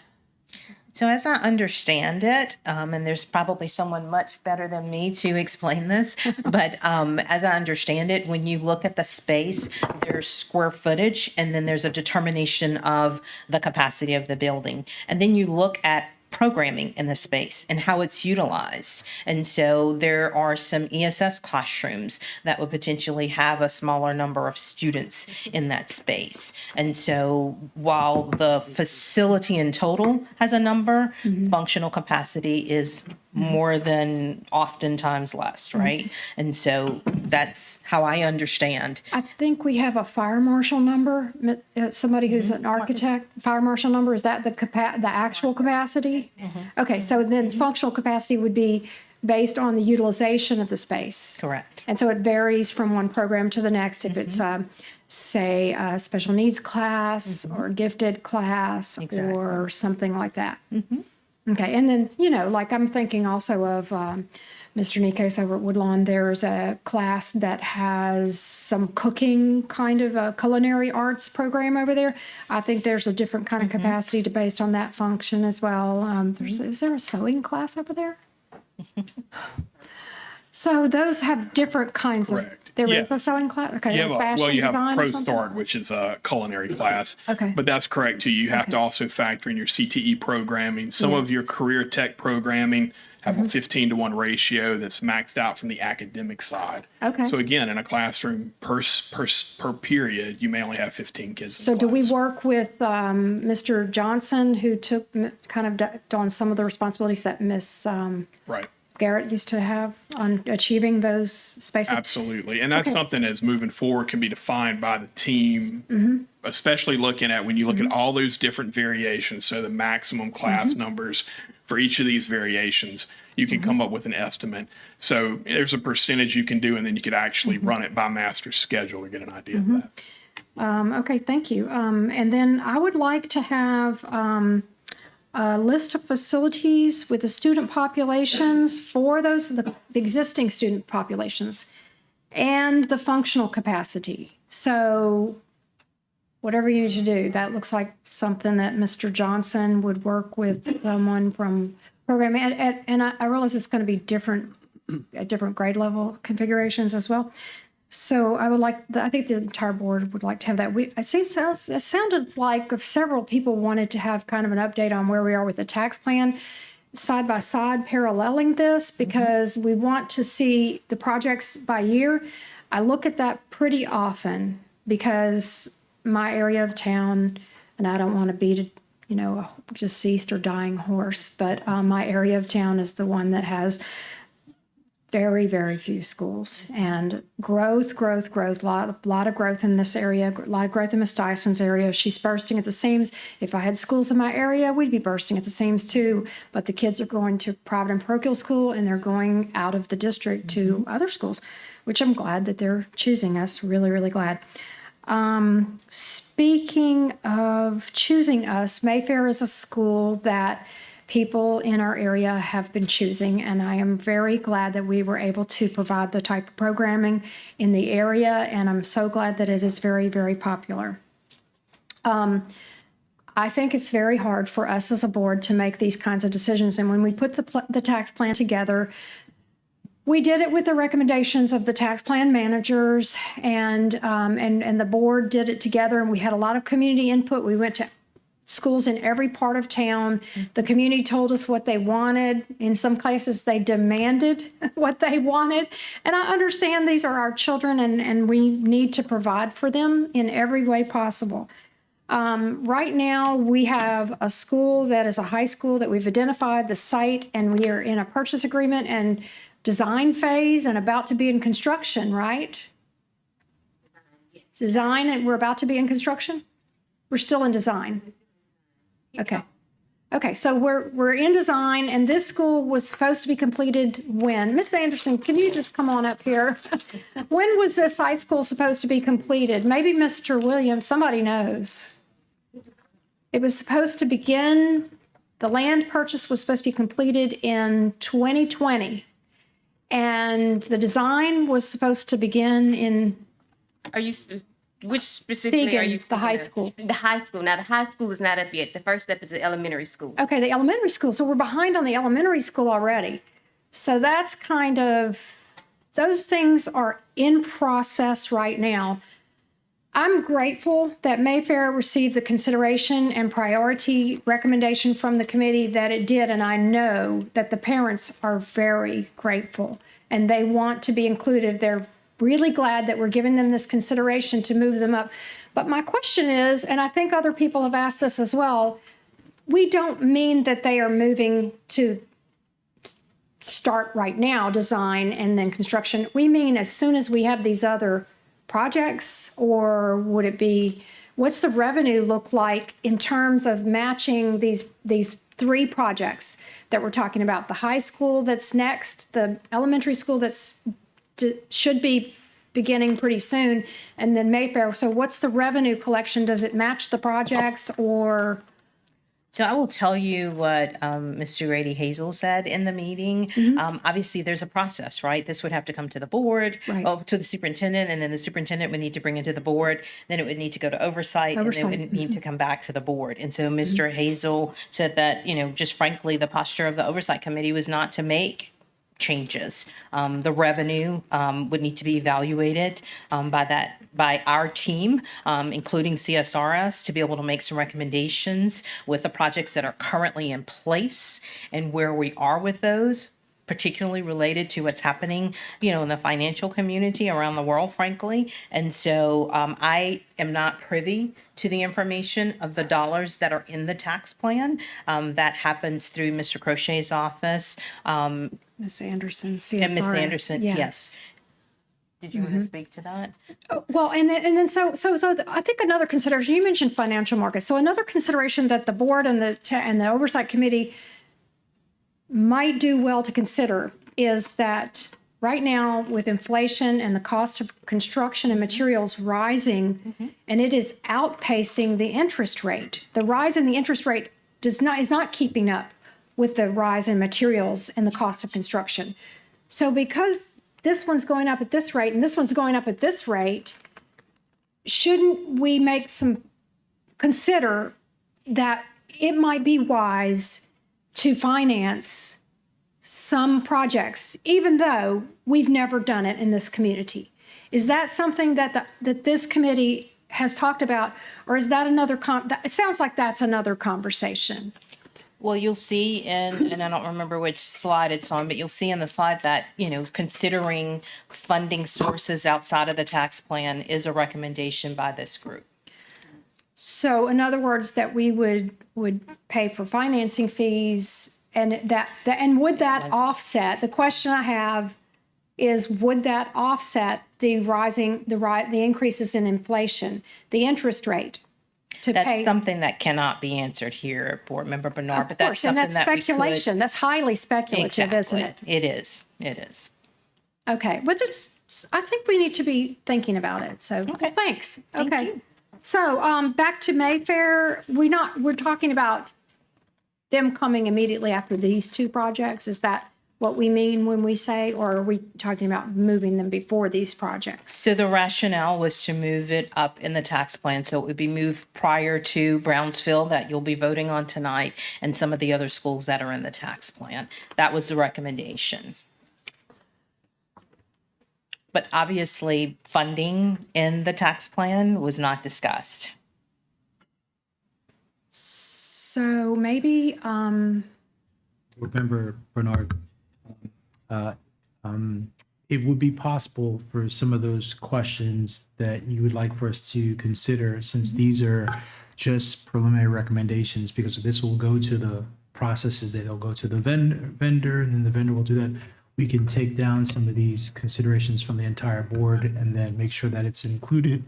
So as I understand it, and there's probably someone much better than me to explain this, but as I understand it, when you look at the space, there's square footage, and then there's a determination of the capacity of the building. And then you look at programming in the space and how it's utilized. And so there are some ESS classrooms that would potentially have a smaller number of students in that space. And so while the facility in total has a number, functional capacity is more than oftentimes less, right? And so that's how I understand. I think we have a fire marshal number, somebody who's an architect, fire marshal number, is that the actual capacity? Okay, so then functional capacity would be based on the utilization of the space. Correct. And so it varies from one program to the next. If it's, say, a special needs class or gifted class or something like that. Okay, and then, like I'm thinking also of Mr. Nikos over at Woodlawn. There's a class that has some cooking kind of a culinary arts program over there. I think there's a different kind of capacity based on that function as well. Is there a sewing class over there? So those have different kinds Correct. of. There Yeah. is a sewing class. Okay, You have fashion you have design or Pro something? Start, which is a culinary class. Okay. But that's correct too. You have to also factor in your CTE programming. Some of your career tech programming have a 15-to-1 ratio that's maxed out from the academic side. Okay. So again, in a classroom per period, you may only have 15 kids. So do we work with Mr. Johnson, who took kind of on some of the responsibilities that Miss Right. Garrett used to have on achieving those spaces? Absolutely. And that's Okay. something as moving forward can be defined by the team, especially looking at when you look at all those different variations. So the maximum class numbers for each of these variations, you can come up with an estimate. So there's a percentage you can do, and then you could actually run it by master schedule to get an idea of that. Okay, thank you. And then I would like to have a list of facilities with the student populations for the existing student populations and the functional capacity. So whatever you need to do, that looks like something that Mr. Johnson would work with someone from programming. And I realize it's going to be different at different grade level configurations as well. So I think the entire board would like to have that. It sounded like several people wanted to have kind of an update on where we are with the tax plan, side by side, paralleling this, because we want to see the projects by year. I look at that pretty often because my area of town, and I don't want to beat a deceased or dying horse, but my area of town is the one that has very, very few schools and growth, a lot of growth in this area, a lot of growth in Miss Dyson's area. She's bursting at the seams. If I had schools in my area, we'd be bursting at the seams too. But the kids are going to private and parochial school, and they're going out of the district to other schools, which I'm glad that they're choosing us. Really, really glad. Speaking of choosing us, Mayfair is a school that people in our area have been choosing, and I am very glad that we were able to provide the type of programming in the area, and I'm so glad that it is very, very popular. I think it's very hard for us as a board to make these kinds of decisions, and when we put the tax plan together, we did it with the recommendations of the tax plan managers, and the board did it together, and we had a lot of community input. We went to schools in every part of town. The community told us what they wanted. In some cases, they demanded what they wanted. And I understand these are our children, and we need to provide for them in every way possible. Right now, we have a school that is a high school that we've identified the site, and we are in a purchase agreement and design phase and about to be in construction, right? Design, and we're about to be in construction? We're still in design. Okay, so we're in design, and this school was supposed to be completed when? Miss Anderson, can you just come on up here? When was this high school supposed to be completed? Maybe Mr. Williams, somebody knows. It was supposed to begin, the land purchase was supposed to be completed in 2020. And the design was supposed to begin in Which specifically are you Segan, the high school. The high school. Now, the high school is not up yet. The first step is the elementary school. Okay, the elementary school. So we're behind on the elementary school already. So that's those things are in process right now. I'm grateful that Mayfair received the consideration and priority recommendation from the committee that it did, and I know that the parents are very grateful and they want to be included. They're really glad that we're giving them this consideration to move them up. But my question is, and I think other people have asked this as well, we don't mean that they are moving to start right now, design and then construction. We mean as soon as we have these other projects, or would it be, what's the revenue look like in terms of matching these three projects that we're talking about? The high school that's next, the elementary school should be beginning pretty soon, and then Mayfair. So what's the revenue collection? Does it match the projects, or? So I will tell you what Mr. Grady Hazel said in the meeting. Obviously, there's a process, right? This would have to come to the board, Right. to the superintendent, and then the superintendent would need to bring it to the board. Then it would need to go to oversight, and then it would need to come back to the board. And so Mr. Hazel said that, just frankly, the posture of the oversight committee was not to make changes. The revenue would need to be evaluated by our team, including CSRS, to be able to make some recommendations with the projects that are currently in place and where we are with those, particularly related to what's happening, in the financial community around the world, frankly. And so I am not privy to the information of the dollars that are in the tax plan. That happens through Mr. Crochet's office. Ms. Anderson, CSRS. And Ms. Anderson, yes. Did you want to speak to that? Well, and then so I think another consideration, you mentioned financial markets. So another consideration that the board and the oversight committee might do well to consider is that right now with inflation and the cost of construction and materials rising, and it is outpacing the interest rate. The rise in the interest rate is not keeping up with the rise in materials and the cost of construction. So because this one's going up at this rate and this one's going up at this rate, shouldn't we consider that it might be wise to finance some projects, even though we've never done it in this community? Is that something that this committee has talked about, or is that another? It sounds like that's another conversation. Well, you'll see and I don't remember which slide it's on, but you'll see in the slide that, considering funding sources outside of the tax plan is a recommendation by this group. So in other words, that we would pay for financing fees and would that offset, the question I have is, would that offset the increases in inflation, the interest rate? That's something that cannot be answered here, Board Member Bernard, but that's something and that's speculation. That's highly speculative, isn't it? It is. It is. Okay, but I think we need to be thinking about it. So, okay, thanks. Thank you. So, back to Mayfair. We're talking about them coming immediately after these two projects. Is that what we mean when we say, or are we talking about moving them before these projects? So the rationale was to move it up in the tax plan. So it would be moved prior to Brownsville that you'll be voting on tonight and some of the other schools that are in the tax plan. That was the recommendation. But obviously funding in the tax plan was not discussed. So maybe, Board Member Bernard, it would be possible for some of those questions that you would like for us to consider, since these are just preliminary recommendations, because this will go to the processes, they'll go to the vendor, and then the vendor will do that. We can take down some of these considerations from the entire board and then make sure that it's included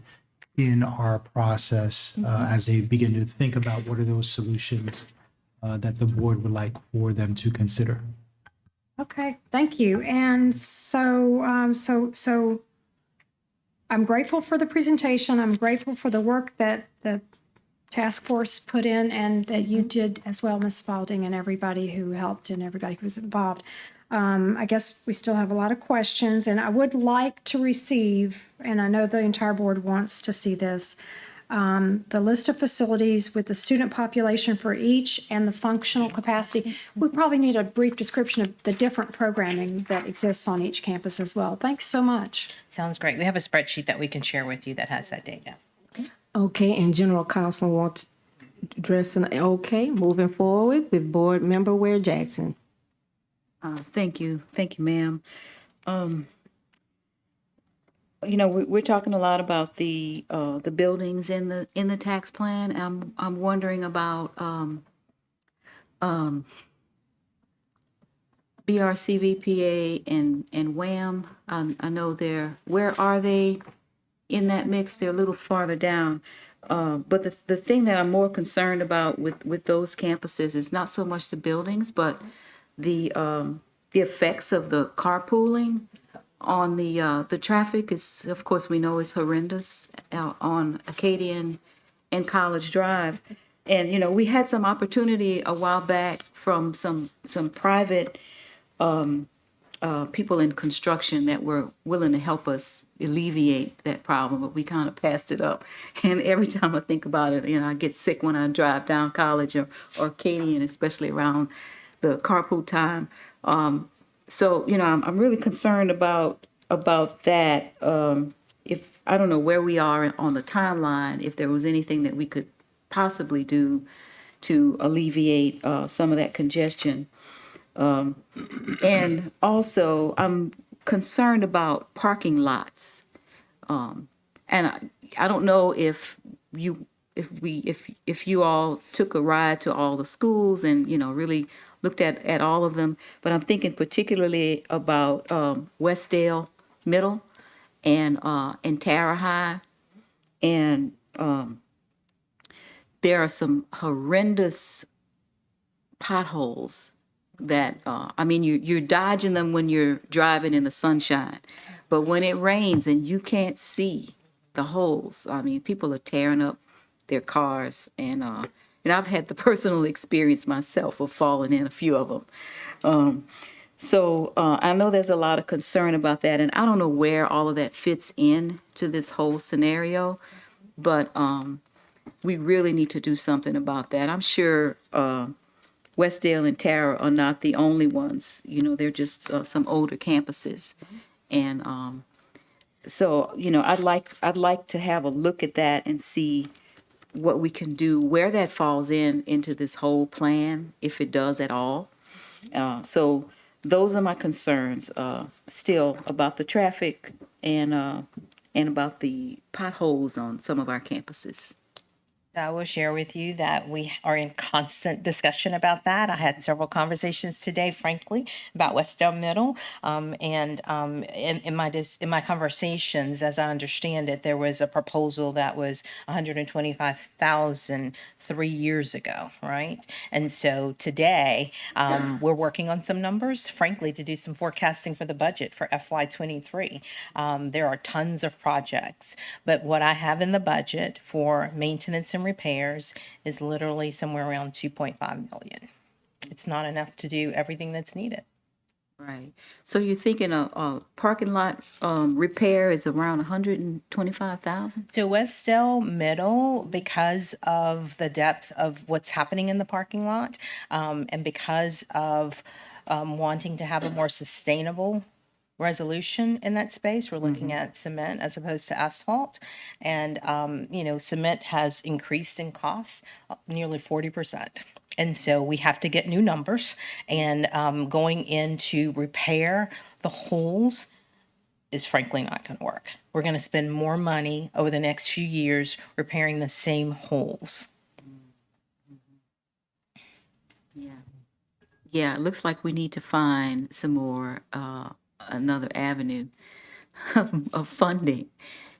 in our process as they begin to think about what are those solutions that the board would like for them to consider. okay, thank you. And so, so I'm grateful for the presentation. I'm grateful for the work that the task force put in and that you did as well, Ms. Spalding, and everybody who helped and everybody who was involved. I guess we still have a lot of questions, and I would like to receive, and I know the entire board wants to see this, the list of facilities with the student population for each and the functional capacity. We probably need a brief description of the different programming that exists on each campus as well. Thanks so much. Sounds great. We have a spreadsheet that we can share with you that has that data. Okay, and General Counsel wants to address okay, moving forward with Board Member Ware Jackson. Thank you, ma'am. We're talking a lot about the buildings in the tax plan. I'm wondering about BRCVPA and WHAM. I know where are they in that mix? They're a little farther down. But the thing that I'm more concerned about with those campuses is not so much the buildings, but the effects of the carpooling on the traffic is, of course, we know is horrendous on Acadian and College Drive. And, you know, we had some opportunity a while back from some private people in construction that were willing to help us alleviate that problem, but we kind of passed it up. And every time I think about it, you know, I get sick when I drive down College or Acadian, especially around the carpool time. So, you know, I'm really concerned about that. If I don't know where we are on the timeline, if there was anything that we could possibly do to alleviate some of that congestion. And also, I'm concerned about parking lots. And I don't know if you all took a ride to all the schools and, you know, really looked at all of them, but I'm thinking particularly about Westdale Middle and Tara High. And there are some horrendous potholes that I mean, you're dodging them when you're driving in the sunshine, but when it rains and you can't see the holes, I mean, people are tearing up their cars, and I've had the personal experience myself of falling in a few of them. So I know there's a lot of concern about that, and I don't know where all of that fits in to this whole scenario, but we really need to do something about that. I'm sure Westdale and Tara are not the only ones. You know, they're just some older campuses. And so, you know, I'd like to have a look at that and see what we can do, where that falls into this whole plan, if it does at all. So those are my concerns still about the traffic and about the potholes on some of our campuses. I will share with you that we are in constant discussion about that. I had several conversations today, frankly, about Westdale Middle. In my conversations, as I understand it, there was a proposal that was $125,000 3 years ago, right? And so today, we're working on some numbers, frankly, to do some forecasting for the budget for FY23. There are tons of projects, but what I have in the budget for maintenance and repairs is literally somewhere around 2.5 million. It's not enough to do everything that's needed. Right. So you're thinking a parking lot repair is around 125,000? So Westdale Middle, because of the depth of what's happening in the parking lot, and because of wanting to have a more sustainable resolution in that space, we're looking at cement as opposed to asphalt. And, you know, cement has increased in costs nearly 40%. And so we have to get new numbers, and going in to repair the holes is frankly not going to work. We're going to spend more money over the next few years repairing the same holes. Yeah, it looks like we need to find some more, another avenue of funding,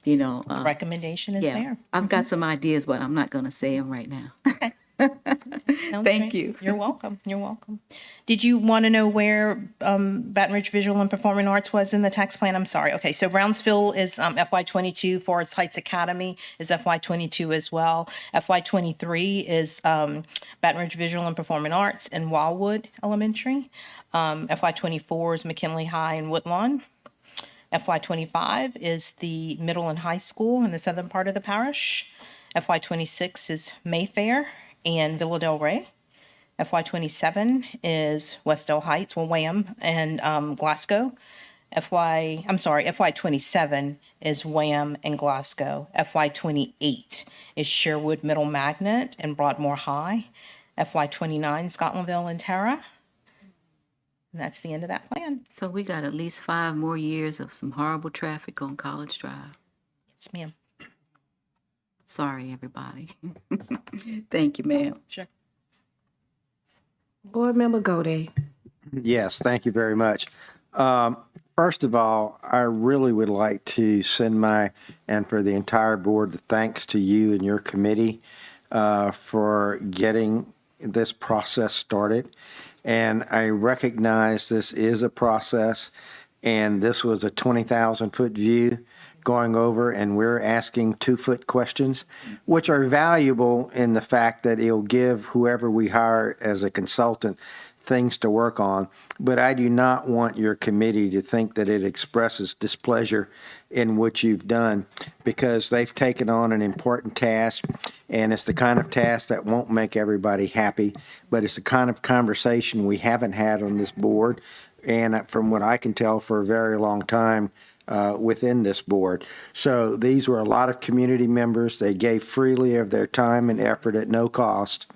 you know. The recommendation is there. I've got some ideas, but I'm not going to say them right now. Sounds Thank great. you. You're welcome. You're welcome. Did you want to know where Baton Rouge Visual and Performing Arts was in the tax plan? I'm sorry. Okay, so Brownsville is FY22. Forest Heights Academy is FY22 as well. FY23 is Baton Rouge Visual and Performing Arts and Wildwood Elementary. FY24 is McKinley High and Woodlawn. FY25 is the middle and high school in the southern part of the parish. FY26 is Mayfair and Villa Del Rey. FY27 is Westdale Heights, Wham, and Glasgow. FY27 is Wham and Glasgow. FY28 is Sherwood Middle Magnet and Broadmoor High. FY29 Scotlandville and Tara. And that's the end of that plan. So we got at least 5 more years of some horrible traffic on College Drive. Yes, ma'am. Sorry, everybody. Thank you, ma'am. Sure. Board Member Godey. Yes, thank you very much. First of all, I really would like to send and for the entire board, the thanks to you and your committee for getting this process started. And I recognize this is a process, and this was a 20,000-foot view. going over and we're asking 2-foot questions, which are valuable in the fact that it'll give whoever we hire as a consultant things to work on. But I do not want your committee to think that it expresses displeasure in what you've done, because they've taken on an important task, and it's the kind of task that won't make everybody happy, but it's the kind of conversation we haven't had on this board, and from what I can tell, for a very long time within this board. So these were a lot of community members. They gave freely of their time and effort at no cost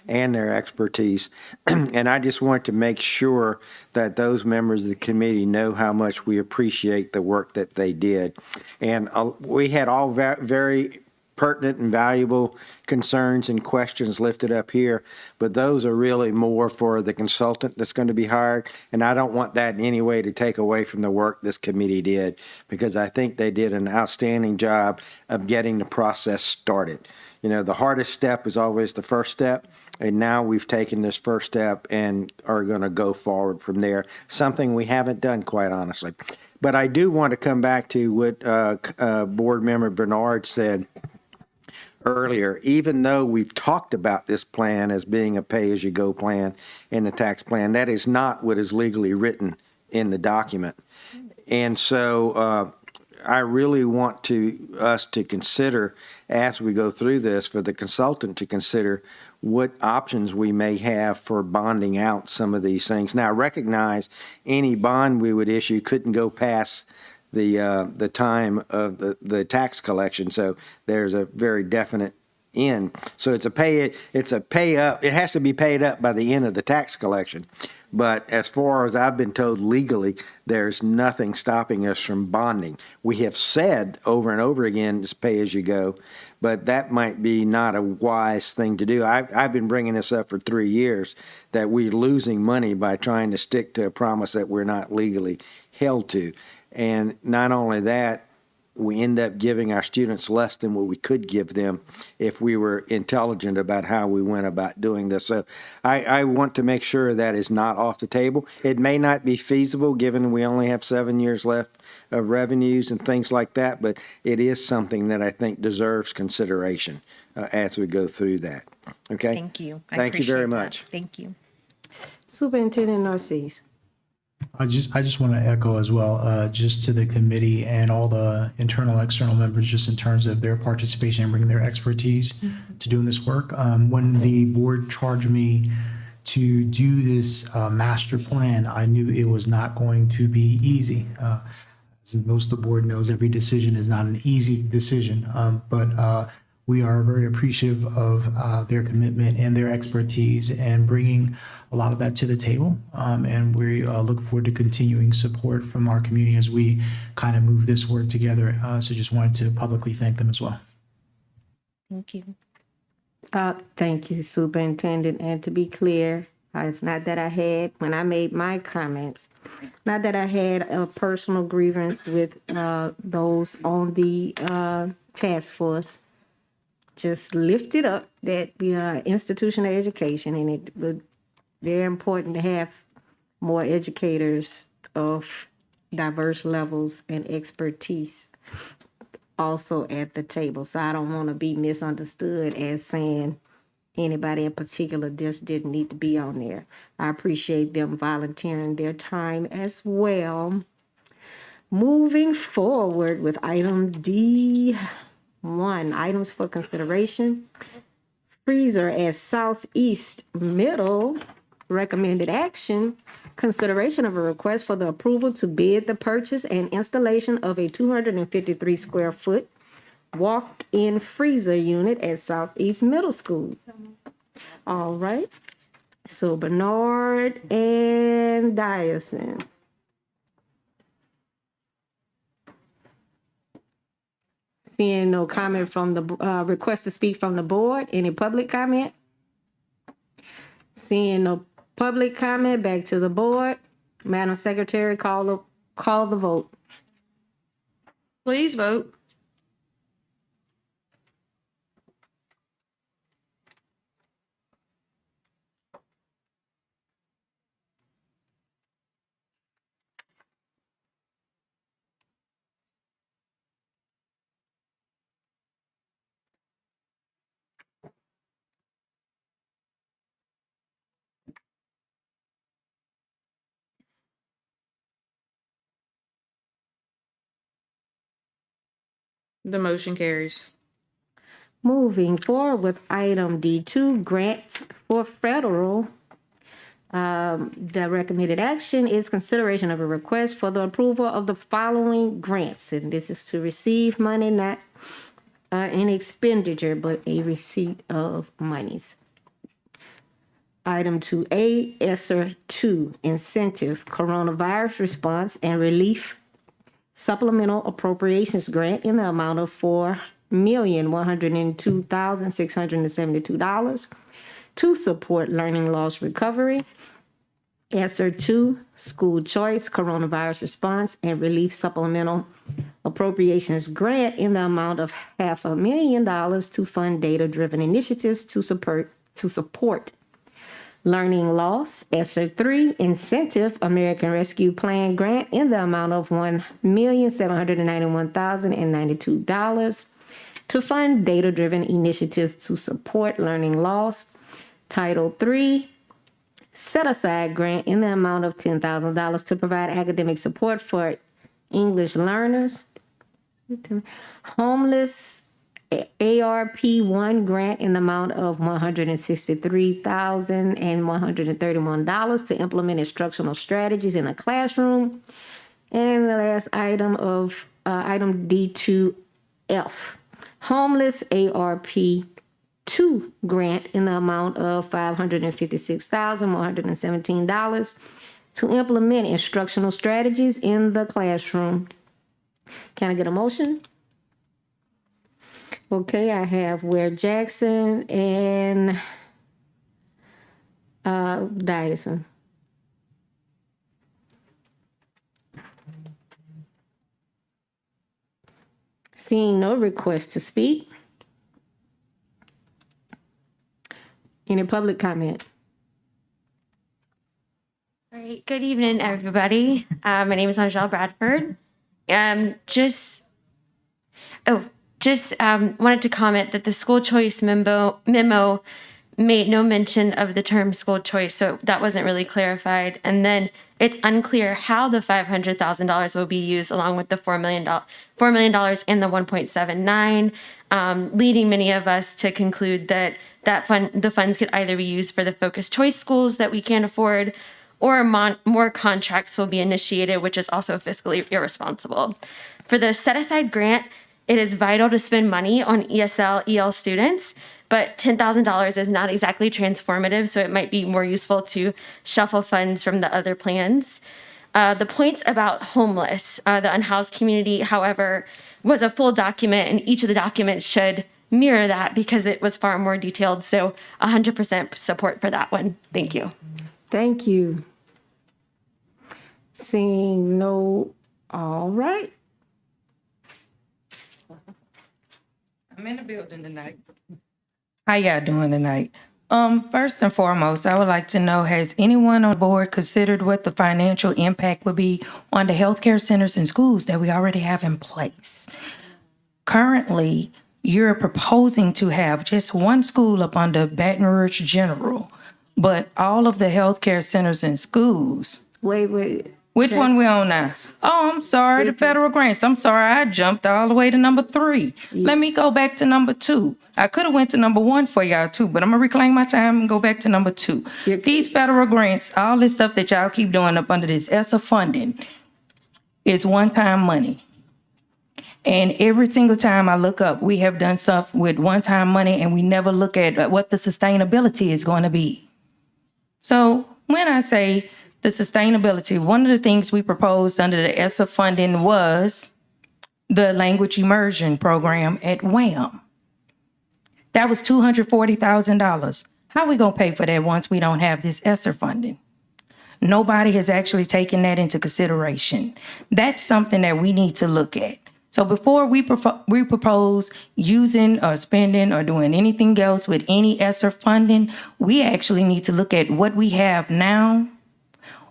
and their expertise. And I just want to make sure that those members of the committee know how much we appreciate the work that they did. And we had all very pertinent and valuable concerns and questions lifted up here, but those are really more for the consultant that's going to be hired. And I don't want that in any way to take away from the work this committee did, because I think they did an outstanding job of getting the process started. You know, the hardest step is always the first step, and now we've taken this first step and are going to go forward from there, something we haven't done, quite honestly. But I do want to come back to what Board Member Bernard said earlier. Even though we've talked about this plan as being a pay-as-you-go plan in the tax plan, that is not what is legally written in the document. And so I really want us to consider, as we go through this, for the consultant to consider what options we may have for bonding out some of these things. Now, recognize any bond we would issue couldn't go past the time of the tax collection. So there's a very definite end. So it's a pay up. It has to be paid up by the end of the tax collection. But as far as I've been told legally, there's nothing stopping us from bonding. We have said over and over again, it's pay as you go, but that might be not a wise thing to do. I've been bringing this up for 3 years, that we're losing money by trying to stick to a promise that we're not legally held to. And not only that, we end up giving our students less than what we could give them if we were intelligent about how we went about doing this. So I want to make sure that is not off the table. It may not be feasible, given we only have 7 years left of revenues and things like that, but it is something that I think deserves consideration as we go through that. Okay? Thank you. Thank you very appreciate that. much. Thank you. Superintendent Narcisse. I just want to echo as well, just to the committee and all the internal, external members, just in terms of their participation and bringing their expertise to doing this work. When the board charged me to do this master plan, I knew it was not going to be easy. As most of the board knows, every decision is not an easy decision, but we are very appreciative of their commitment and their expertise and bringing a lot of that to the table. And we look forward to continuing support from our community as we kind of move this work together. So just wanted to publicly thank them as well. Thank you. Thank you, Superintendent. And to be clear, it's not that I had, when I made my comments, not that I had a personal grievance with those on the task force. Just lifted up that we are an institution of education, and it would very important to have more educators of diverse levels and expertise also at the table. So I don't want to be misunderstood as saying anybody in particular just didn't need to be on there. I appreciate them volunteering their time as well. Moving forward with item D1, items for consideration. Freezer at Southeast Middle. Recommended action, consideration of a request for the approval to bid the purchase and installation of a 253 square foot walk-in freezer unit at Southeast Middle School. All right. So Bernard and Dyson. Seeing no comment from the request to speak from the board. Any public comment? Seeing no public comment, back to the board. Madam Secretary, call the vote. Please vote. The motion carries. Moving forward with item D2, grants for federal. The recommended action is consideration of a request for the approval of the following grants. And this is to receive money, not an expenditure, but a receipt of monies. Item 2A, ESSER 2, Incentive Coronavirus Response and Relief Supplemental Appropriations Grant in the amount of $4,102,672 to support learning loss recovery. ESSER 2, School Choice Coronavirus Response and Relief Supplemental Appropriations Grant in the amount of $500,000 to fund data-driven initiatives to support learning loss. ESSER 3, Incentive American Rescue Plan Grant in the amount of $1,791,092 to fund data-driven initiatives to support learning loss. Title 3, Set Aside Grant in the amount of $10,000 to provide academic support for English learners. Homeless ARP1 grant in the amount of $163,131 to implement instructional strategies in a classroom. And the last item of item D2F, homeless ARP2 grant in the amount of $556,117 to implement instructional strategies in the classroom. Can I get a motion? Okay, I have Ware Jackson and Dyson. Seeing no request to speak. Any public comment? All right. Good evening, everybody. My name is Angele Bradford. Wanted to comment that the school choice memo made no mention of the term school choice, so that wasn't really clarified. And then it's unclear how the $500,000 will be used, along with the $4 million and the 1.79, leading many of us to conclude that the funds could either be used for the focused choice schools that we can't afford, or more contracts will be initiated, which is also fiscally irresponsible. For the set-aside grant, it is vital to spend money on ESL, EL students, but $10,000 is not exactly transformative, so it might be more useful to shuffle funds from the other plans. The points about homeless, the unhoused community, however, was a full document, and each of the documents should mirror that because it was far more detailed, so 100% support for that one. Thank you. Thank you. Seeing no, all right. I'm in the building tonight. How y'all doing tonight? First and foremost, I would like to know, has anyone on board considered what the financial impact would be on the healthcare centers and schools that we already have in place? Currently, you're proposing to have just one school up under Baton Rouge General, but all of the healthcare centers and schools. Wait. Which one we on now? Oh, I'm sorry, the federal grants. I'm sorry, I jumped all the way to number 3. Let me go back to number 2. I could have went to number 1 for y'all too, but I'm gonna reclaim my time and go back to number 2. These federal grants, all this stuff that y'all keep doing up under this ESSA funding is one-time money. And every single time I look up, we have done stuff with one-time money and we never look at what the sustainability is going to be. So when I say the sustainability, one of the things we proposed under the ESSA funding was the language immersion program at WHAM. That was $240,000. How are we gonna pay for that once we don't have this ESSA funding? Nobody has actually taken that into consideration. That's something that we need to look at. So before we propose using or spending or doing anything else with any ESSA funding, we actually need to look at what we have now,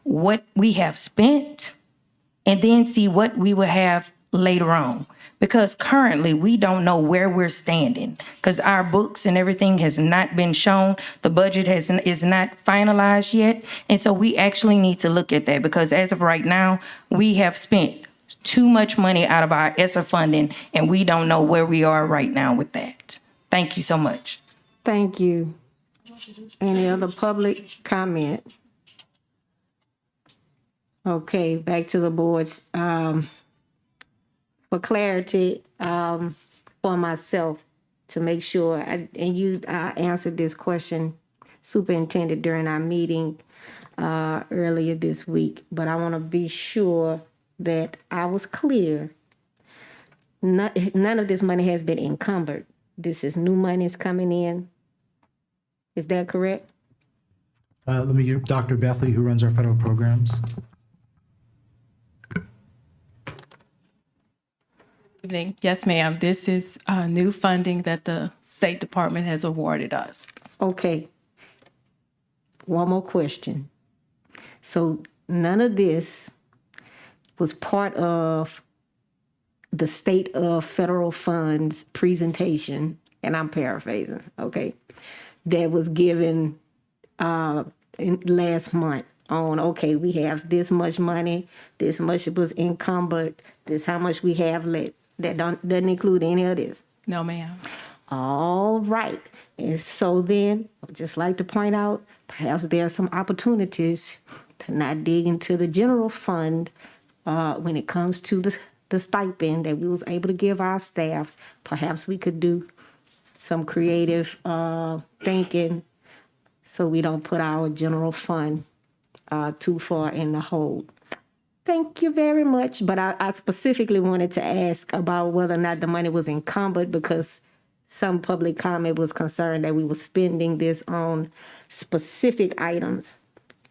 what we have spent, and then see what we will have later on. Because currently we don't know where we're standing because our books and everything has not been shown. The budget is not finalized yet. And so we actually need to look at that because as of right now, we have spent too much money out of our ESSER funding, and we don't know where we are right now with that. Thank you so much. Thank you. Any other public comment? Okay, back to the boards. For clarity, for myself, to make sure, and you answered this question, Superintendent, during our meeting earlier this week, but I want to be sure that I was clear. None of this money has been encumbered. This is new monies coming in. Is that correct? Let me get Dr. Bethley, who runs our federal programs. Evening. Yes, ma'am. This is new funding that the State Department has awarded us. Okay. One more question. So none of this was part of the state of federal funds presentation, and I'm paraphrasing, okay, that was given last month on, okay, we have this much money, this much was encumbered, this how much we have left. That doesn't include any of this. No, ma'am. All right. And so then, I'd just like to point out, perhaps there are some opportunities to not dig into the general fund when it comes to the stipend that we was able to give our staff. Perhaps we could do some creative thinking so we don't put our general fund too far in the hole. Thank you very much. But I specifically wanted to ask about whether or not the money was encumbered, because some public comment was concerned that we were spending this on specific items.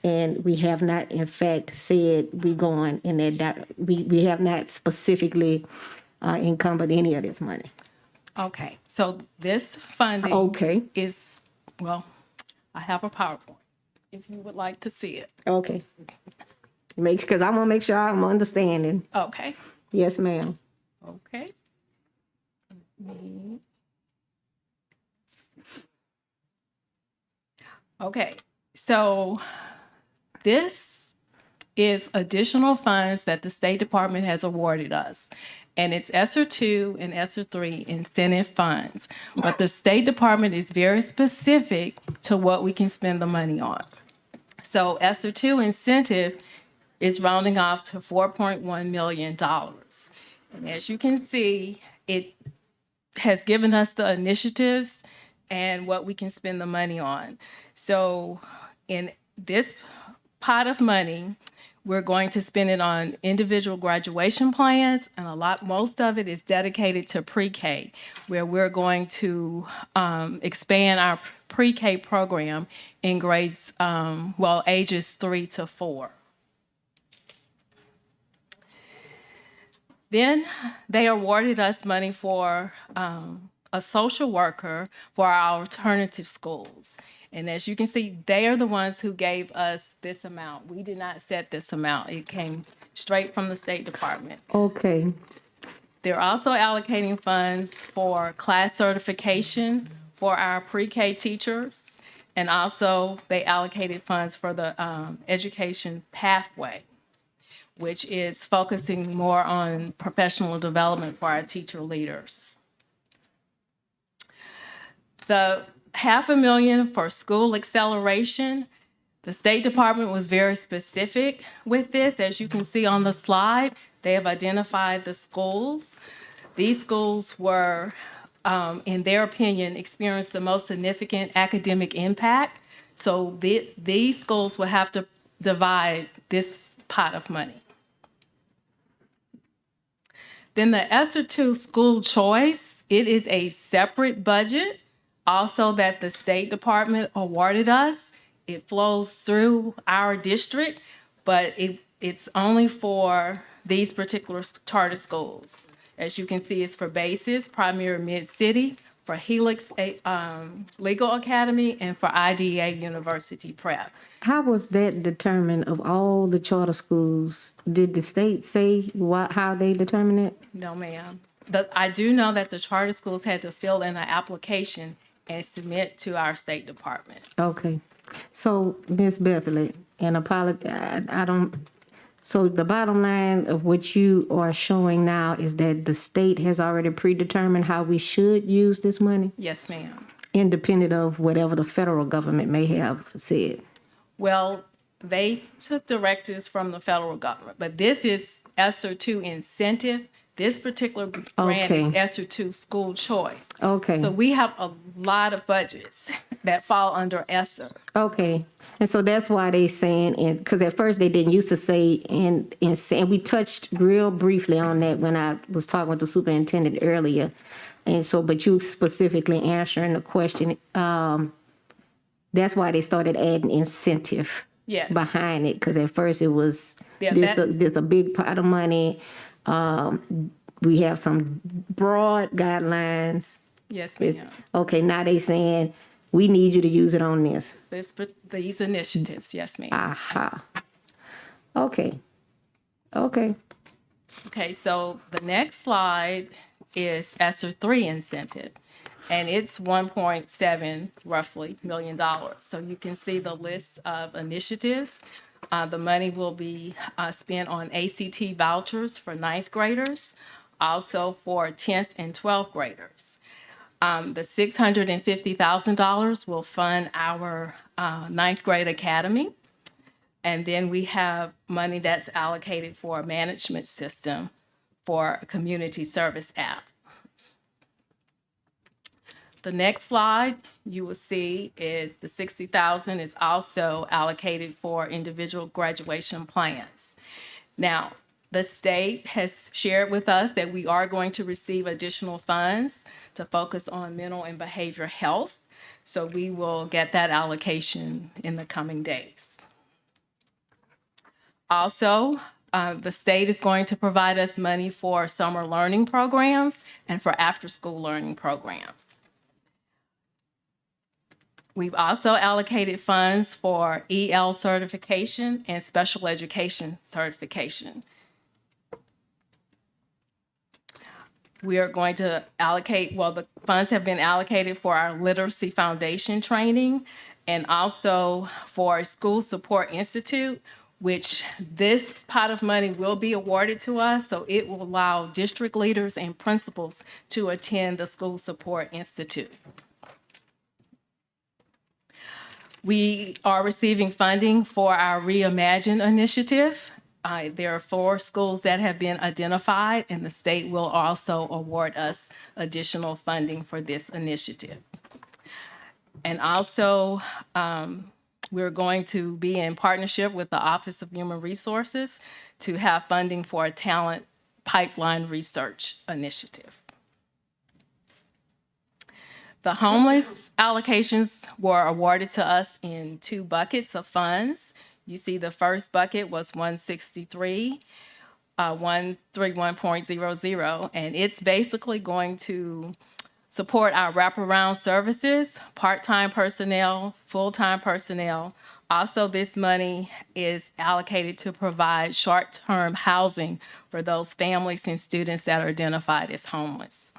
And we have not, in fact, said we going in that, we have not specifically encumbered any of this money. Okay. So this funding is, well, I have a PowerPoint if you would like to see it. Okay. Because I want to make sure I'm understanding. Okay. Yes, ma'am. Okay. Okay. So this is additional funds that the State Department has awarded us. And it's ESSER 2 and ESSER 3 incentive funds. But the State Department is very specific to what we can spend the money on. So ESSER 2 incentive is rounding off to $4.1 million. And as you can see, it has given us the initiatives and what we can spend the money on. So in this pot of money, we're going to spend it on individual graduation plans, and most of it is dedicated to pre-K, where we're going to expand our pre-K program in grades, ages 3 to 4. Then they awarded us money for a social worker for our alternative schools. And as you can see, they are the ones who gave us this amount. We did not set this amount. It came straight from the State Department. Okay. They're also allocating funds for class certification for our pre-K teachers. And also they allocated funds for the education pathway, which is focusing more on professional development for our teacher leaders. The $500,000 for school acceleration, the State Department was very specific with this. As you can see on the slide, they have identified the schools. These schools were, in their opinion, experienced the most significant academic impact. So these schools will have to divide this pot of money. Then the ESSER 2 school choice, it is a separate budget also that the State Department awarded us. It flows through our district, but it's only for these particular charter schools. As you can see, it's for Basis, Primary Mid-City, for Helix Legal Academy, and for IDEA University Prep. How was that determined of all the charter schools? Did the state say how they determined it? No, ma'am. I do know that the charter schools had to fill in an application and submit to our State Department. Okay. So, Ms. Bethley, and So the bottom line of what you are showing now is that the state has already predetermined how we should use this money, Yes, ma'am. independent of whatever the federal government may have said. Well, they took directives from the federal government, but this is ESSER 2 incentive. This particular grant is Okay. ESSER 2 school choice. Okay. So we have a lot of budgets that fall under ESSER. Okay. And so that's why they saying, and because at first they didn't used to say, and we touched real briefly on that when I was talking with the superintendent earlier. And so, but you specifically answering the question, that's why they started adding incentive Yes. behind it. Because at first it was, Yeah, there's a big pot of money. We have some broad guidelines. Yes, It's- ma'am. Okay, now they saying, we need you to use it on this. These initiatives, yes, ma'am. Aha. Okay. Okay. Okay, so the next slide is ESSER 3 incentive, and it's 1.7 roughly $1 million. So you can see the list of initiatives. The money will be spent on ACT vouchers for ninth graders, also for 10th and 12th graders. The $650,000 will fund our ninth grade academy. And then we have money that's allocated for a management system for a community service app. The next slide you will see is the $60,000 is also allocated for individual graduation plans. Now, the state has shared with us that we are going to receive additional funds to focus on mental and behavioral health. So we will get that allocation in the coming days. Also, the state is going to provide us money for summer learning programs and for after-school learning programs. We've also allocated funds for EL certification and special education certification. We are going to allocate, well, the funds have been allocated for our literacy foundation training and also for School Support Institute, which this pot of money will be awarded to us. So it will allow district leaders and principals to attend the School Support Institute. We are receiving funding for our Reimagine initiative. There are 4 schools that have been identified, and the state will also award us additional funding for this initiative. And also, we're going to be in partnership with the Office of Human Resources to have funding for a talent pipeline research initiative. The homeless allocations were awarded to us in 2 buckets of funds. You see the first bucket was 163, 131.00, and it's basically going to support our wraparound services, part-time personnel, full-time personnel. Also, this money is allocated to provide short-term housing for those families and students that are identified as homeless.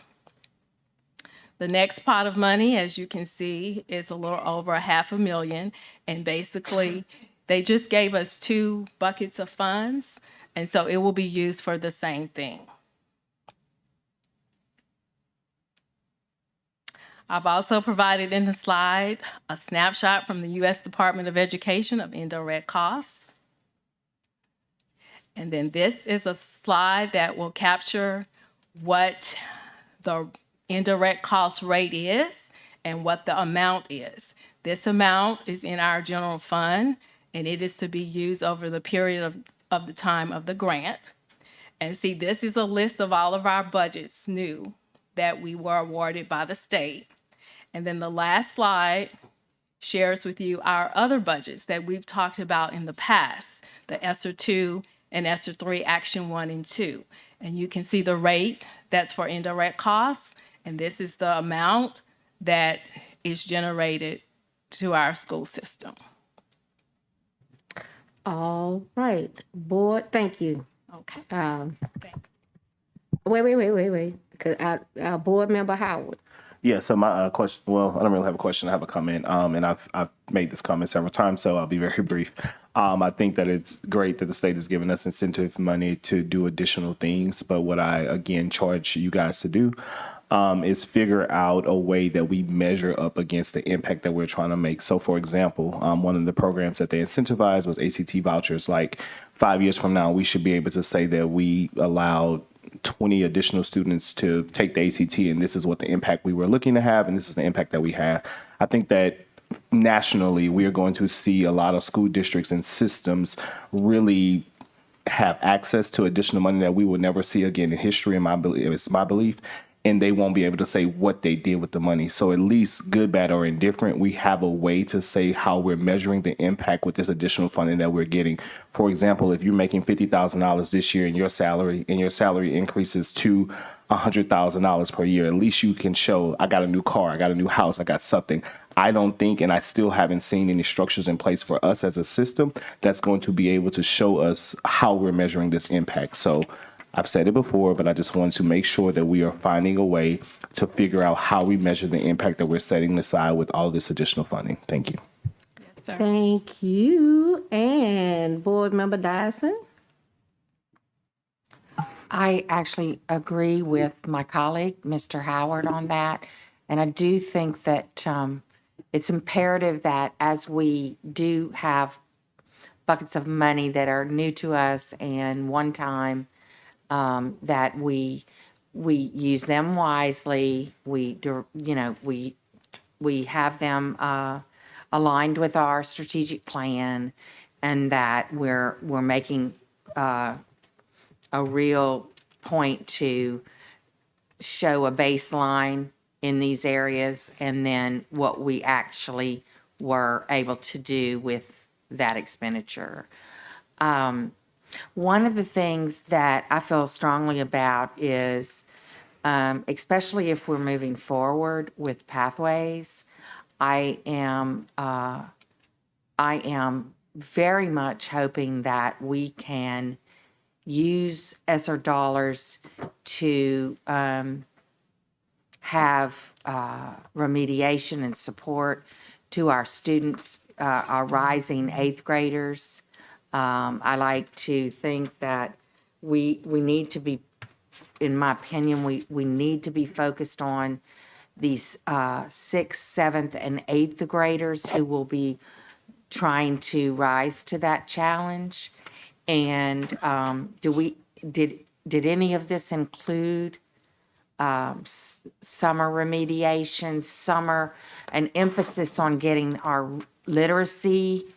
The next pot of money, as you can see, is a little over $500,000, and basically, they just gave us 2 buckets of funds, and so it will be used for the same thing. I've also provided in the slide a snapshot from the U.S. Department of Education of indirect costs. And then this is a slide that will capture what the indirect cost rate is and what the amount is. This amount is in our general fund, and it is to be used over the period of the time of the grant. And see, this is a list of all of our budgets new that we were awarded by the state. And then the last slide shares with you our other budgets that we've talked about in the past, the ESSER 2 and ESSER 3 Action 1 and 2. And you can see the rate that's for indirect costs, and this is the amount that is generated to our school system. All right, board, thank you. Okay. Wait, because our board member Howard. Yeah, so my question, well, I don't really have a question, I have a comment, and I've made this comment several times, so I'll be very brief. I think that it's great that the state is giving us incentive money to do additional things, but what I, again, charge you guys to do is figure out a way that we measure up against the impact that we're trying to make. So, for example, one of the programs that they incentivized was ACT vouchers. Like 5 years from now, we should be able to say that we allowed 20 additional students to take the ACT, and this is what the impact we were looking to have, and this is the impact that we have. I think that nationally, we are going to see a lot of school districts and systems really have access to additional money that we will never see again in history. In my belief, it's my belief, and they won't be able to say what they did with the money. So at least good, bad, or indifferent, we have a way to say how we're measuring the impact with this additional funding that we're getting. For example, if you're making $50,000 this year in your salary, and your salary increases to $100,000 per year, at least you can show, I got a new car, I got a new house, I got something. I don't think, and I still haven't seen any structures in place for us as a system that's going to be able to show us how we're measuring this impact. So I've said it before, but I just want to make sure that we are finding a way to figure out how we measure the impact that we're setting aside with all this additional funding. Thank you. Yes, sir. Thank you. And Board Member Dyson? I actually agree with my colleague, Mr. Howard, on that. And I do think that it's imperative that as we do have buckets of money that are new to us and one time, that we use them wisely. We have them aligned with our strategic plan, and that we're making a real point to show a baseline in these areas, and then what we actually were able to do with that expenditure. One of the things that I feel strongly about is, especially if we're moving forward with pathways, I am very much hoping that we can use ESSER dollars to have remediation and support to our students, our rising eighth graders. I like to think that we need to be, in my opinion, we need to be focused on these 6th, 7th, and 8th graders who will be trying to rise to that challenge. And did any of this include summer remediation, an emphasis on getting our literacy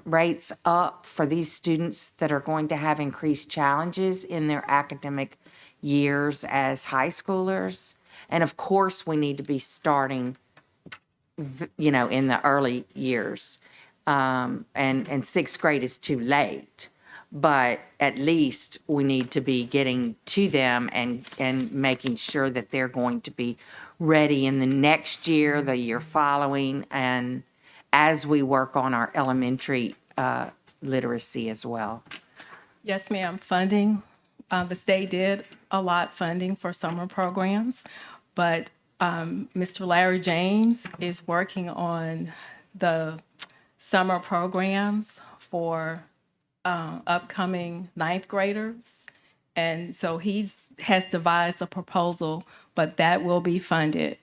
rates up for these students that are going to have increased challenges in their academic years as high schoolers? And of course, we need to be starting, in the early years. And 6th grade is too late. But at least we need to be getting to them and making sure that they're going to be ready in the next year, the year following, and as we work on our elementary literacy as well. Yes, ma'am. Funding. The state did allot funding for summer programs, but Mr. Larry James is working on the summer programs for upcoming 9th graders. And so has devised a proposal, but that will be funded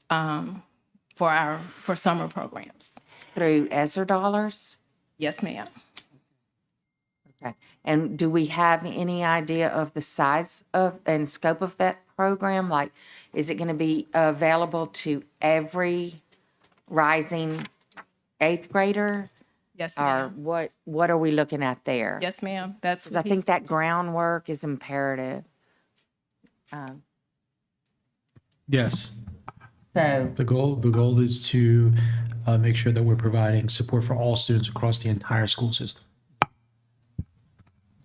for summer programs. Through ESSER dollars? Yes, ma'am. Okay. And do we have any idea of the size of and scope of that program? Like, is it going to be available to every rising 8th grader? Yes, Or ma'am. what are we looking at there? Yes, ma'am. That's 'Cause I think that groundwork is imperative. Yes. So The goal is to make sure that we're providing support for all students across the entire school system.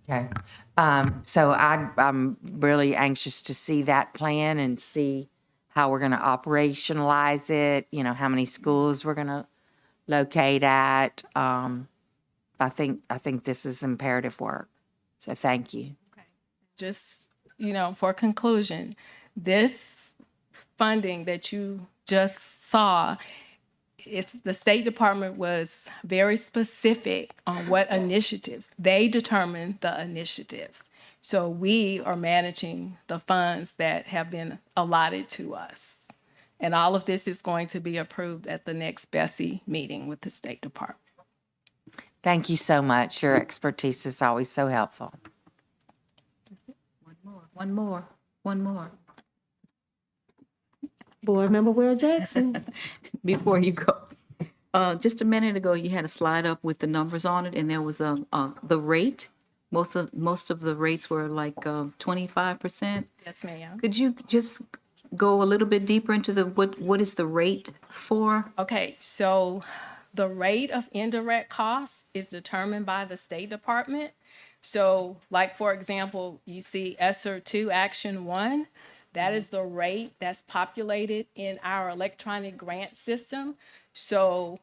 Okay. So I'm really anxious to see that plan and see how we're going to operationalize it, how many schools we're going to locate at. I think this is imperative work. So thank you. just, for conclusion, this funding that you just saw, the State Department was very specific on what initiatives. They determine the initiatives. So we are managing the funds that have been allotted to us. And all of this is going to be approved at the next BESI meeting with the State Department. Thank you so much. Your expertise is always so helpful. One more. Board Member Will Jackson. Before you go. Just a minute ago, you had a slide up with the numbers on it, and there was the rate. Most of the rates were like 25%. Yes, ma'am. Could you just go a little bit deeper into what is the rate for? Okay, so the rate of indirect costs is determined by the State Department. So, like, for example, you see ESSER 2 Action 1, that is the rate that's populated in our electronic grant system. So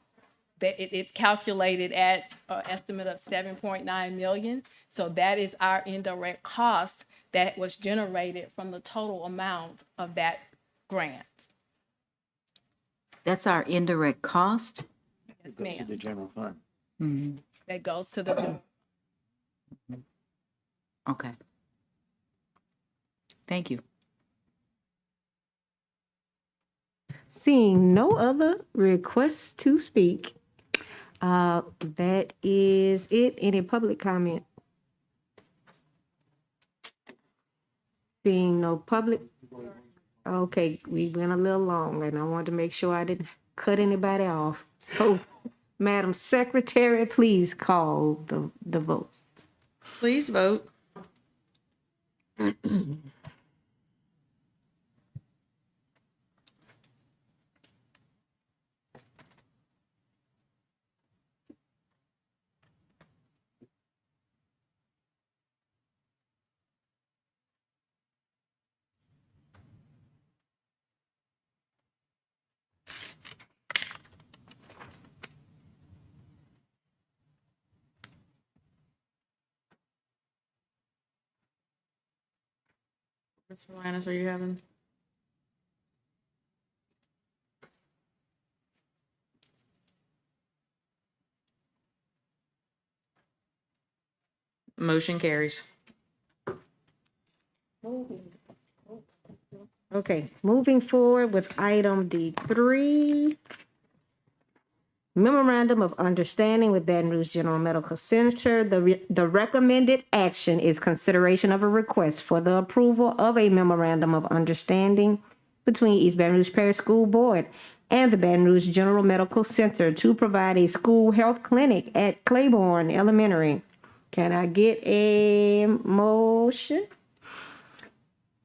it's calculated at an estimate of 7.9 million. So that is our indirect cost that was generated from the total amount of that grant. That's our indirect cost? Yes, ma'am. The general fund. Mhm. That goes to the. Okay. Thank you. Seeing no other requests to speak, that is it. Any public comment? Seeing no public. Okay, we went a little long, and I wanted to make sure I didn't cut anybody off. So, Madam Secretary, please call the vote. Please vote. Mr. Lannis, are you having? Motion carries. Okay, moving forward with item D3. Memorandum of Understanding with Baton Rouge General Medical Center. The recommended action is consideration of a request for the approval of a memorandum of understanding between East Baton Rouge Parish School Board and the Baton Rouge General Medical Center to provide a school health clinic at Claiborne Elementary. Can I get a motion?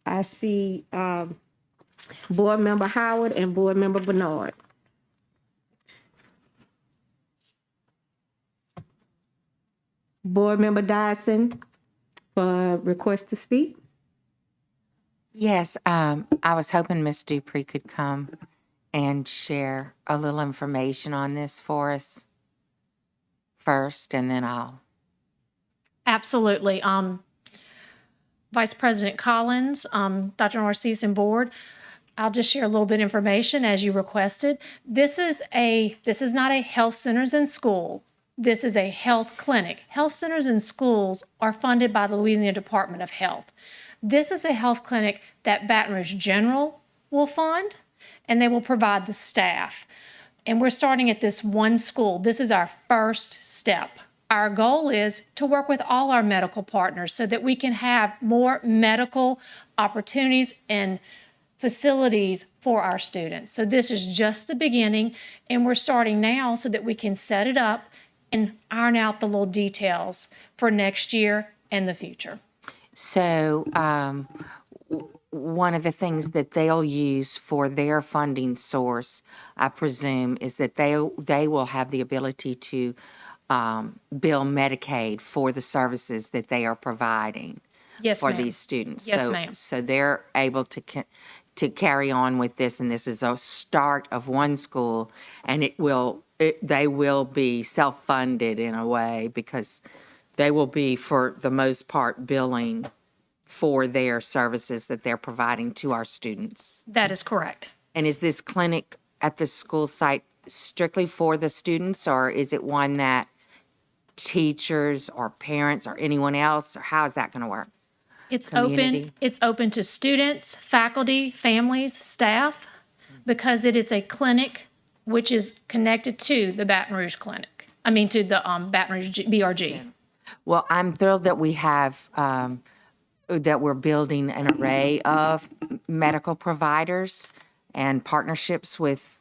I see Board Member Howard and Board Member Bernard. Board Member Dyson for request to speak. Yes, I was hoping Ms. Dupree could come and share a little information on this for us first, and then I'll. Absolutely. Vice President Collins, Dr. Narcisse and Board, I'll just share a little bit of information as you requested. This is not a health centers and school. This is a health clinic. Health centers and schools are funded by the Louisiana Department of Health. This is a health clinic that Baton Rouge General will fund, and they will provide the staff. And we're starting at this one school. This is our first step. Our goal is to work with all our medical partners so that we can have more medical opportunities and facilities for our students. So this is just the beginning, and we're starting now so that we can set it up and iron out the little details for next year and the future. So one of the things that they'll use for their funding source, I presume, is that they will have the ability to bill Medicaid for the services that they are providing Yes, for ma'am. these students. Yes, so, ma'am. So they're able to carry on with this, and this is a start of one school, and they will be self-funded in a way because they will be, for the most part, billing for their services that they're providing to our students. That is correct. And is this clinic at the school site strictly for the students, or is it one that teachers or parents or anyone else, or how is that going to work? It's Community. open. It's open to students, faculty, families, staff, because it is a clinic which is connected to the Baton Rouge Clinic. I mean, to the Baton Rouge BRG. Well, I'm thrilled that we have, that we're building an array of medical providers and partnerships with,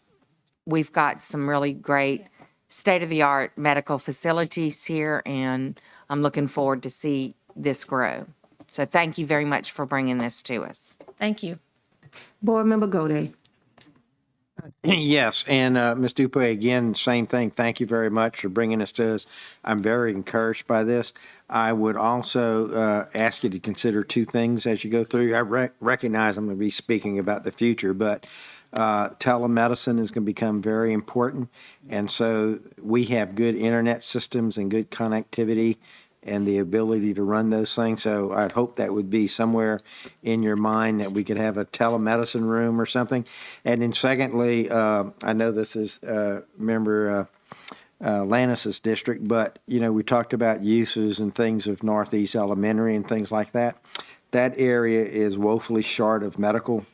we've got some really great state-of-the-art medical facilities here, and I'm looking forward to see this grow. So thank you very much for bringing this to us. Thank you. Board Member Gode. Yes, and Ms. Dupuy, again, same thing. Thank you very much for bringing this to us. I'm very encouraged by this. I would also ask you to consider two things as you go through. I recognize I'm going to be speaking about the future, but telemedicine is going to become very important, and so we have good internet systems and good connectivity and the ability to run those things. So I'd hope that would be somewhere in your mind that we could have a telemedicine room or something. And then secondly, I know this is member Lannis's district, but we talked about uses and things of Northeast Elementary and things like that. That area is woefully short of medical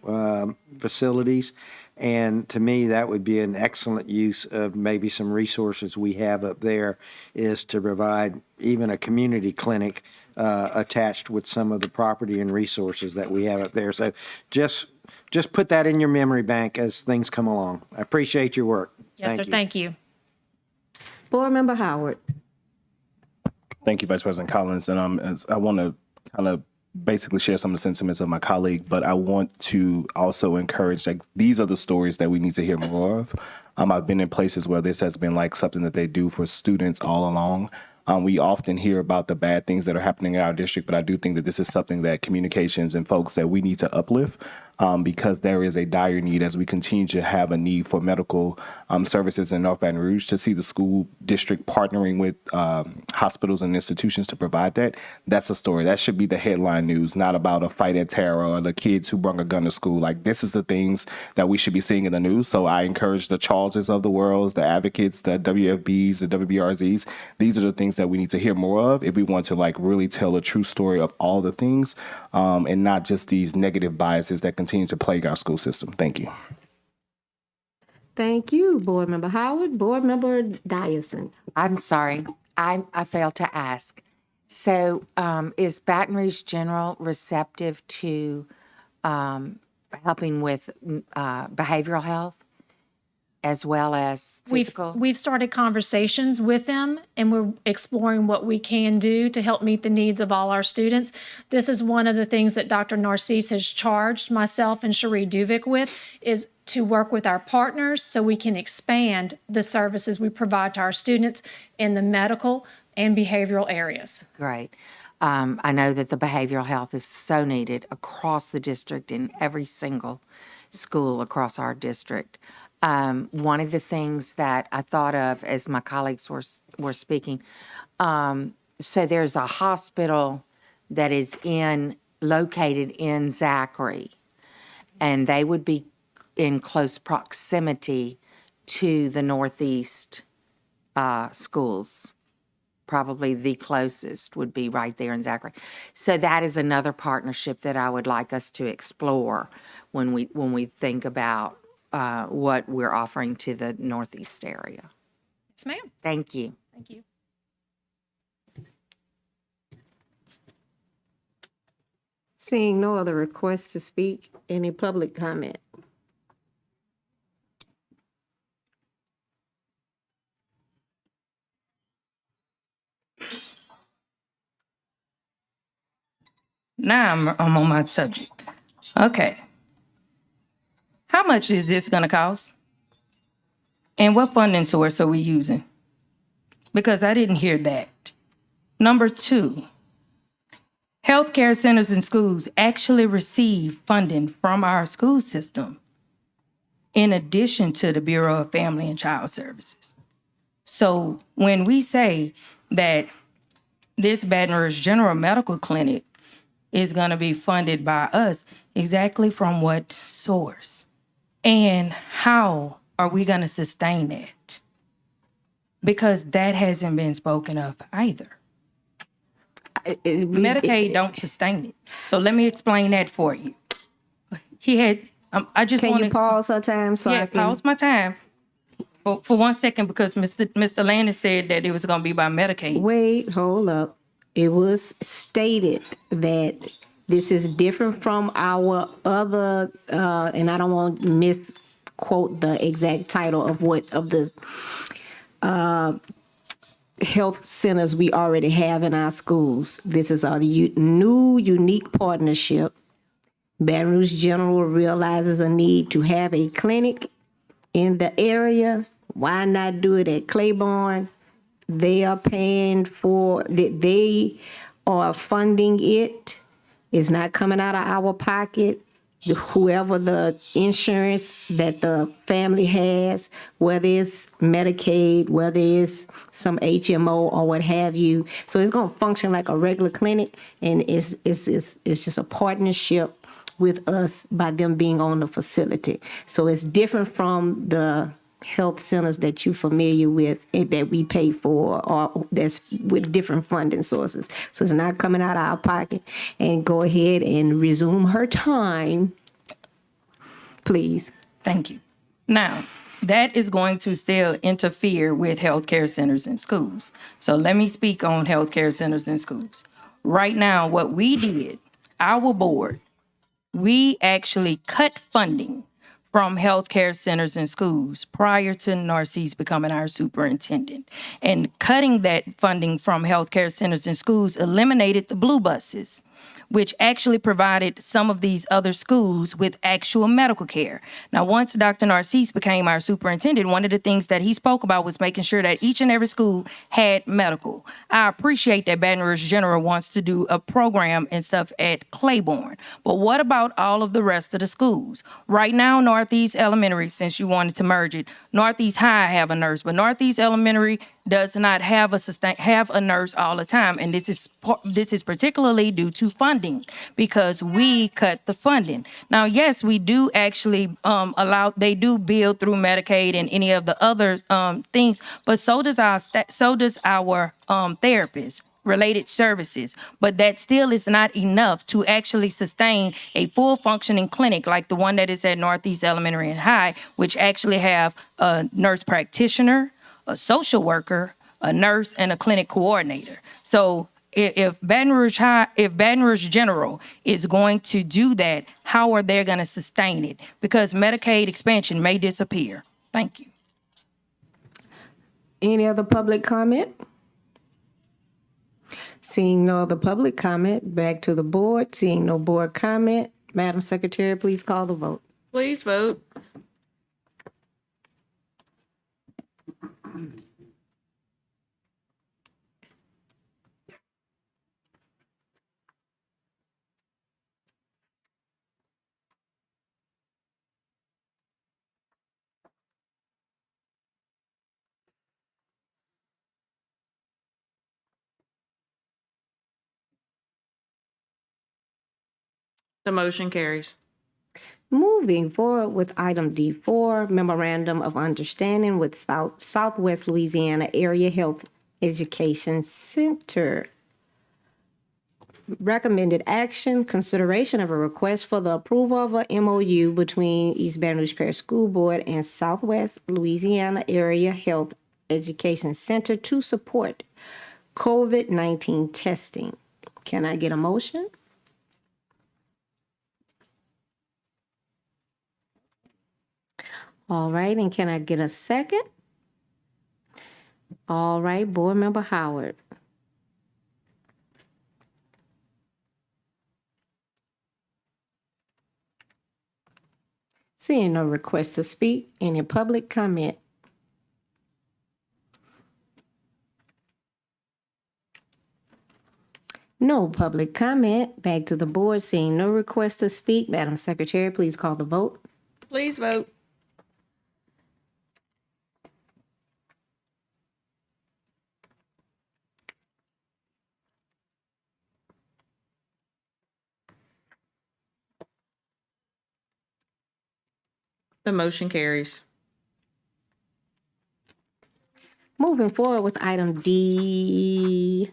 facilities. And to me, that would be an excellent use of maybe some resources we have up there, is to provide even a community clinic attached with some of the property and resources that we have up there. So just put that in your memory bank as things come along. I appreciate your work. Yes, sir. Thank you. Board Member Howard. Thank you, Vice President Collins. And I want to kind of basically share some of the sentiments of my colleague, but I want to also encourage, like, these are the stories that we need to hear more of. I've been in places where this has been like something that they do for students all along. We often hear about the bad things that are happening in our district, but I do think that this is something that communications and folks that we need to uplift, because there is a dire need as we continue to have a need for medical services in North Baton Rouge, to see the school district partnering with hospitals and institutions to provide that. That's a story. That should be the headline news, not about a fight at terror or the kids who brought a gun to school. Like, this is the things that we should be seeing in the news. So I encourage the Charleses of the world, the advocates, the WFBs, the WBRZs. These are the things that we need to hear more of if we want to really tell a true story of all the things, and not just these negative biases that continue to plague our school system. Thank you. Thank you, Board Member Howard. Board Member Dyson. I'm sorry, I failed to ask. So is Baton Rouge General receptive to helping with behavioral health as well as physical? We've started conversations with them, and we're exploring what we can do to help meet the needs of all our students. This is one of the things that Dr. Narcisse has charged myself and Cherie Duvick with, is to work with our partners so we can expand the services we provide to our students in the medical and behavioral areas. Great. I know that the behavioral health is so needed across the district in every single school across our district. One of the things that I thought of as my colleagues were speaking, so there's a hospital that is located in Zachary, and they would be in close proximity to the Northeast schools. Probably the closest would be right there in Zachary. So that is another partnership that I would like us to explore when we think about what we're offering to the Northeast area. Yes, ma'am. Thank you. Thank you. Seeing no other requests to speak, any public comment? Now I'm on my subject. Okay. How much is this going to cost? And what funding source are we using? Because I didn't hear that. Number 2, healthcare centers and schools actually receive funding from our school system in addition to the Bureau of Family and Child Services. So when we say that this Baton Rouge General Medical Clinic is going to be funded by us. Exactly from what source? And how are we going to sustain that? Because that hasn't been spoken of either. Medicaid don't sustain it. So let me explain that for you. He had, I just Can want you pause her time so yeah, I can? pause my time for 1 second because Mr. Landis said that it was going to be by Medicaid. Wait, hold up. It was stated that this is different from our other, and I don't want to misquote the exact title of what of the health centers we already have in our schools. This is a new, unique partnership. Baton Rouge General realizes a need to have a clinic in the area. Why not do it at Claiborne? They are paying for, they are funding it. It's not coming out of our pocket. Whoever the insurance that the family has, whether it's Medicaid, whether it's some HMO or what have you. So it's going to function like a regular clinic, and it's just a partnership with us by them being on the facility. So it's different from the health centers that you're familiar with and that we pay for, or that's with different funding sources. So it's not coming out of our pocket. And go ahead and resume her time, please. Thank you. Now, that is going to still interfere with healthcare centers and schools. So let me speak on healthcare centers and schools. Right now, what we did, our board, we actually cut funding from healthcare centers and schools prior to Narcisse becoming our superintendent. And cutting that funding from healthcare centers and schools eliminated the blue buses, which actually provided some of these other schools with actual medical care. Now, once Dr. Narcisse became our superintendent, one of the things that he spoke about was making sure that each and every school had medical. I appreciate that Baton Rouge General wants to do a program and stuff at Claiborne, but what about all of the rest of the schools? Right now, Northeast Elementary, since you wanted to merge it, Northeast High have a nurse, but Northeast Elementary does not have a nurse all the time, and this is particularly due to funding because we cut the funding. Now, yes, we do actually they do bill through Medicaid and any of the other things, but so does our therapists. Related services, but that still is not enough to actually sustain a full functioning clinic like the one that is at Northeast Elementary and High, which actually have a nurse practitioner, a social worker, a nurse, and a clinic coordinator. So if Baton Rouge General is going to do that, how are they going to sustain it? Because Medicaid expansion may disappear. Thank you. Any other public comment? Seeing no other public comment, back to the board. Seeing no board comment, Madam Secretary, please call the vote. Please vote. The motion carries. Moving forward with item D4, Memorandum of Understanding with Southwest Louisiana Area Health Education Center. Recommended action, consideration of a request for the approval of a MOU between East Baton Rouge Parish School Board and Southwest Louisiana Area Health Education Center to support COVID-19 testing. Can I get a motion? All right, and can I get a second? All right, Board Member Howard. Seeing no request to speak, any public comment? No public comment. Back to the board. Seeing no request to speak, Madam Secretary, please call the vote. Please vote. The motion carries. Moving forward with item D5,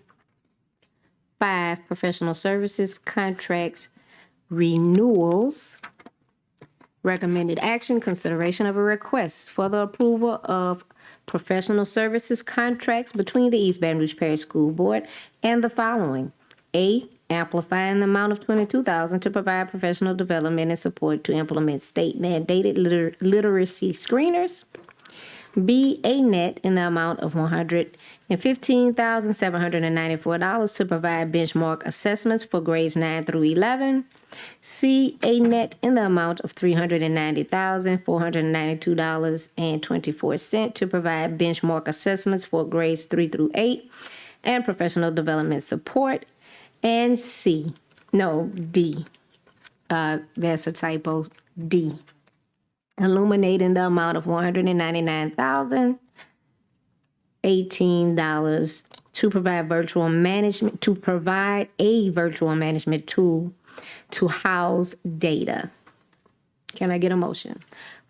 professional services contracts renewals. Recommended action, consideration of a request for the approval of professional services contracts between the East Baton Rouge Parish School Board and the following. A, amplifying the amount of $22,000 to provide professional development and support to implement state mandated literacy screeners. B, a net in the amount of $115,794 to provide benchmark assessments for grades 9 through 11. C, a net in the amount of $390,492.24 to provide benchmark assessments for grades 3 through 8 and professional development support. And D, that's a typo, D, illuminating the amount of $199,018 to provide a virtual management tool to house data. Can I get a motion?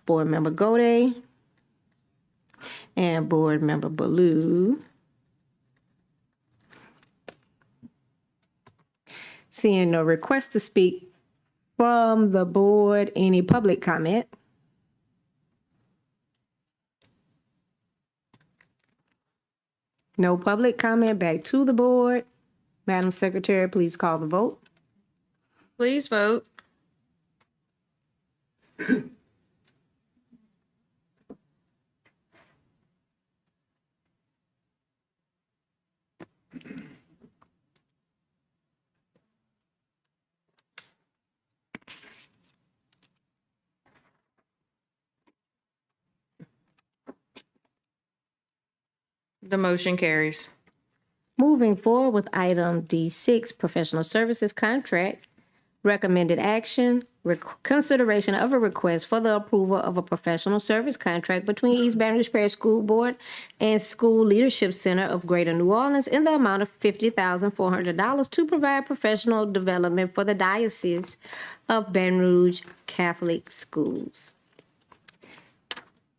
Board Member Gode and Board Member Ballou. Seeing no request to speak from the board, any public comment? No public comment, back to the board. Madam Secretary, please call the vote. Please vote. The motion carries. Moving forward with item D6, professional services contract. Recommended action, consideration of a request for the approval of a professional service contract between East Baton Rouge Parish School Board and School Leadership Center of Greater New Orleans in the amount of $50,400 to provide professional development for the Diocese of Baton Rouge Catholic Schools.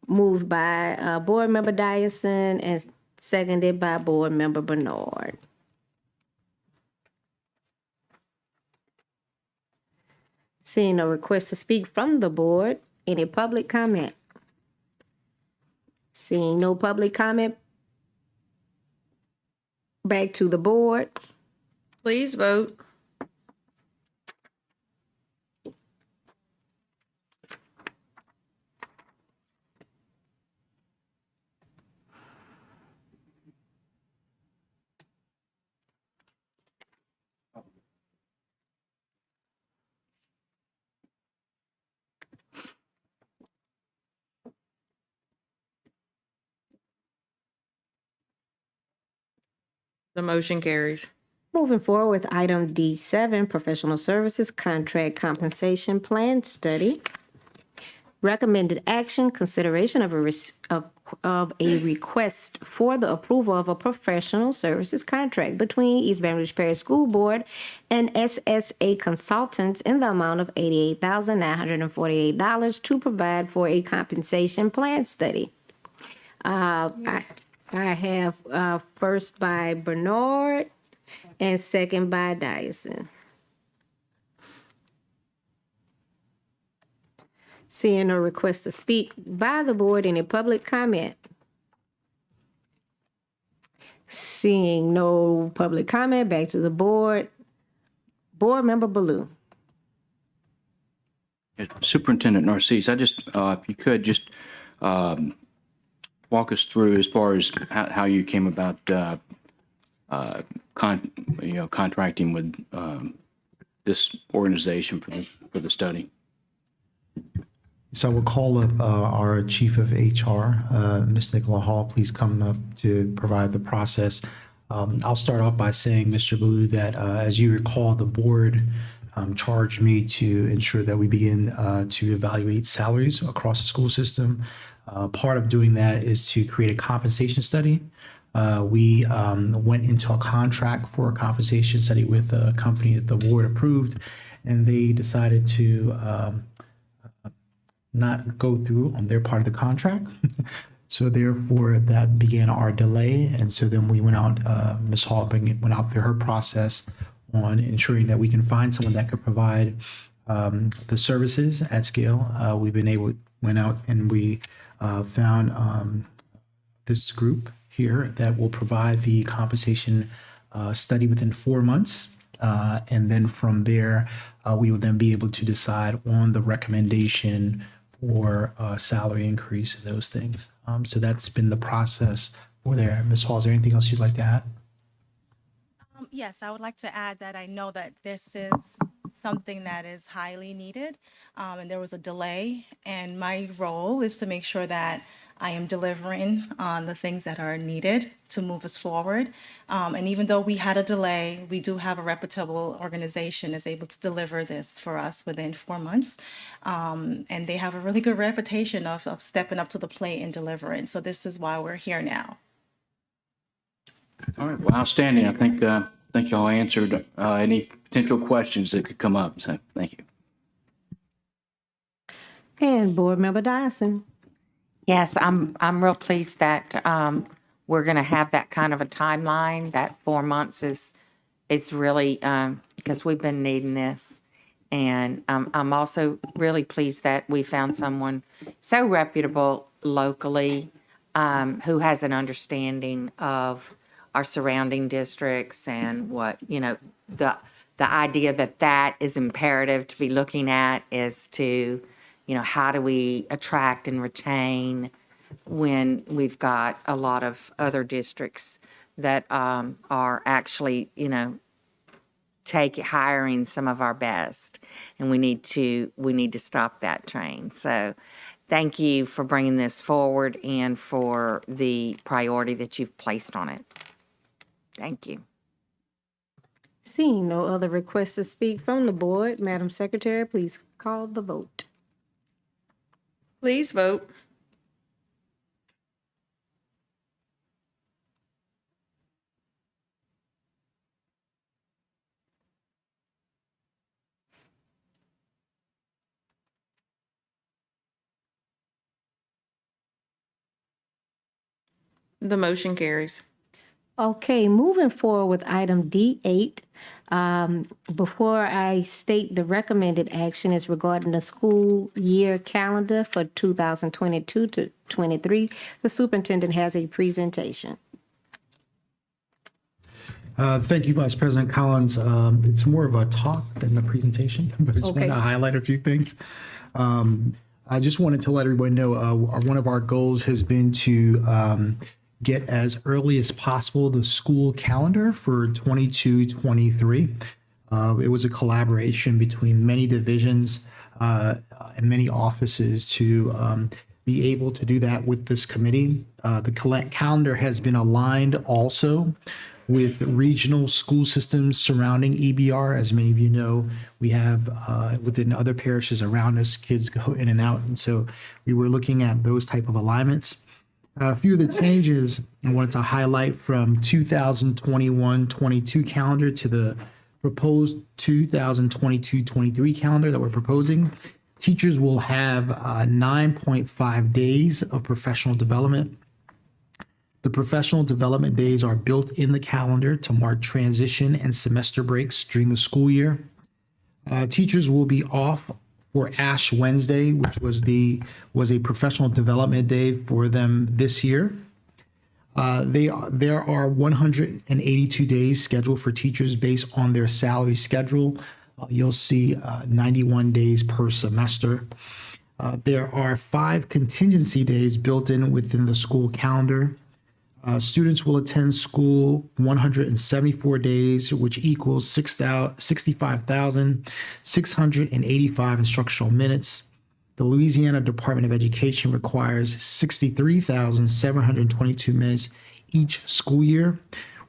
Moved by Board Member Dyson and seconded by Board Member Bernard. Seeing no request to speak from the board, any public comment? Seeing no public comment, back to the board. Please vote. The motion carries. Moving forward with item D7, professional services contract compensation plan study. Recommended action, consideration of a request for the approval of a professional services contract between East Baton Rouge Parish School Board and SSA Consultants in the amount of $88,948 to provide for a compensation plan study. I have first by Bernard and second by Dyson. Seeing no request to speak by the board, any public comment? Seeing no public comment, back to the board. Board Member Ballou. Superintendent Narcisse, I just, if you could just walk us through as far as how you came about contracting with this organization for the study. So we'll call up our Chief of HR, Ms. Nicola Hall. Please come up to provide the process. I'll start off by saying, Mr. Ballou, that as you recall, the board charged me to ensure that we begin to evaluate salaries across the school system. Part of doing that is to create a compensation study. We went into a contract for a compensation study with a company that the board approved, and they decided to not go through on their part of the contract. So therefore, that began our delay. And so then we went out, Ms. Hall went out through her process on ensuring that we can find someone that could provide the services at scale. Went out and we found this group here that will provide the compensation study within 4 months. And then from there, we will then be able to decide on the recommendation for salary increase and those things. So that's been the process for there. Ms. Hall, is there anything else you'd like to add? Yes, I would like to add that I know that this is something that is highly needed, and there was a delay, and my role is to make sure that I am delivering on the things that are needed to move us forward. And even though we had a delay, we do have a reputable organization that's able to deliver this for us within 4 months. And they have a really good reputation of stepping up to the plate and delivering. So this is why we're here now. All right, well, outstanding. I think y'all answered any potential questions that could come up, so thank you. And Board Member Dyson. Yes, I'm real pleased that we're going to have that kind of a timeline. That 4 months is really because we've been needing this, and I'm also really pleased that we found someone so reputable locally who has an understanding of our surrounding districts and what the idea that is imperative to be looking at is to. How do we attract and retain when we've got a lot of other districts that are actually, hiring some of our best, and we need to stop that train. So, thank you for bringing this forward and for the priority that you've placed on it. Thank you. Seeing no other requests to speak from the board, Madam Secretary, please call the vote. Please vote. The motion carries. Okay, moving forward with item D8. Before I state the recommended action is regarding the school year calendar for 2022 to 23, the superintendent has a presentation. Thank you, Vice President Collins. It's more of a talk than a presentation, but I just want to highlight a few things. I just wanted to let everybody know one of our goals has been to get as early as possible the school calendar for 22-23. It was a collaboration between many divisions and many offices to be able to do that with this committee. The calendar has been aligned also with regional school systems surrounding EBR. As many of you know, we have within other parishes around us, kids go in and out. And so we were looking at those type of alignments. A few of the changes I wanted to highlight from 2021-22 calendar to the proposed 2022-23 calendar that we're proposing. Teachers will have 9.5 days of professional development. The professional development days are built in the calendar to mark transition and semester breaks during the school year. Teachers will be off for Ash Wednesday, which was a professional development day for them this year. There are 182 days scheduled for teachers based on their salary schedule. You'll see 91 days per semester. There are 5 contingency days built in within the school calendar. Students will attend school 174 days, which equals 65,685 instructional minutes. The Louisiana Department of Education requires 63,722 minutes each school year.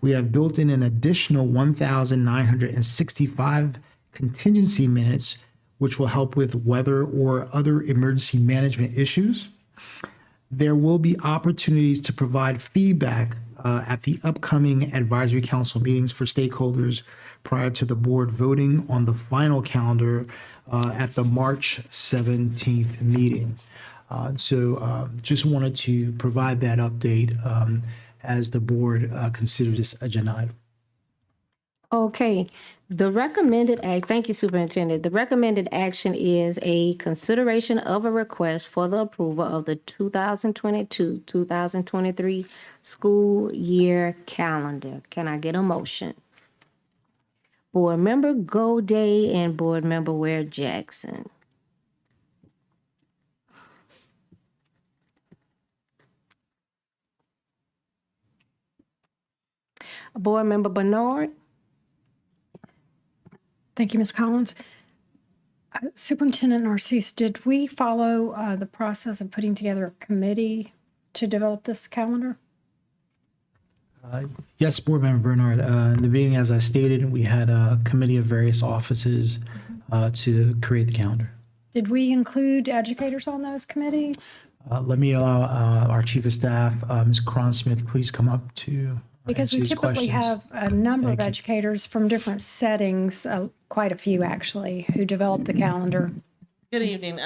We have built in an additional 1,965 contingency minutes, which will help with weather or other emergency management issues. There will be opportunities to provide feedback at the upcoming advisory council meetings for stakeholders prior to the board voting on the final calendar at the March 17th meeting. So just wanted to provide that update as the board considers this agenda item. Okay, thank you, Superintendent. The recommended action is a consideration of a request for the approval of the 2022-2023 school year calendar. Can I get a motion? Board Member Goday and Board Member Ware Jackson. Board Member Bernard. Thank you, Ms. Collins. Superintendent Narcisse, did we follow the process of putting together a committee to develop this calendar? Yes, Board Member Bernard. In the beginning, as I stated, we had a committee of various offices to create the calendar. Did we include educators on those committees? Let me allow our Chief of Staff, Ms. Cron-Smith, please come up to Because answer we these typically questions. have a number of Thank you. educators from different settings, quite a few actually, who develop the calendar. Good evening,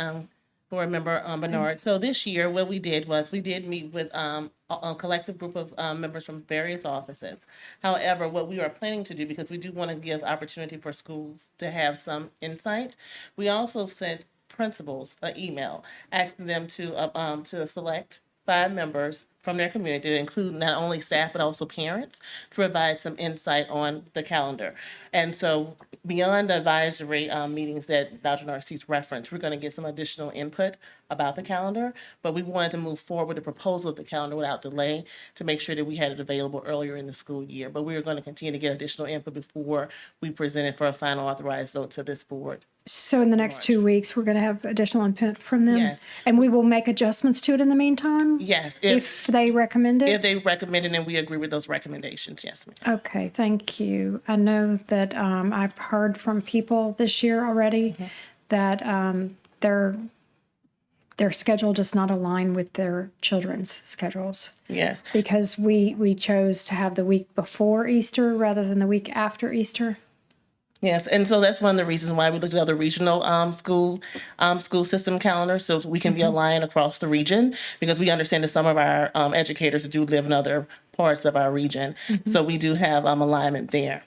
Board Member Bernard. So this year, what we did was we did meet with a collective group of members from various offices. However, what we are planning to do, because we do want to give opportunity for schools to have some insight, we also sent principals an email asking them to select 5 members from their community to include not only staff but also parents to provide some insight on the calendar. And so beyond the advisory meetings that Dr. Narcisse referenced, we're going to get some additional input about the calendar, but we wanted to move forward with the proposal of the calendar without delay to make sure that we had it available earlier in the school year. But we are going to continue to get additional input before we present it for a final authorized vote to this board. So in the next 2 weeks, we're going to have additional input from them? Yes. And we will make adjustments to it in the meantime? Yes. If they recommend it? If they recommend it and we agree with those recommendations, yes, ma'am. Okay, thank you. I know that I've heard from people this year already that their schedule does not align with their children's schedules. Yes. Because we chose to have the week before Easter rather than the week after Easter. Yes, and so that's one of the reasons why we looked at other regional school system calendars, so we can be aligned across the region, because we understand that some of our educators do live in other parts of our region. So we do have alignment there.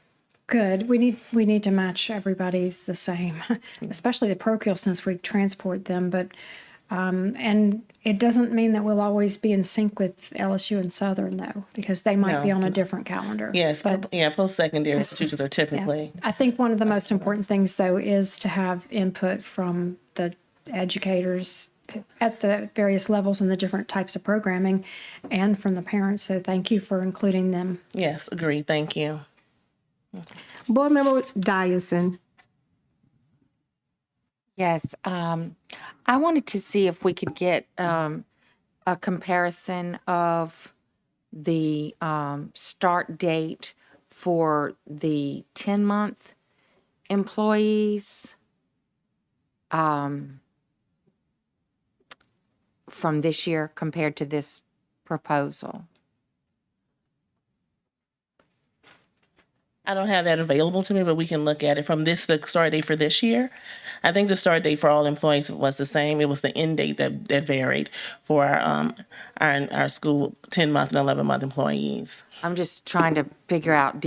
Good. We need to match everybody's the same, especially the parochial since we transport them. But and it doesn't mean that we'll always be in sync with LSU and Southern though, because they might be on a different calendar. Yes, But post-secondary institutions are typically. I think one of the most important things though is to have input from the educators at the various levels and the different types of programming and from the parents. So thank you for including them. Yes, agreed. Thank you. Board Member Dyson. Yes, I wanted to see if we could get a comparison of the start date for the 10-month employees from this year compared to this proposal. I don't have that available to me, but we can look at it from the start date for this year. I think the start date for all employees was the same. It was the end date that varied for our school 10-month and 11-month employees. I'm just trying to figure out,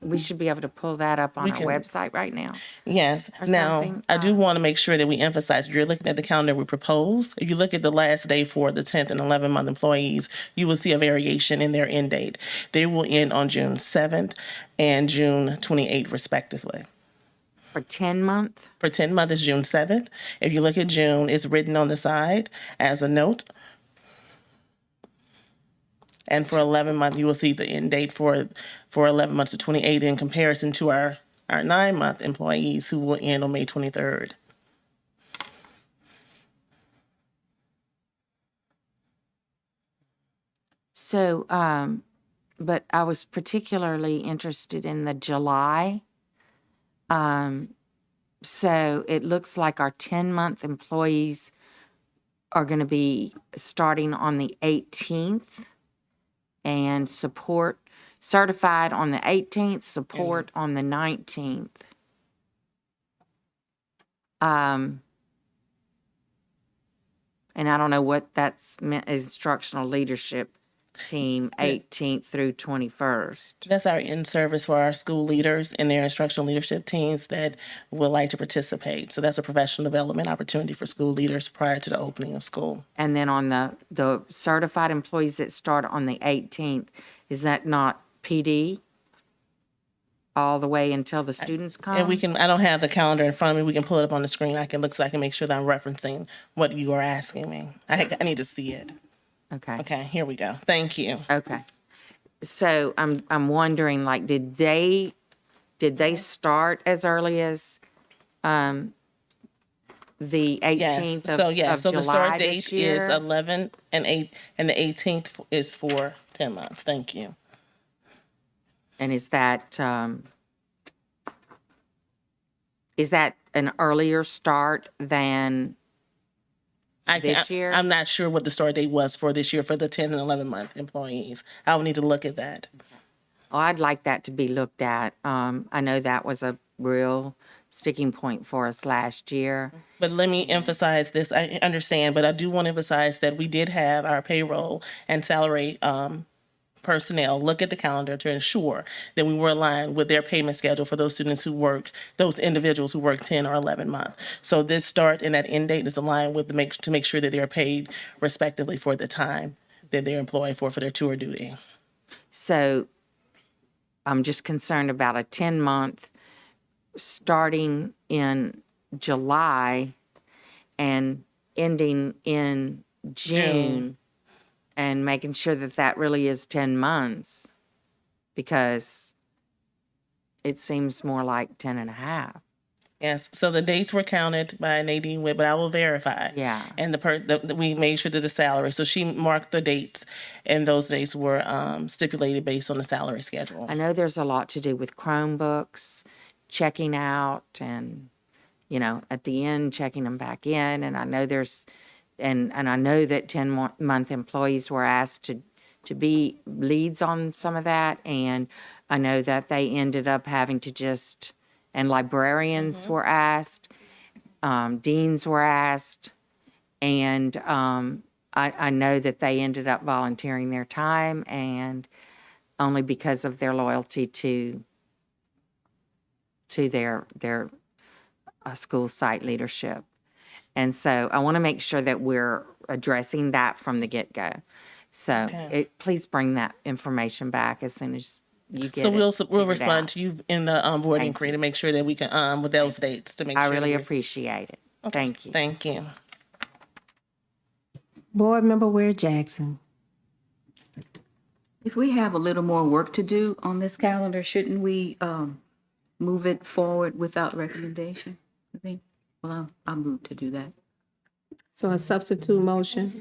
we should be able to pull that up on our website right now. Yes. Or Now, something. I do want to make sure that we emphasize, if you're looking at the calendar we proposed, if you look at the last day for the 10th and 11-month employees, you will see a variation in their end date. They will end on June 7th and June 28th, respectively. For 10-month? For 10-month is June 7th. If you look at June, it's written on the side as a note. And for 11-month, you will see the end date for 11 months to 28 in comparison to our 9-month employees who will end on May 23rd. So, but I was particularly interested in the July. So it looks like our 10-month employees are going to be starting on the 18th and certified on the 18th, support on the 19th. And I don't know what that's meant, instructional leadership team, 18th through 21st. That's our in-service for our school leaders and their instructional leadership teams that would like to participate. So that's a professional development opportunity for school leaders prior to the opening of school. And then on the certified employees that start on the 18th, is that not PD? All the way until the students come? And I don't have the calendar in front of me. We can pull it up on the screen. I can look so I can make sure that I'm referencing what you are asking me. I need to see it. Okay. Okay, here we go. Thank you. Okay. So I'm wondering, like, did they start as early as the 18th Yes. of So the July start this date year? is 11 and 8, and the 18th is for 10 months. Thank you. And is that an earlier start than this year? I'm not sure what the start date was for this year for the 10 and 11 month employees. I will need to look at that. Oh, I'd like that to be looked at. I know that was a real sticking point for us last year. But let me emphasize this. I understand, but I do want to emphasize that we did have our payroll and salary personnel look at the calendar to ensure that we were aligned with their payment schedule for those students who work, those individuals who work 10 or 11 months. So this start and that end date is aligned with to make sure that they're paid respectively for the time that they're employed for their tour duty. So I'm just concerned about a 10-month starting in July and ending in June. And making sure that that really is 10 months, because it seems more like 10 and a half. Yes, so the dates were counted by Nadine Witt, but I will verify. Yeah. And we made sure that the salary, so she marked the dates, and those dates were stipulated based on the salary schedule. I know there's a lot to do with Chromebooks, checking out, and, at the end, checking them back in. And I know and I know that 10-month employees were asked to be leads on some of that, and I know that they ended up having to and librarians were asked, deans were asked, and I know that they ended up volunteering their time, and only because of their loyalty to their school site leadership. And so I want to make sure that we're addressing that from the get-go. So please bring that information back as soon as you get it. So we'll respond to you in the board inquiry to make sure that we can, with those dates, to make sure. I really appreciate it. Thank you. Thank you. Board Member Ware Jackson. If we have a little more work to do on this calendar, shouldn't we move it forward without recommendation? I think. Well, I'll move to do that. So a substitute motion.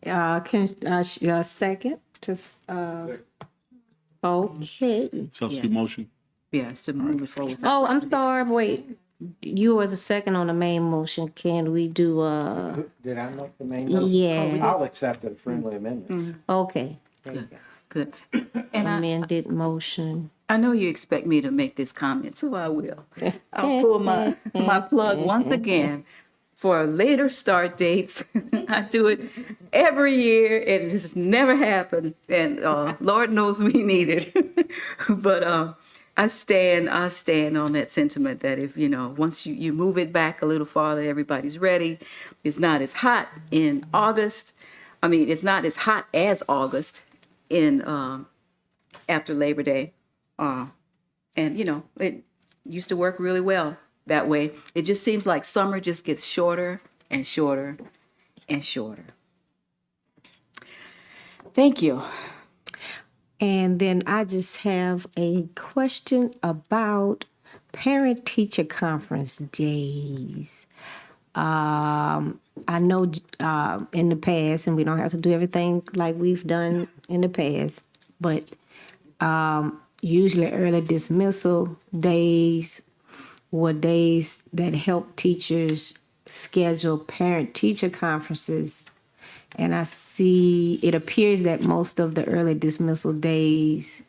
Yeah. Can second? Okay. Substitute motion. Yeah, to move it forward. Oh, I'm sorry. Wait. You was a second on the main motion. Can we do Did I make the main motion? Yeah. I'll accept a friendly amendment. Okay. Good. And amended motion. I know you expect me to make this comment, so I will. I'll pull my plug once again for later start dates. I do it every year, and it's never happened. And Lord knows we need it. But I stand on that sentiment that if, once you move it back a little farther, everybody's ready. It's not as hot in August. I mean, it's not as hot as August in after Labor Day. And, it used to work really well that way. It just seems like summer just gets shorter and shorter and shorter. Thank you. And then I just have a question about parent-teacher conference days. I know in the past, and we don't have to do everything like we've done in the past, but usually early dismissal days were days that help teachers schedule parent-teacher conferences. And I see, it appears that most of the early dismissal days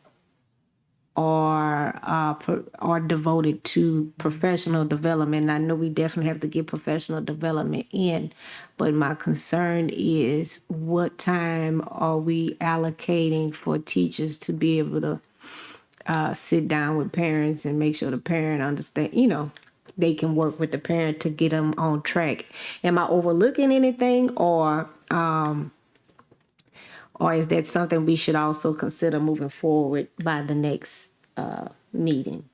are devoted to professional development. And I know we definitely have to get professional development in, but my concern is what time are we allocating for teachers to be able to sit down with parents and make sure the parent understand, they can work with the parent to get them on track. Am I overlooking anything, or is that something we should also consider moving forward by the next meeting?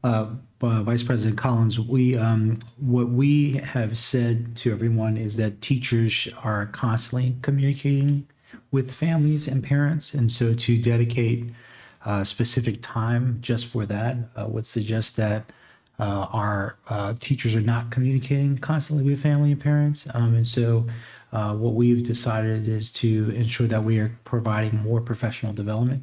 Vice President Collins, what we have said to everyone is that teachers are constantly communicating with families and parents, and so to dedicate specific time just for that would suggest that our teachers are not communicating constantly with family and parents, and so what we've decided is to ensure that we are providing more professional development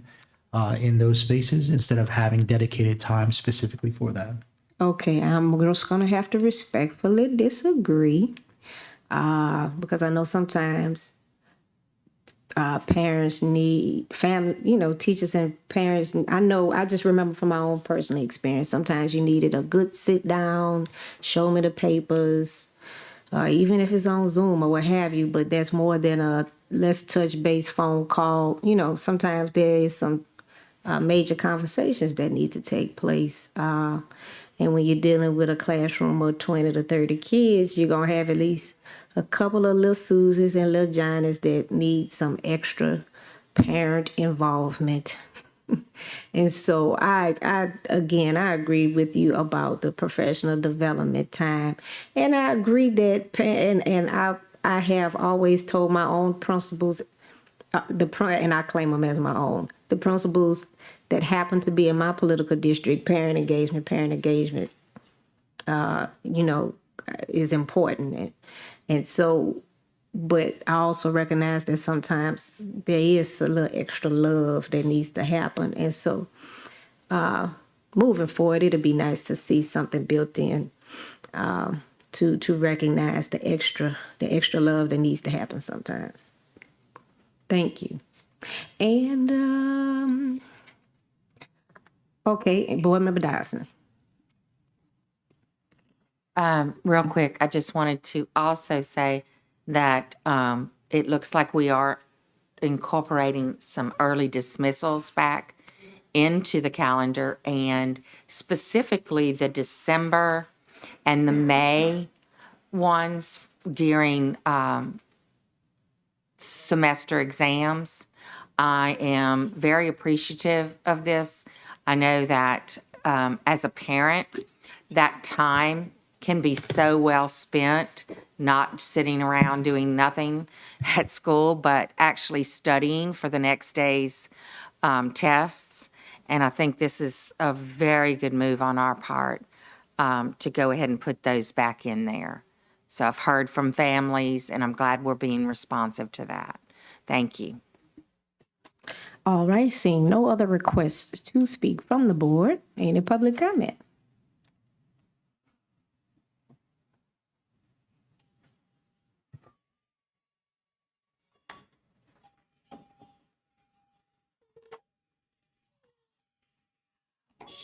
in those spaces instead of having dedicated time specifically for that. Okay, I'm just gonna have to respectfully disagree because I know sometimes parents need family, teachers and parents. I just remember from my own personal experience, sometimes you needed a good sit down, show me the papers, even if it's on Zoom or what have you, but that's more than a let's touch base phone call. Sometimes there is some major conversations that need to take place. And when you're dealing with a classroom of 20 to 30 kids, you're going to have at least a couple of little Susies and little Johnnies that need some extra parent involvement. And so I agree with you about the professional development time. And I agree that, I have always told my own principals, and I claim them as my own, the principals that happen to be in my political district, parent engagement, is important. And so, but I also recognize that sometimes there is a little extra love that needs to happen. And so, moving forward, it'll be nice to see something built in to recognize the extra love that needs to happen sometimes. Thank you. And okay, Board Member Dyson. Real quick, I just wanted to also say that it looks like we are incorporating some early dismissals back into the calendar, and specifically the December and the May ones during semester exams. I am very appreciative of this. I know that as a parent, that time can be so well spent not sitting around doing nothing at school, but actually studying for the next day's tests. And I think this is a very good move on our part to go ahead and put those back in there. So I've heard from families, and I'm glad we're being responsive to that. Thank you. All right, seeing no other requests to speak from the board, any public comment?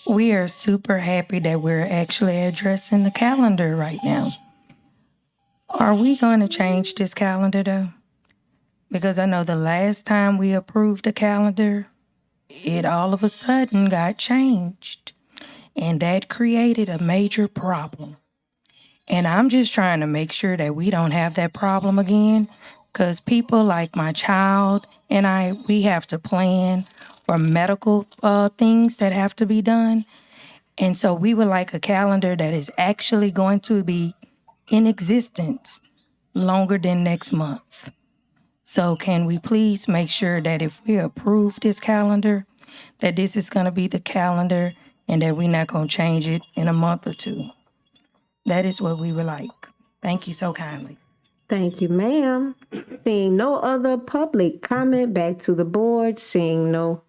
We are super happy that we're actually addressing the calendar right now. Are we going to change this calendar though? Because I know the last time we approved the calendar, it all of a sudden got changed. And that created a major problem. And I'm just trying to make sure that we don't have that problem again. Because people like my child and we have to plan for medical things that have to be done. And so we would like a calendar that is actually going to be in existence longer than next month. So can we please make sure that if we approve this calendar, that this is going to be the calendar and that we're not going to change it in a month or two? That is what we would like. Thank you so kindly. Thank you, ma'am. Seeing no other public comment, back to the board. Seeing no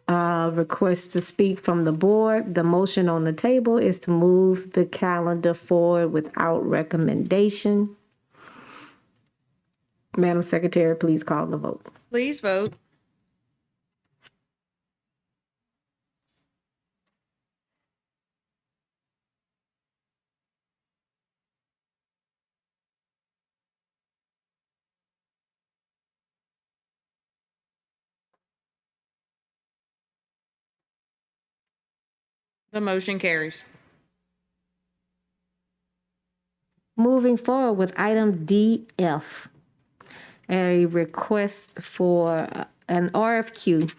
requests to speak from the board, the motion on the table is to move the calendar forward without recommendation. Madam Secretary, please call the vote. Please vote. The motion carries. Moving forward with item DF, a request for an RFQ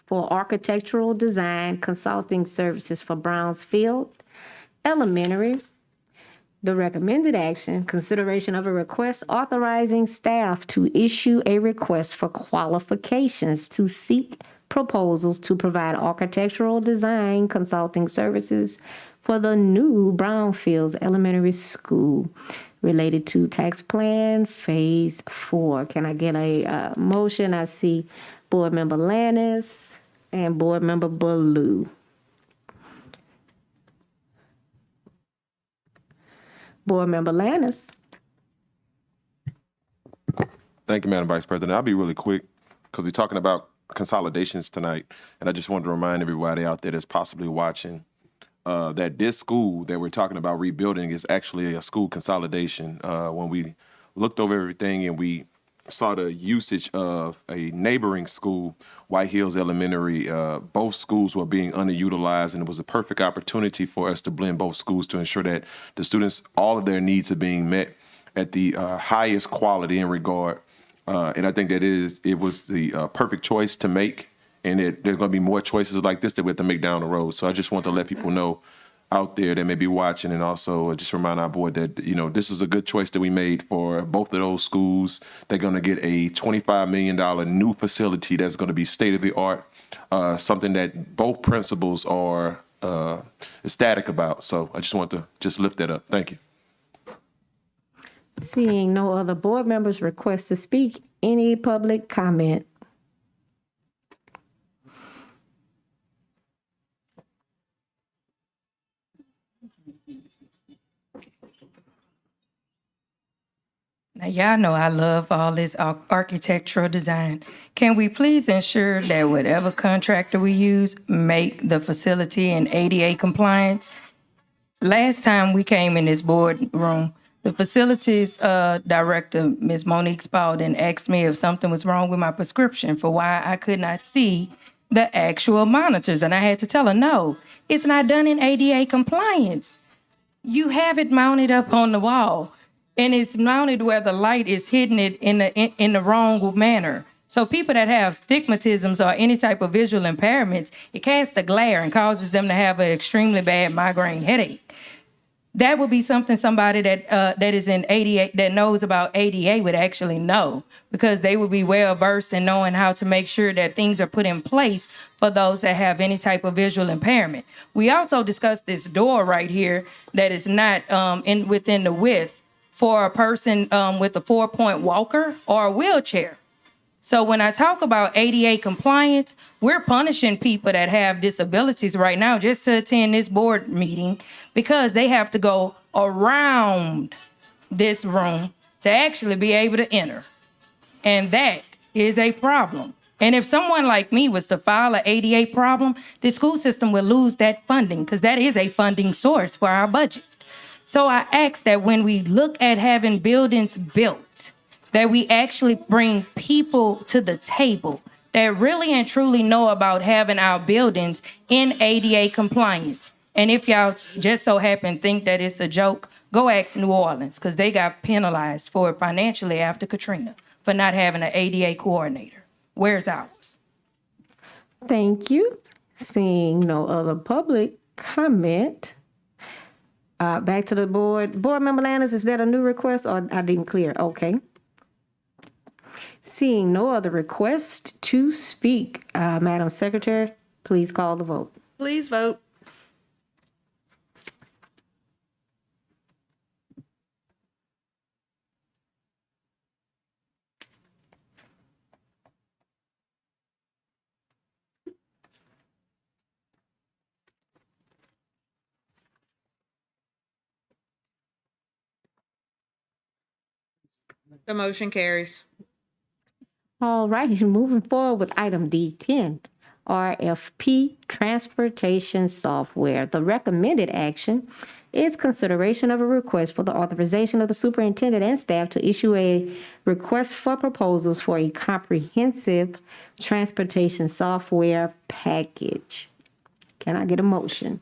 for architectural design consulting services for Brownsfield Elementary. The recommended action, consideration of a request authorizing staff to issue a request for qualifications to seek proposals to provide architectural design consulting services for the new Brownfields Elementary School related to tax plan phase 4. Can I get a motion? I see Board Member Lannis and Board Member Ballou. Board Member Lannis. Thank you, Madam Vice President. I'll be really quick because we're talking about consolidations tonight. And I just wanted to remind everybody out there that's possibly watching that this school that we're talking about rebuilding is actually a school consolidation. When we looked over everything and we saw the usage of a neighboring school, White Hills Elementary, both schools were being underutilized, and it was a perfect opportunity for us to blend both schools to ensure that the students, all of their needs are being met at the highest quality and regard. And I think that it was the perfect choice to make, and there's going to be more choices like this that we have to make down the road. So I just want to let people know out there that may be watching, and also just remind our board that, this is a good choice that we made for both of those schools. They're going to get a $25 million new facility that's going to be state of the art, something that both principals are ecstatic about. So I just want to just lift that up. Thank you. Seeing no other board members request to speak, any public comment? Now, y'all know I love all this architectural design. Can we please ensure that whatever contractor we use make the facility in ADA compliance? Last time we came in this boardroom, the facilities director, Ms. Monique Spalding, asked me if something was wrong with my prescription for why I could not see the actual monitors. And I had to tell her, no, it's not done in ADA compliance. You have it mounted up on the wall, and it's mounted where the light is hitting it in the wrong manner. So people that have stigmatisms or any type of visual impairments, it casts a glare and causes them to have an extremely bad migraine headache. That would be something somebody that is in ADA, that knows about ADA, would actually know, because they would be well versed in knowing how to make sure that things are put in place for those that have any type of visual impairment. We also discussed this door right here that is not within the width for a person with a 4-point walker or a wheelchair. So when I talk about ADA compliance, we're punishing people that have disabilities right now just to attend this board meeting, because they have to go around this room to actually be able to enter. And that is a problem. And if someone like me was to file an ADA problem, the school system will lose that funding, because that is a funding source for our budget. So I ask that when we look at having buildings built, that we actually bring people to the table that really and truly know about having our buildings in ADA compliance. And if y'all just so happen think that it's a joke, go ask New Orleans, because they got penalized for it financially after Katrina for not having an ADA coordinator. Where's ours? Thank you. Seeing no other public comment. Back to the board. Board Member Landis, is that a new request or I didn't clear? Okay. Seeing no other request to speak, Madam Secretary, please call the vote. Please vote. The motion carries. All right, moving forward with item D10, RFP Transportation Software. The recommended action is consideration of a request for the authorization of the superintendent and staff to issue a request for proposals for a comprehensive transportation software package. Can I get a motion?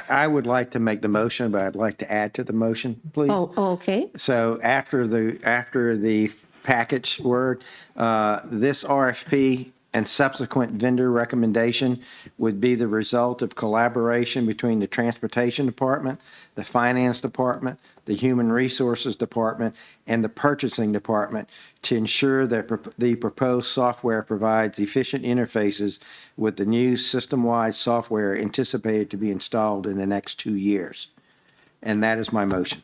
I would like to make the motion, but I'd like to add to the motion, please. Oh, okay. So after the package word, this RFP and subsequent vendor recommendation would be the result of collaboration between the Transportation Department, the Finance Department, the Human Resources Department, and the Purchasing Department to ensure that the proposed software provides efficient interfaces with the new system-wide software anticipated to be installed in the next 2 years. And that is my motion.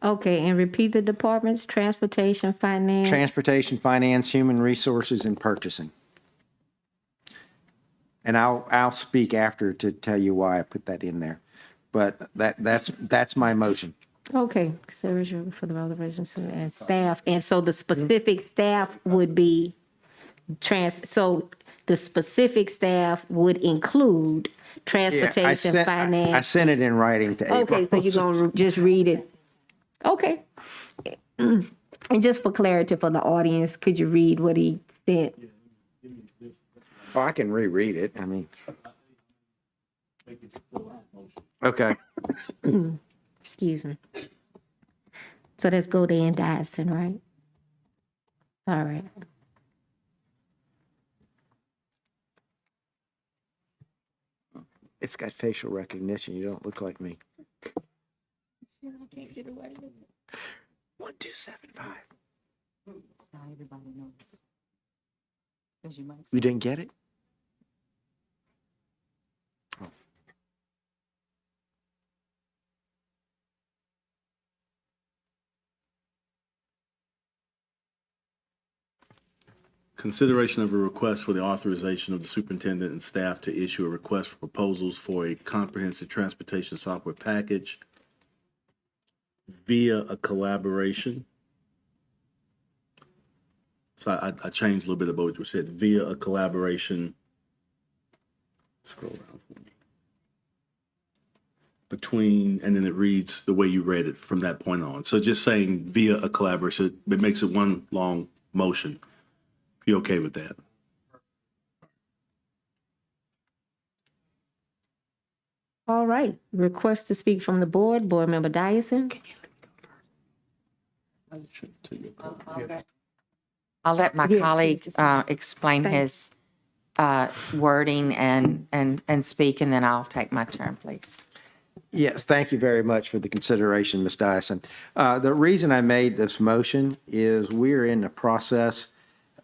Okay, and repeat the departments, transportation, finance. Transportation, Finance, Human Resources, and Purchasing. And I'll speak after to tell you why I put that in there. But that's my motion. Okay, consideration for the relevant and staff, and so the specific staff would be so the specific staff would include transportation, finance. I sent it in writing to April. Okay, so you're gonna just read it. Okay. And just for clarity for the audience, could you read what he sent? Oh, I can reread it. I mean. Okay. Excuse me. So that's Goday and Dyson, right? All right. It's got facial recognition. You don't look like me. 1275. You didn't get it? Consideration of a request for the authorization of the superintendent and staff to issue a request for proposals for a comprehensive transportation software package via a collaboration. So I changed a little bit about what you said, via a collaboration. Scroll down for me. Between, and then it reads the way you read it from that point on. So just saying via a collaboration, it makes it one long motion. You okay with that? All right. Request to speak from the board, Board Member Dyson. I'll let my colleague explain his wording and speak, and then I'll take my turn, please. Yes, thank you very much for the consideration, Ms. Dyson. The reason I made this motion is we're in the process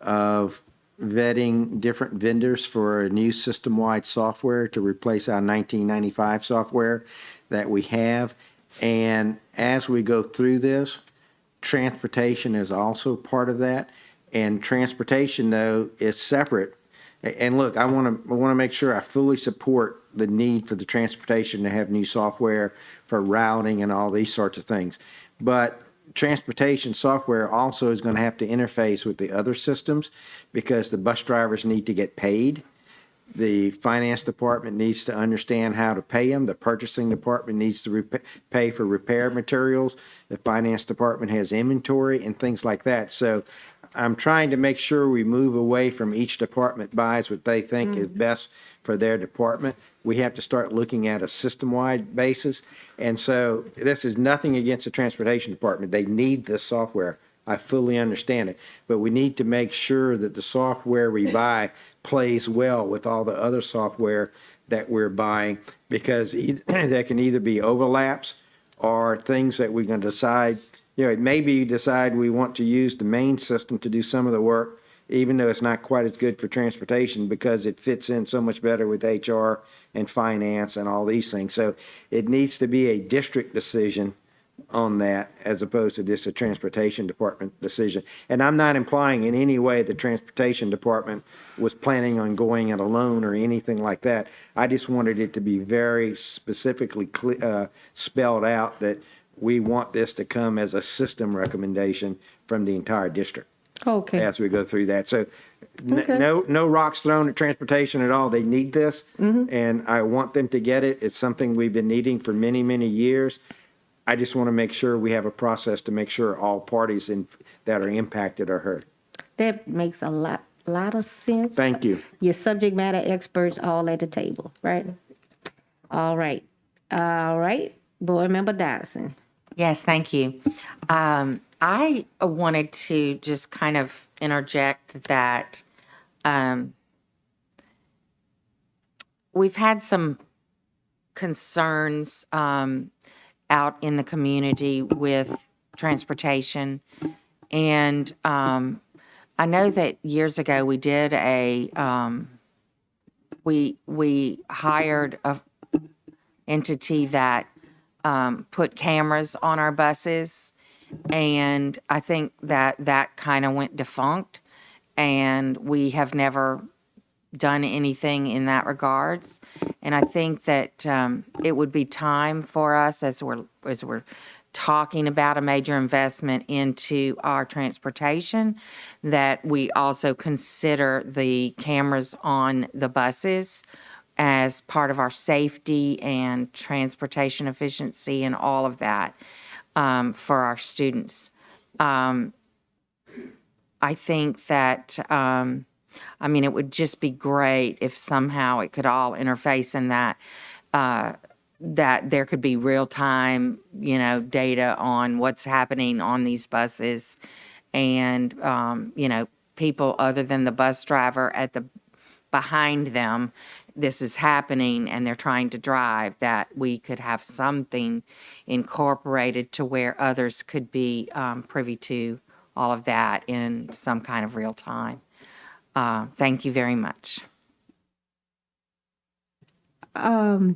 of vetting different vendors for a new system-wide software to replace our 1995 software that we have. And as we go through this, transportation is also part of that. And transportation, though, is separate. And look, I want to make sure I fully support the need for the transportation to have new software for routing and all these sorts of things. But transportation software also is going to have to interface with the other systems because the bus drivers need to get paid. The finance department needs to understand how to pay them. The purchasing department needs to pay for repair materials. The finance department has inventory and things like that. So I'm trying to make sure we move away from each department buys what they think is best for their department. We have to start looking at a system-wide basis. And so this is nothing against the transportation department. They need this software. I fully understand it. But we need to make sure that the software we buy plays well with all the other software that we're buying, because there can either be overlaps or things that we're going to decide. It may be decide we want to use the main system to do some of the work, even though it's not quite as good for transportation because it fits in so much better with HR and finance and all these things. So it needs to be a district decision on that as opposed to just a transportation department decision. And I'm not implying in any way the transportation department was planning on going it alone or anything like that. I just wanted it to be very specifically spelled out that we want this to come as a system recommendation from the entire district. Okay. As we go through that. So no rocks thrown at transportation at all. They need this, and I want them to get it. It's something we've been needing for many, many years. I just want to make sure we have a process to make sure all parties that are impacted are heard. That makes a lot of sense. Thank you. Your subject matter experts all at the table, right? All right. All right. Board Member Dodson. Yes, thank you. I wanted to just kind of interject that we've had some concerns out in the community with transportation. And I know that years ago we did we hired a entity that put cameras on our buses, and I think that kind of went defunct, and we have never done anything in that regards. And I think that it would be time for us, as we're talking about a major investment into our transportation, that we also consider the cameras on the buses as part of our safety and transportation efficiency and all of that for our students. I think that, it would just be great if somehow it could all interface in that, that there could be real-time, data on what's happening on these buses, and, people other than the bus driver behind them, this is happening and they're trying to drive, that we could have something incorporated to where others could be privy to all of that in some kind of real time. Thank you very much. Go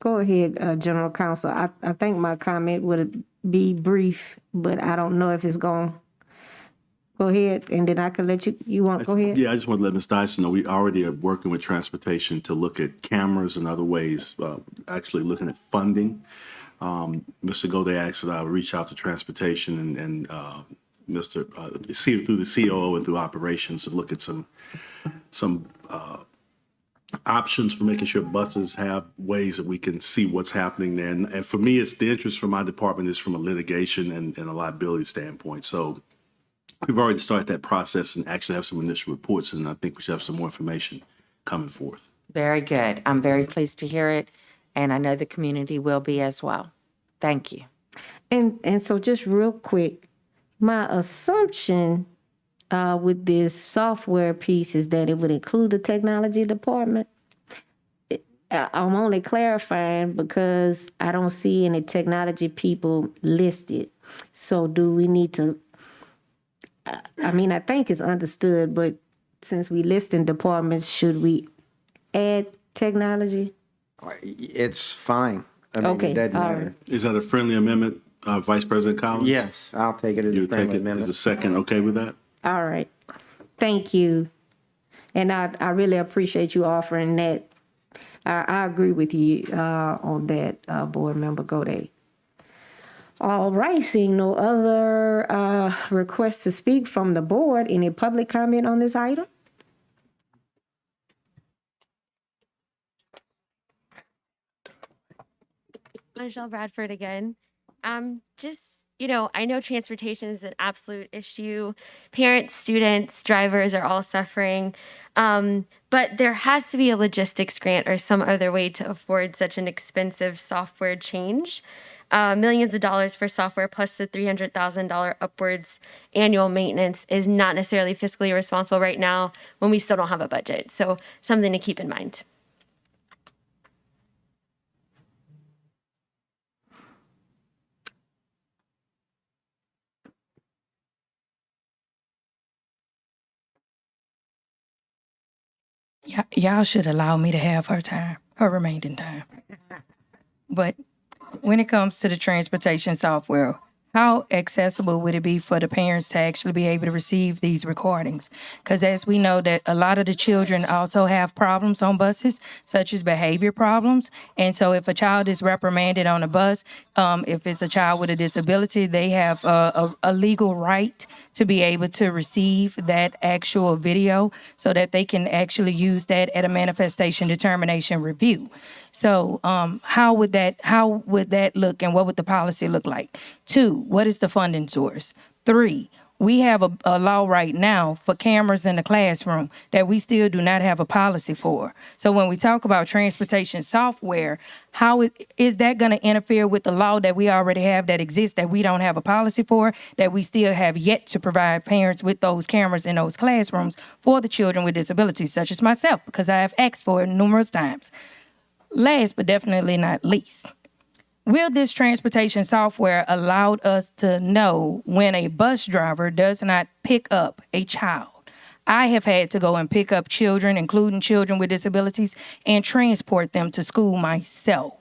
ahead, General Counsel. I think my comment would be brief, but I don't know if it's going. Go ahead, and then I can let you want, go ahead? Yeah, I just want to let Ms. Dyson know we already are working with transportation to look at cameras and other ways, actually looking at funding. Mr. Gode asked that I would reach out to transportation and see through the COO and through operations to look at some options for making sure buses have ways that we can see what's happening there. And for me, it's the interest from my department is from a litigation and a liability standpoint. So we've already started that process and actually have some initial reports, and I think we should have some more information coming forth. Very good. I'm very pleased to hear it, and I know the community will be as well. Thank you. And so just real quick, my assumption with this software piece is that it would include the technology department. I'm only clarifying because I don't see any technology people listed. So do we need to, I think it's understood, but since we list in departments, should we add technology? It's fine. Okay, It doesn't all matter. right. Is that a friendly amendment, Vice President Collins? Yes, I'll take it as a You friendly take it as amendment. a second, okay with that? All right. Thank you. And I really appreciate you offering that. I agree with you on that, Board Member Gode. All right, seeing no other requests to speak from the board, any public comment on this item? Michelle Bradford again. I know transportation is an absolute issue. Parents, students, drivers are all suffering. But there has to be a logistics grant or some other way to afford such an expensive software change. Millions of dollars for software plus the $300,000 upwards annual maintenance is not necessarily fiscally responsible right now when we still don't have a budget. So something to keep in mind. Y'all should allow me to have her remaining time. But when it comes to the transportation software, how accessible would it be for the parents to actually be able to receive these recordings? Because as we know that a lot of the children also have problems on buses, such as behavior problems. And so if a child is reprimanded on a bus, if it's a child with a disability, they have a legal right to be able to receive that actual video so that they can actually use that at a manifestation determination review. So how would that look, and what would the policy look like? 2, what is the funding source? 3, we have a law right now for cameras in the classroom that we still do not have a policy for. So when we talk about transportation software, is that going to interfere with the law that we already have that exists that we don't have a policy for, that we still have yet to provide parents with those cameras in those classrooms for the children with disabilities, such as myself, because I have asked for it numerous times. Last but definitely not least, will this transportation software allow us to know when a bus driver does not pick up a child? I have had to go and pick up children, including children with disabilities, and transport them to school myself.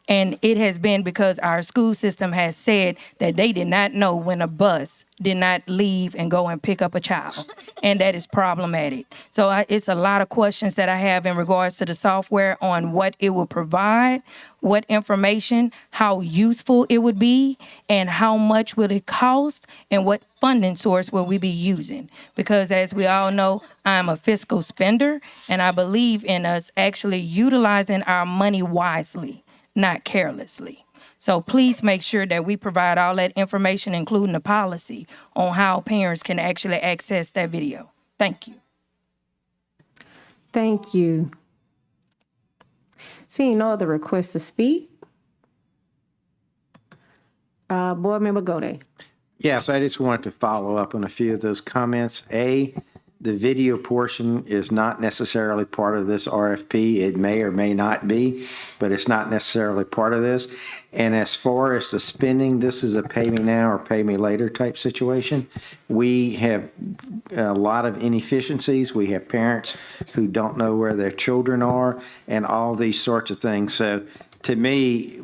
And it has been because our school system has said that they did not know when a bus did not leave and go and pick up a child. And that is problematic. So it's a lot of questions that I have in regards to the software on what it will provide, what information, how useful it would be, and how much will it cost, and what funding source will we be using. Because as we all know, I'm a fiscal spender, and I believe in us actually utilizing our money wisely, not carelessly. So please make sure that we provide all that information, including the policy on how parents can actually access that video. Thank you. Thank you. Seeing no other requests to speak, Board Member Gode. Yes, I just wanted to follow up on a few of those comments. The video portion is not necessarily part of this RFP. It may or may not be, but it's not necessarily part of this. And as far as the spending, this is a pay me now or pay me later type situation. We have a lot of inefficiencies. We have parents who don't know where their children are and all these sorts of things. So to me,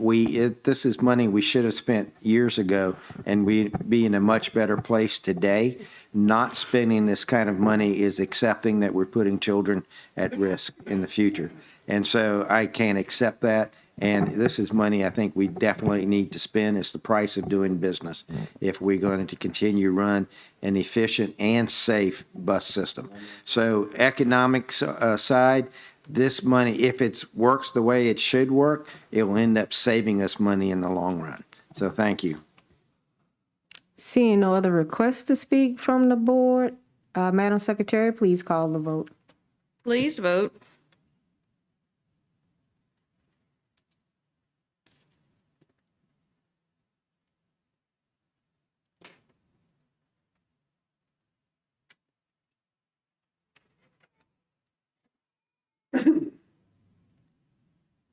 this is money we should have spent years ago, and we'd be in a much better place today. Not spending this kind of money is accepting that we're putting children at risk in the future. And so I can't accept that. And this is money I think we definitely need to spend. It's the price of doing business if we're going to continue run an efficient and safe bus system. So economics side, this money, if it works the way it should work, it will end up saving us money in the long run. So thank you. Seeing no other requests to speak from the board, Madam Secretary, please call the vote. Please vote.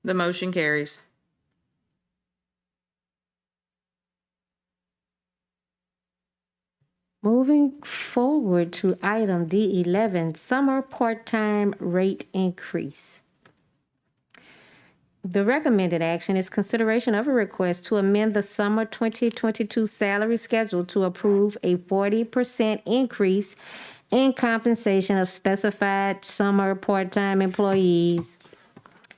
The motion carries. Moving forward to item D11, summer part-time rate increase. The recommended action is consideration of a request to amend the summer 2022 salary schedule to approve a 40% increase in compensation of specified summer part-time employees.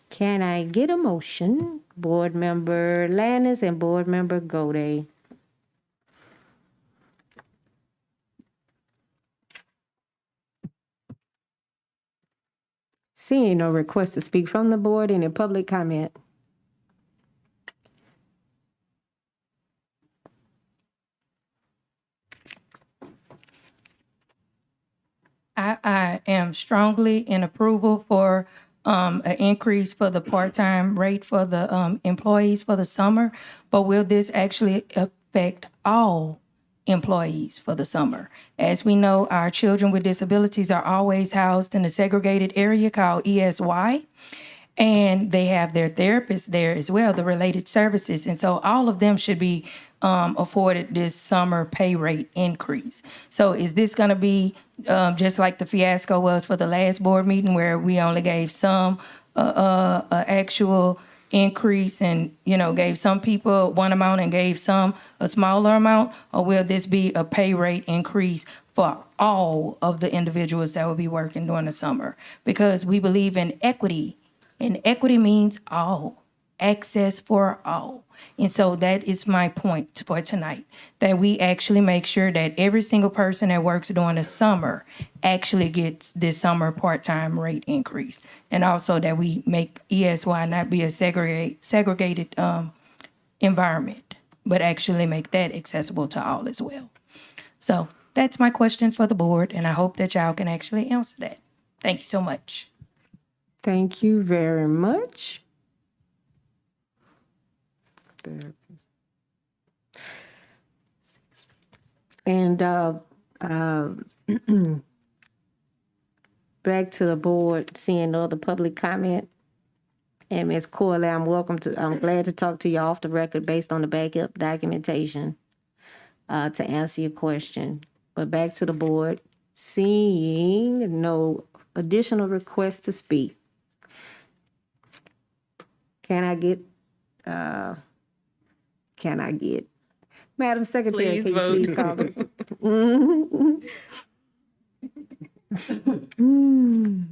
Can I get a motion? Board Member Lannis and Board Member Gode. Seeing no request to speak from the board, any public comment? I am strongly in approval for an increase for the part-time rate for the employees for the summer, but will this actually affect all employees for the summer? As we know, our children with disabilities are always housed in a segregated area called ESY, and they have their therapists there as well, the related services. And so all of them should be afforded this summer pay rate increase. So is this going to be just like the fiasco was for the last board meeting where we only gave some actual increase and, gave some people one amount and gave some a smaller amount? Or will this be a pay rate increase for all of the individuals that will be working during the summer? Because we believe in equity, and equity means all, access for all. And so that is my point for tonight, that we actually make sure that every single person that works during the summer actually gets this summer part-time rate increase. And also that we make ESY not be a segregated environment, but actually make that accessible to all as well. So that's my question for the board, and I hope that y'all can actually answer that. Thank you so much. Thank you very much. And back to the board, seeing no other public comment. And Ms. Corley, I'm glad to talk to you off the record based on the backup documentation to answer your question. But back to the board, seeing no additional requests to speak. Can I get, Madam Secretary, Please can you vote. please call it? Mm.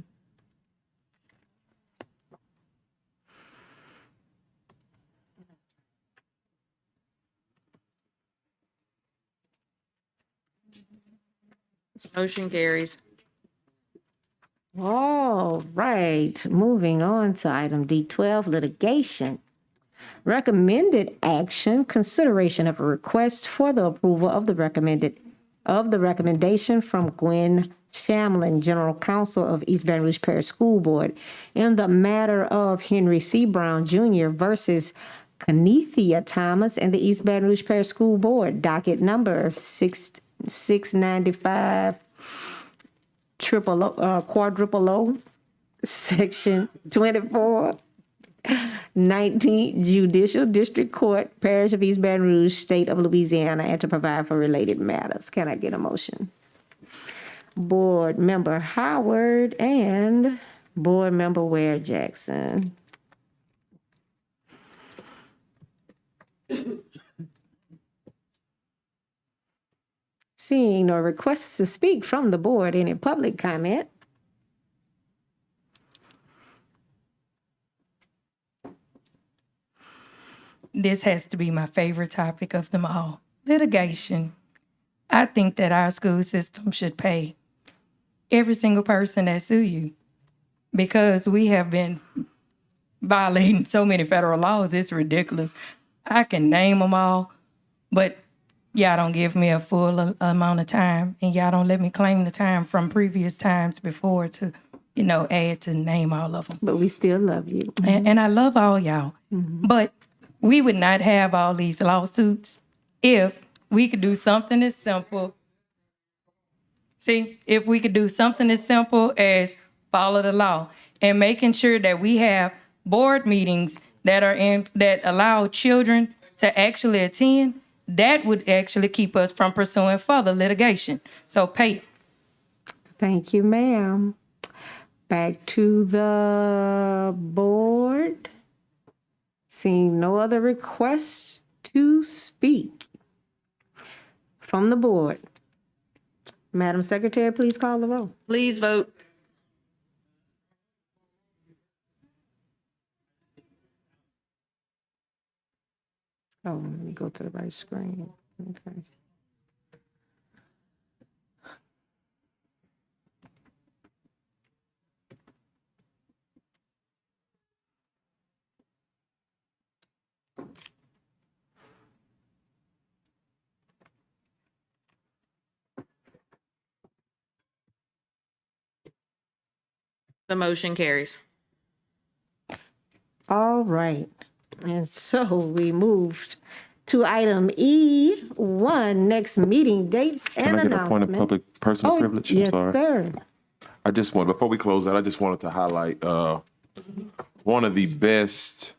Motion carries. All right, moving on to item D12, litigation. Recommended action, consideration of a request for the approval of the recommendation from Gwen Shamlin, General Counsel of East Baton Rouge Parish School Board, in the matter of Henry C. Brown Jr. versus Kenethia Thomas and the East Baton Rouge Parish School Board, docket number 695 quadruple O, section 24. 19th Judicial District Court, Parish of East Baton Rouge, State of Louisiana, and to provide for related matters. Can I get a motion? Board Member Howard and Board Member Ware Jackson. Seeing no requests to speak from the board, any public comment? This has to be my favorite topic of them all. Litigation. I think that our school system should pay every single person that sue you because we have been violating so many federal laws. It's ridiculous. I can name them all, but y'all don't give me a full amount of time, and y'all don't let me claim the time from previous times before to, add to name all of them. But we still love you. And I love all y'all. But we would not have all these lawsuits if we could do something as simple. See, if we could do something as simple as follow the law and making sure that we have board meetings that allow children to actually attend, that would actually keep us from pursuing further litigation. So pay. Thank you, ma'am. Back to the board. Seeing no other requests to speak from the board. Madam Secretary, please call the roll. Please vote. Oh, let me go to the right screen. Okay. The motion carries. All right. And so we moved to item E1, next meeting dates and Can I get a point of announcements. public personal privilege? I'm Yes, sorry. sir. I just want, before we close out, I just wanted to highlight one of the best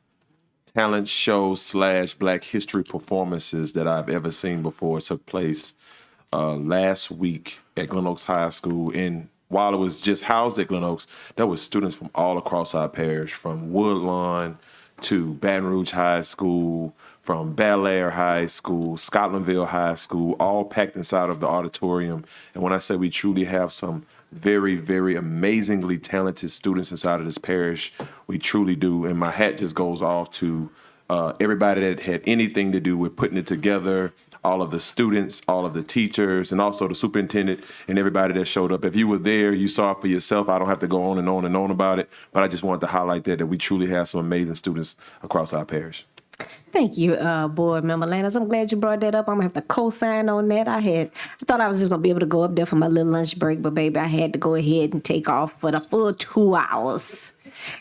talent shows / Black History performances that I've ever seen before. It took place last week at Glen Oaks High School. And while it was just housed at Glen Oaks, there was students from all across our parish, from Woodlawn to Baton Rouge High School, from Bel Air High School, Scotlandville High School, all packed inside of the auditorium. And when I say we truly have some very, very amazingly talented students inside of this parish, we truly do. And my hat just goes off to everybody that had anything to do with putting it together, all of the students, all of the teachers, and also the superintendent and everybody that showed up. If you were there, you saw it for yourself. I don't have to go on and on about it, but I just wanted to highlight that we truly have some amazing students across our parish. Thank you, Board Member Landis. I'm glad you brought that up. I'm gonna have to co-sign on that. I thought I was just gonna be able to go up there for my little lunch break, but baby, I had to go ahead and take off for the full 2 hours.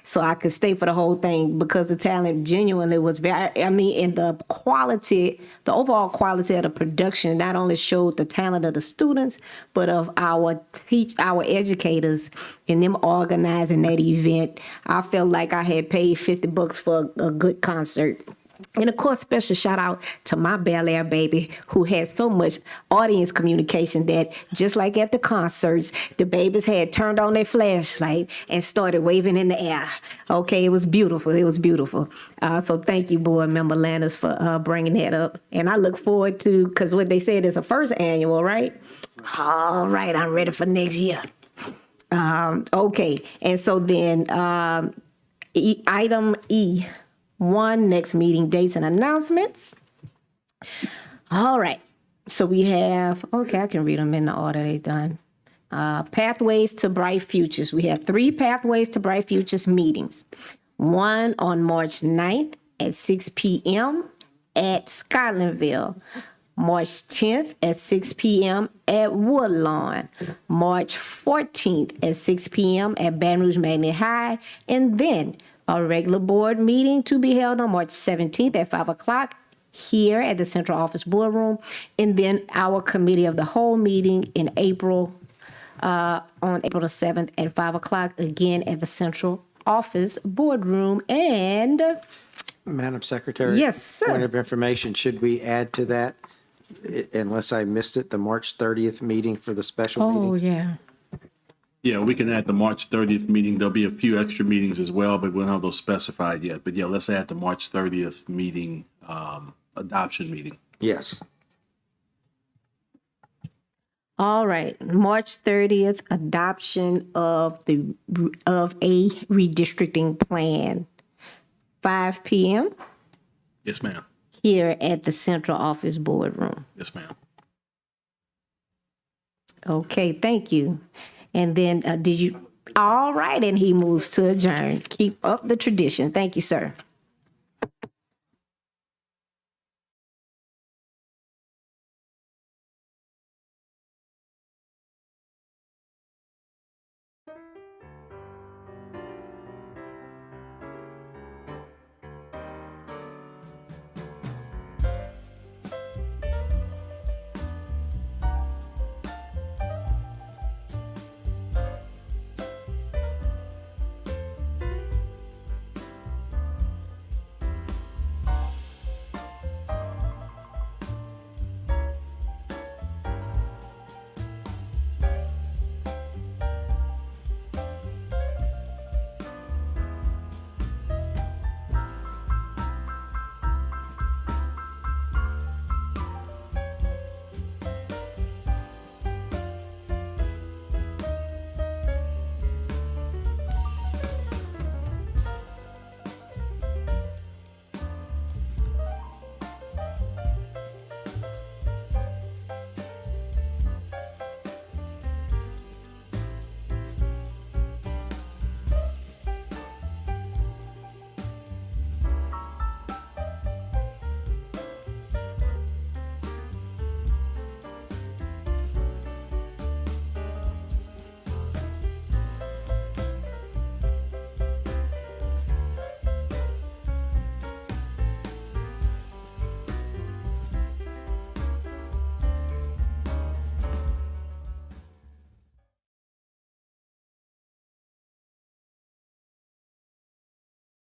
So I could stay for the whole thing because the talent genuinely was and the quality, the overall quality of the production not only showed the talent of the students, but of our educators and them organizing that event. I felt like I had paid $50 for a good concert. And of course, special shout out to my Bel Air baby who had so much audience communication that just like at the concerts, the babies had turned on their flashlight and started waving in the air. Okay, it was beautiful. It was beautiful. So thank you, Board Member Landis, for bringing that up. And I look forward to, because what they said is a first annual, right? All right, I'm ready for next year. Okay, and so then item E1, next meeting dates and announcements. All right, so we have, okay, I can read them in the order they done. Pathways to Bright Futures. We have 3 Pathways to Bright Futures meetings. One on March 9th at 6 p.m. at Scotlandville. March 10th at 6 p.m. at Woodlawn. March 14th at 6 p.m. at Baton Rouge Magnet High. And then a regular board meeting to be held on March 17th at 5 o'clock here at the Central Office Boardroom. And then our Committee of the Whole meeting in April, on April the 7th at 5 o'clock, again at the Central Office Boardroom. And Madam Secretary? Yes, sir. Point of information, should we add to that, unless I missed it, the March 30th meeting for the special meeting? oh, yeah. Yeah, we can add the March 30th meeting. There'll be a few extra meetings as well, but we don't have those specified yet. But yeah, let's add the March 30th meeting, adoption meeting. Yes. All right, March 30th, adoption of a redistricting plan, 5 p.m. Yes, ma'am. here at the Central Office Boardroom. Yes, ma'am. Okay, thank you. And then all right, and he moves to adjourn. Keep up the tradition. Thank you, sir.